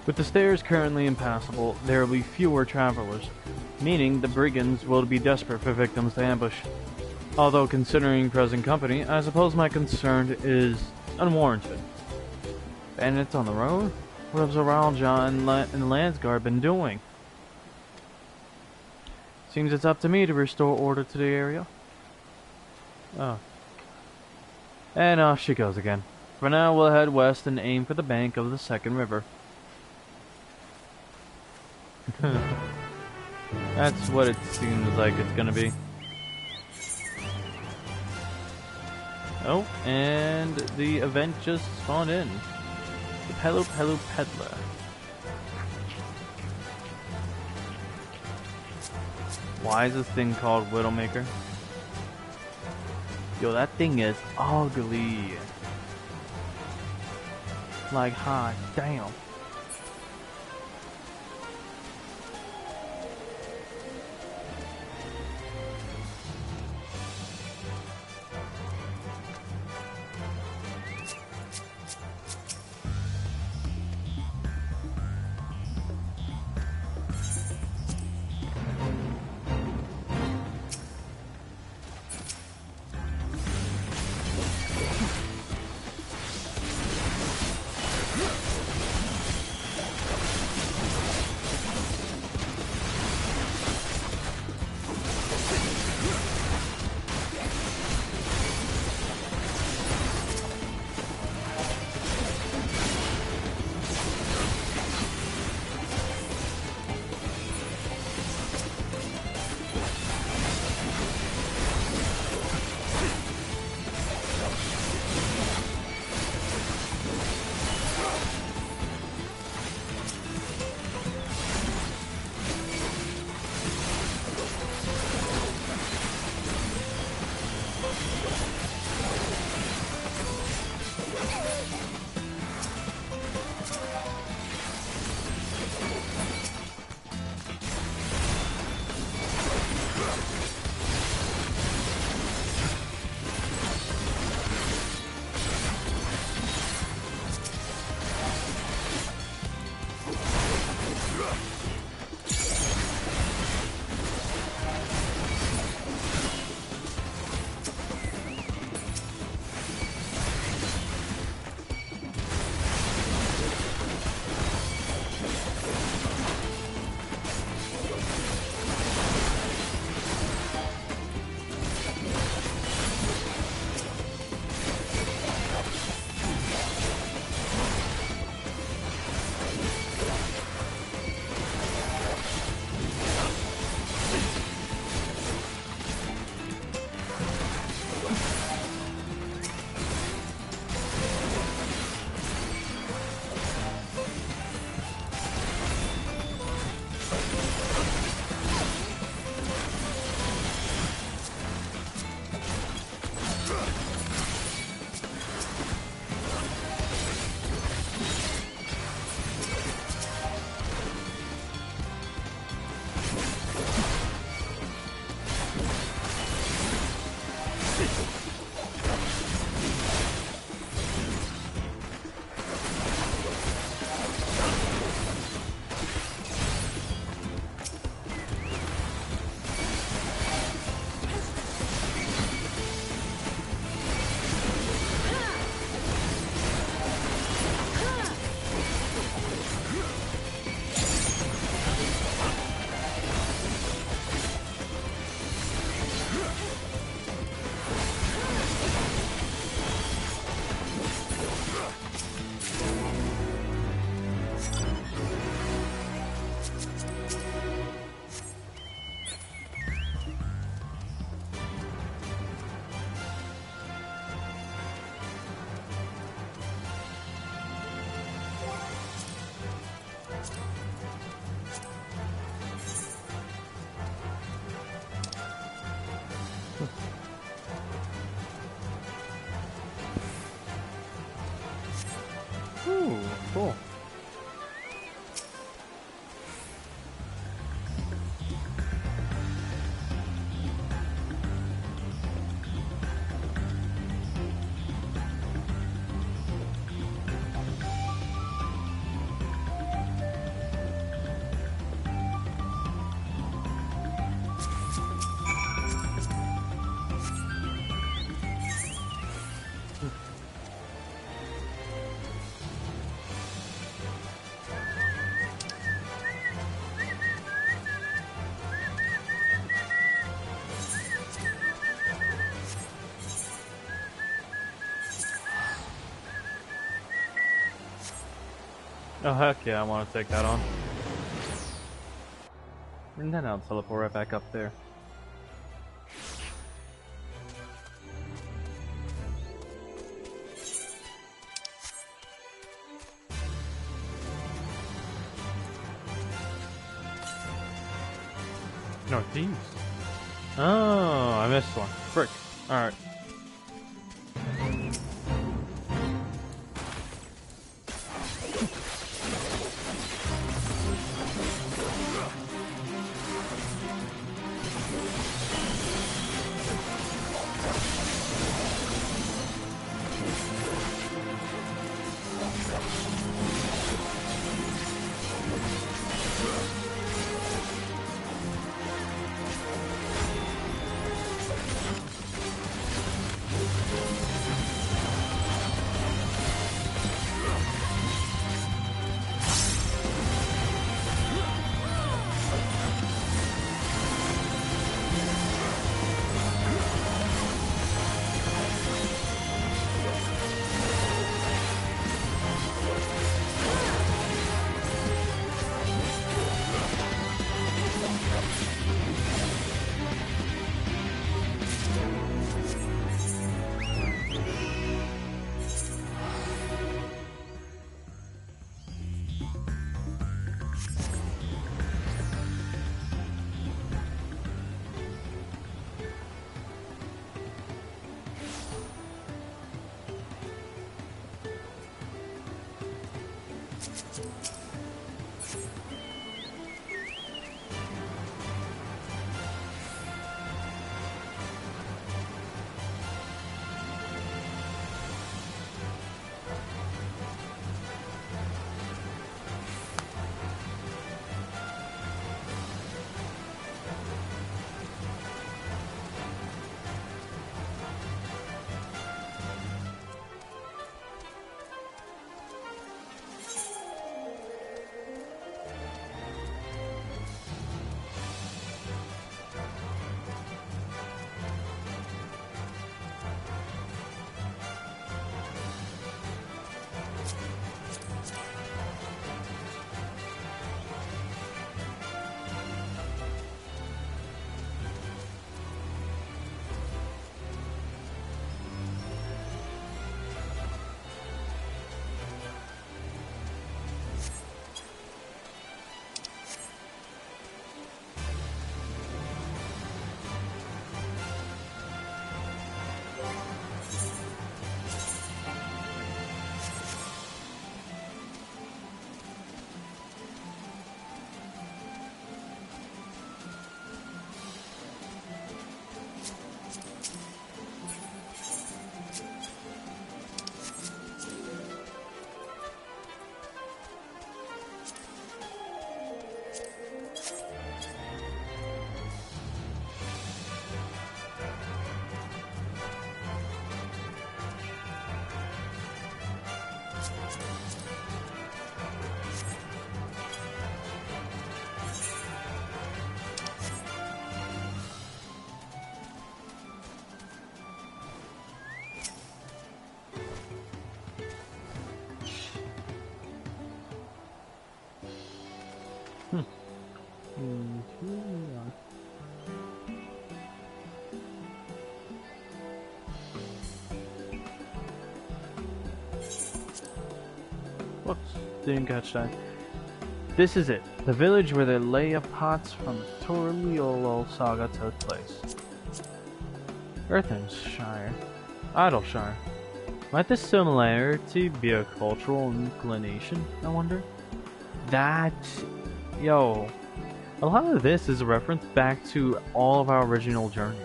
With the stairs currently impassable, there will be fewer travelers, meaning the brigands will be desperate for victims to ambush. Although considering present company, I suppose my concern is unwarranted. Bandits on the road? What have Zoralja and Landsguard been doing? Seems it's up to me to restore order to the area. Oh. And off she goes again. For now, we'll head west and aim for the bank of the second river. That's what it seems like it's gonna be. Oh, and the event just spawned in. The Pelu Peddler. Why is this thing called Widowmaker? Yo, that thing is ugly. Like, hot damn. Ooh, cool. Oh heck yeah, I want to take that on. And then I'll teleport right back up there. Northeast. Oh, I missed one. Frick. Alright. Whoops, didn't catch that. This is it, the village where the Leia Pots from the Torliolo saga took place. Earthenshire. Idleshire. Might this similarity be a cultural inclination, I wonder? That... Yo... A lot of this is a reference back to all of our original journeys.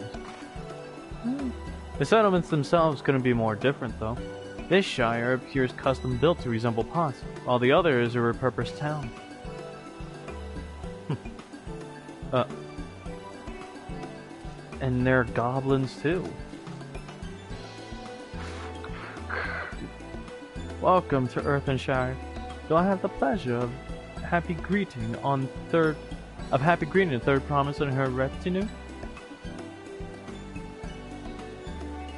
The settlements themselves couldn't be more different, though. This shire appears custom built to resemble pots, while the other is a repurposed town. And they're goblins too. Welcome to Earthenshire. Do I have the pleasure of happy greeting third promise and her retinue?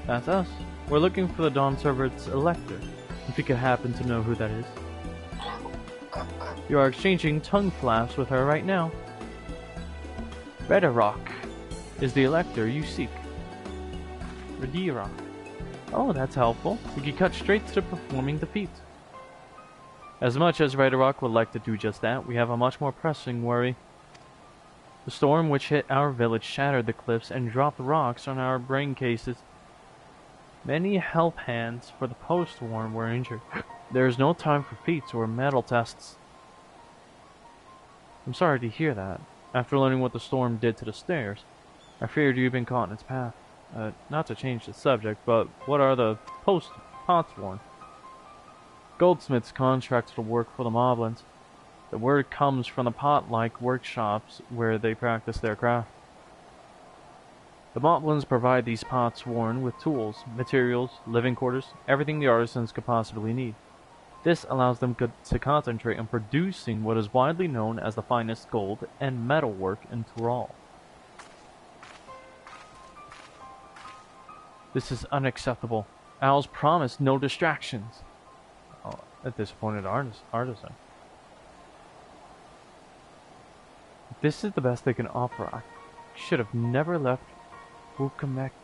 That's us. We're looking for the Dawnservant's elector, if you could happen to know who that is. You are exchanging tongue flaps with her right now. Redderock is the elector you seek. Redderock. Oh, that's helpful. We can cut straight to performing the feat. As much as Redderock would like to do just that, we have a much more pressing worry. The storm which hit our village shattered the cliffs and dropped rocks on our brain cases. Many help hands for the post-war were injured. There is no time for feats or metal tests. I'm sorry to hear that. After learning what the storm did to the stairs, I feared you'd been caught in its path. Not to change the subject, but what are the post-Potsworn? Goldsmiths contracts to work for the Moblins. The word comes from the pot-like workshops where they practice their craft. The Moblins provide these Potsworn with tools, materials, living quarters, everything the artisans could possibly need. This allows them to concentrate on producing what is widely known as the finest gold and metalwork in Tyrol. This is unacceptable. Owls promised no distractions. Oh, a disappointed artisan. If this is the best they can offer, I should have never left Wakumeki.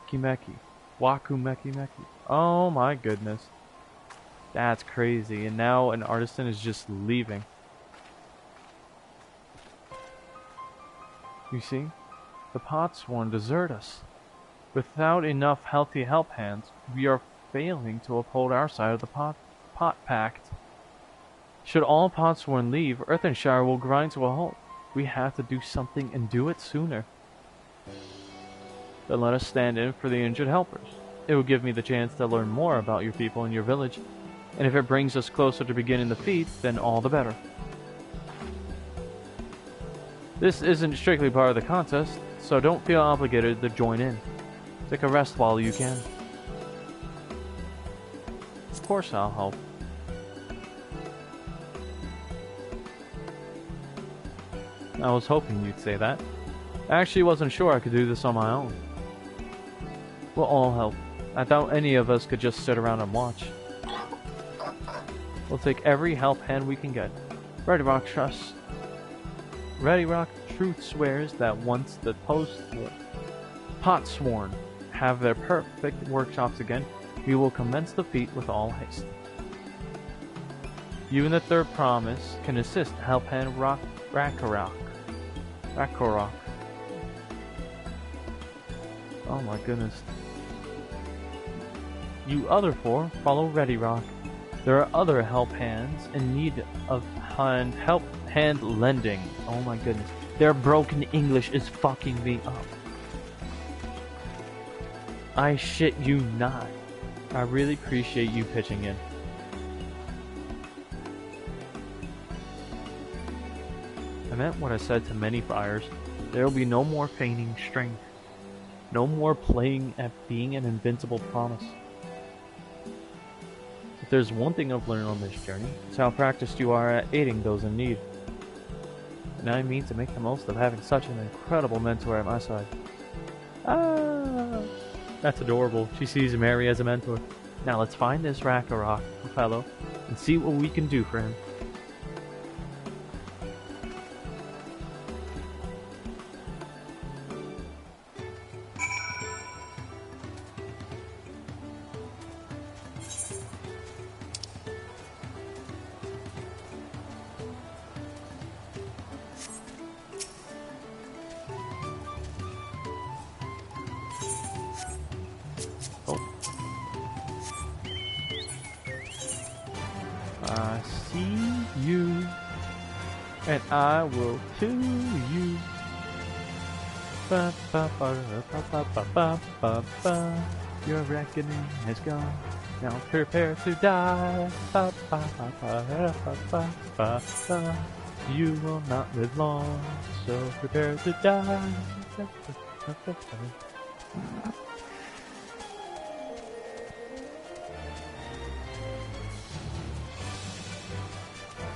Oh my goodness. That's crazy. And now an artisan is just leaving. You see? The Potsworn desert us. Without enough healthy help hands, we are failing to uphold our side of the pot pact. Should all Potsworn leave, Earthenshire will grind to a halt. We have to do something and do it sooner. Then let us stand in for the injured helpers. It will give me the chance to learn more about your people and your village. And if it brings us closer to beginning the feat, then all the better. This isn't strictly part of the contest, so don't feel obligated to join in. Take a rest while you can. Of course I'll help. I was hoping you'd say that. I actually wasn't sure I could do this on my own. We'll all help. I doubt any of us could just sit around and watch. We'll take every help hand we can get. Redderock truth swears that once the Potsworn have their perfect workshops again, we will commence the feat with all haste. You and the third promise can assist help hand Rakorok. Oh my goodness. You other four follow Redderock. There are other help hands in need of hand lending. Oh my goodness. Their broken English is fucking me up. I shit you not. I really appreciate you pitching in. I meant what I said to many fires. There will be no more feigning strength. No more playing at being an invincible promise. If there's one thing I've learned on this journey, it's how practiced you are at aiding those in need. And I mean to make the most of having such an incredible mentor at my side. Ah, that's adorable. She sees Mary as a mentor. Now let's find this Rakorok fellow and see what we can do for him. see you, and I will too you. Ba, ba, ba, ba, ba, ba, ba, ba, ba. Your reckoning has gone. Now prepare to die. Ba, ba, ba, ba, ba, ba, ba, ba. You will not live long, so prepare to die. Ba, ba, ba, ba, ba.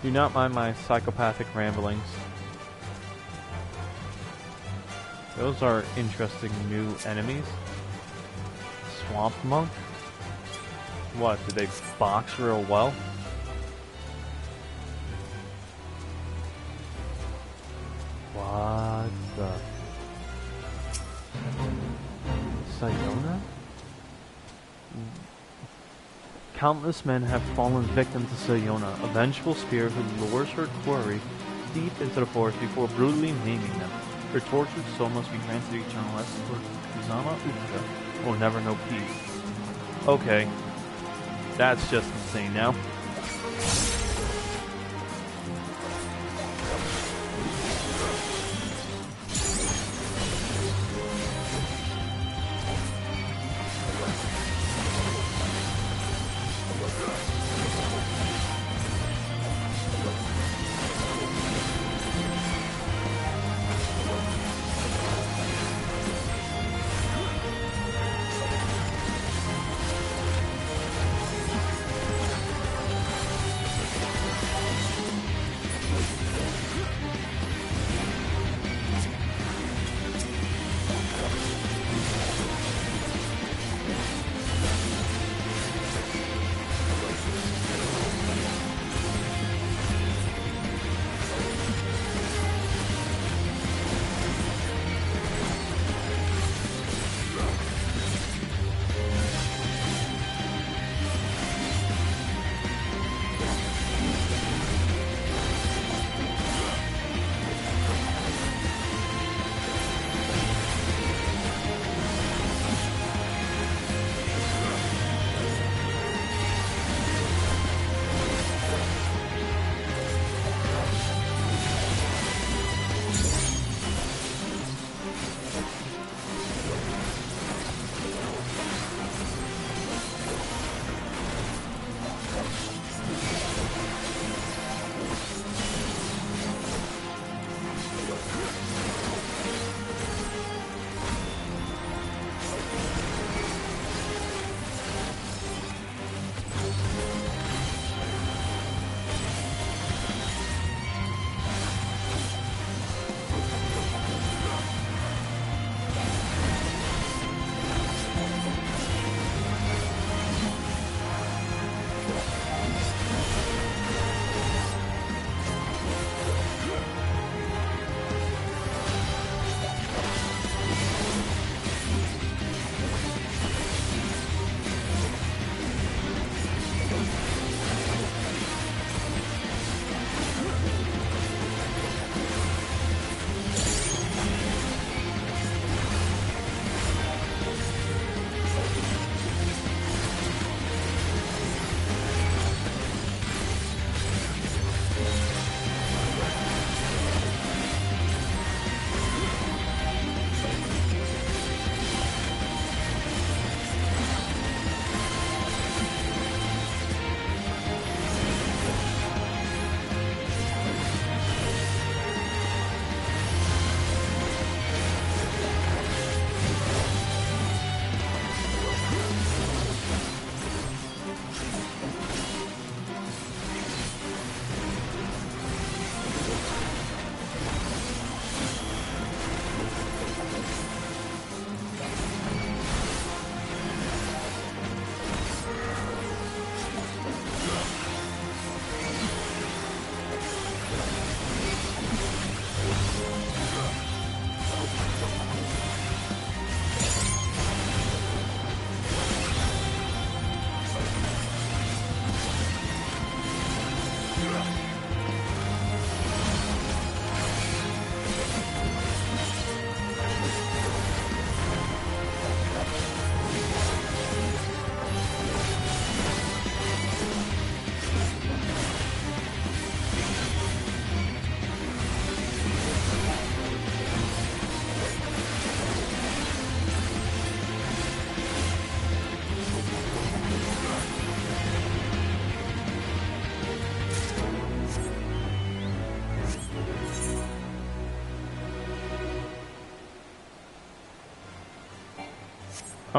Do not mind my psychopathic ramblings. Those are interesting new enemies. Swamp Monk? What, did they box real well? What the... Sayona? Countless men have fallen victim to Sayona, a vengeful spirit who lures her quarry deep into the forest before brutally maiming them. Her tortured soul must be granted eternal rest, or Kusama Uka will never know peace. Okay. That's just insane now.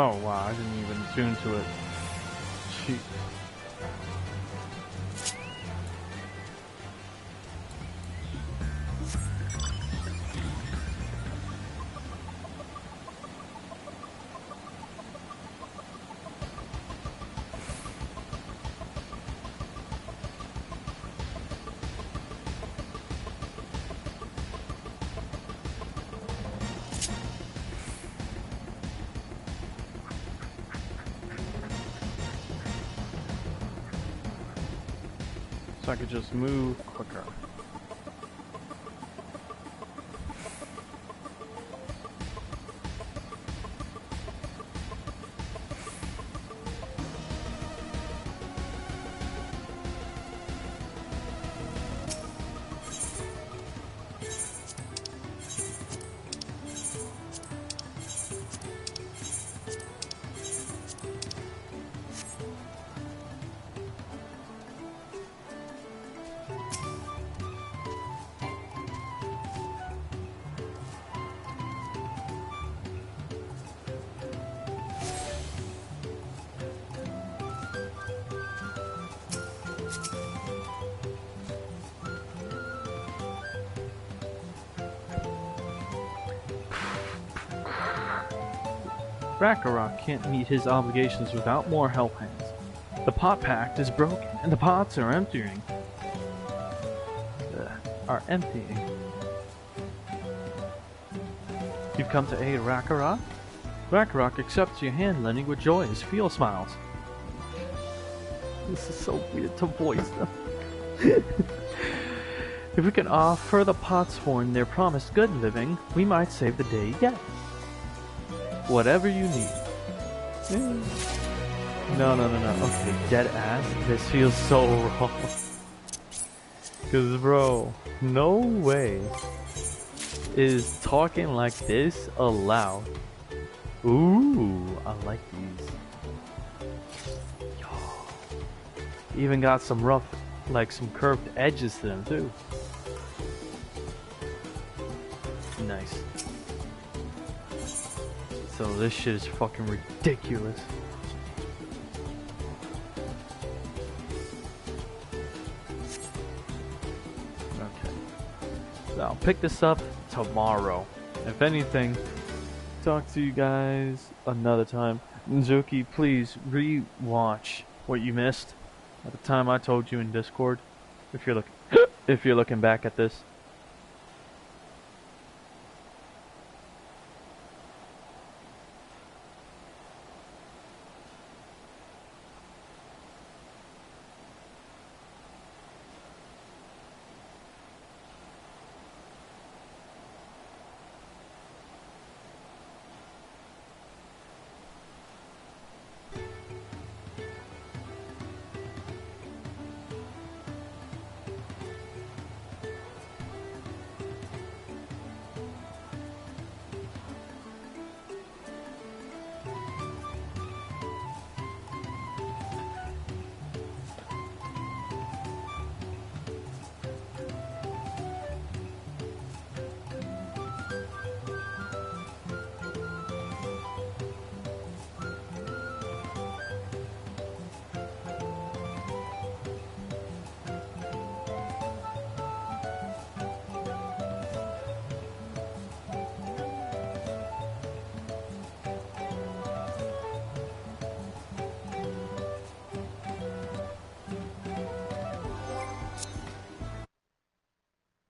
Oh wow, I didn't even tune to it. Jeez. So I could just move quicker. Ragnarok can't meet his obligations without more help hands. The pot pact is broken, and the pots are emptying. You've come to aid Ragnarok? Ragnarok accepts your hand lending with joyous feel smiles. This is so weird to voice them. If we can offer the Potsworn their promised good living, we might save the day yet. Whatever you need. No. Okay, dead ass. This feels so wrong. Cause bro, no way is talking like this allowed. Ooh, I like these. Yo. Even got some rough, like some curved edges to them too. Nice. So this shit is fucking ridiculous. Okay. So I'll pick this up tomorrow. If anything, talk to you guys another time. Nzuki, please re-watch what you missed at the time I told you in Discord. If you're looking back at this.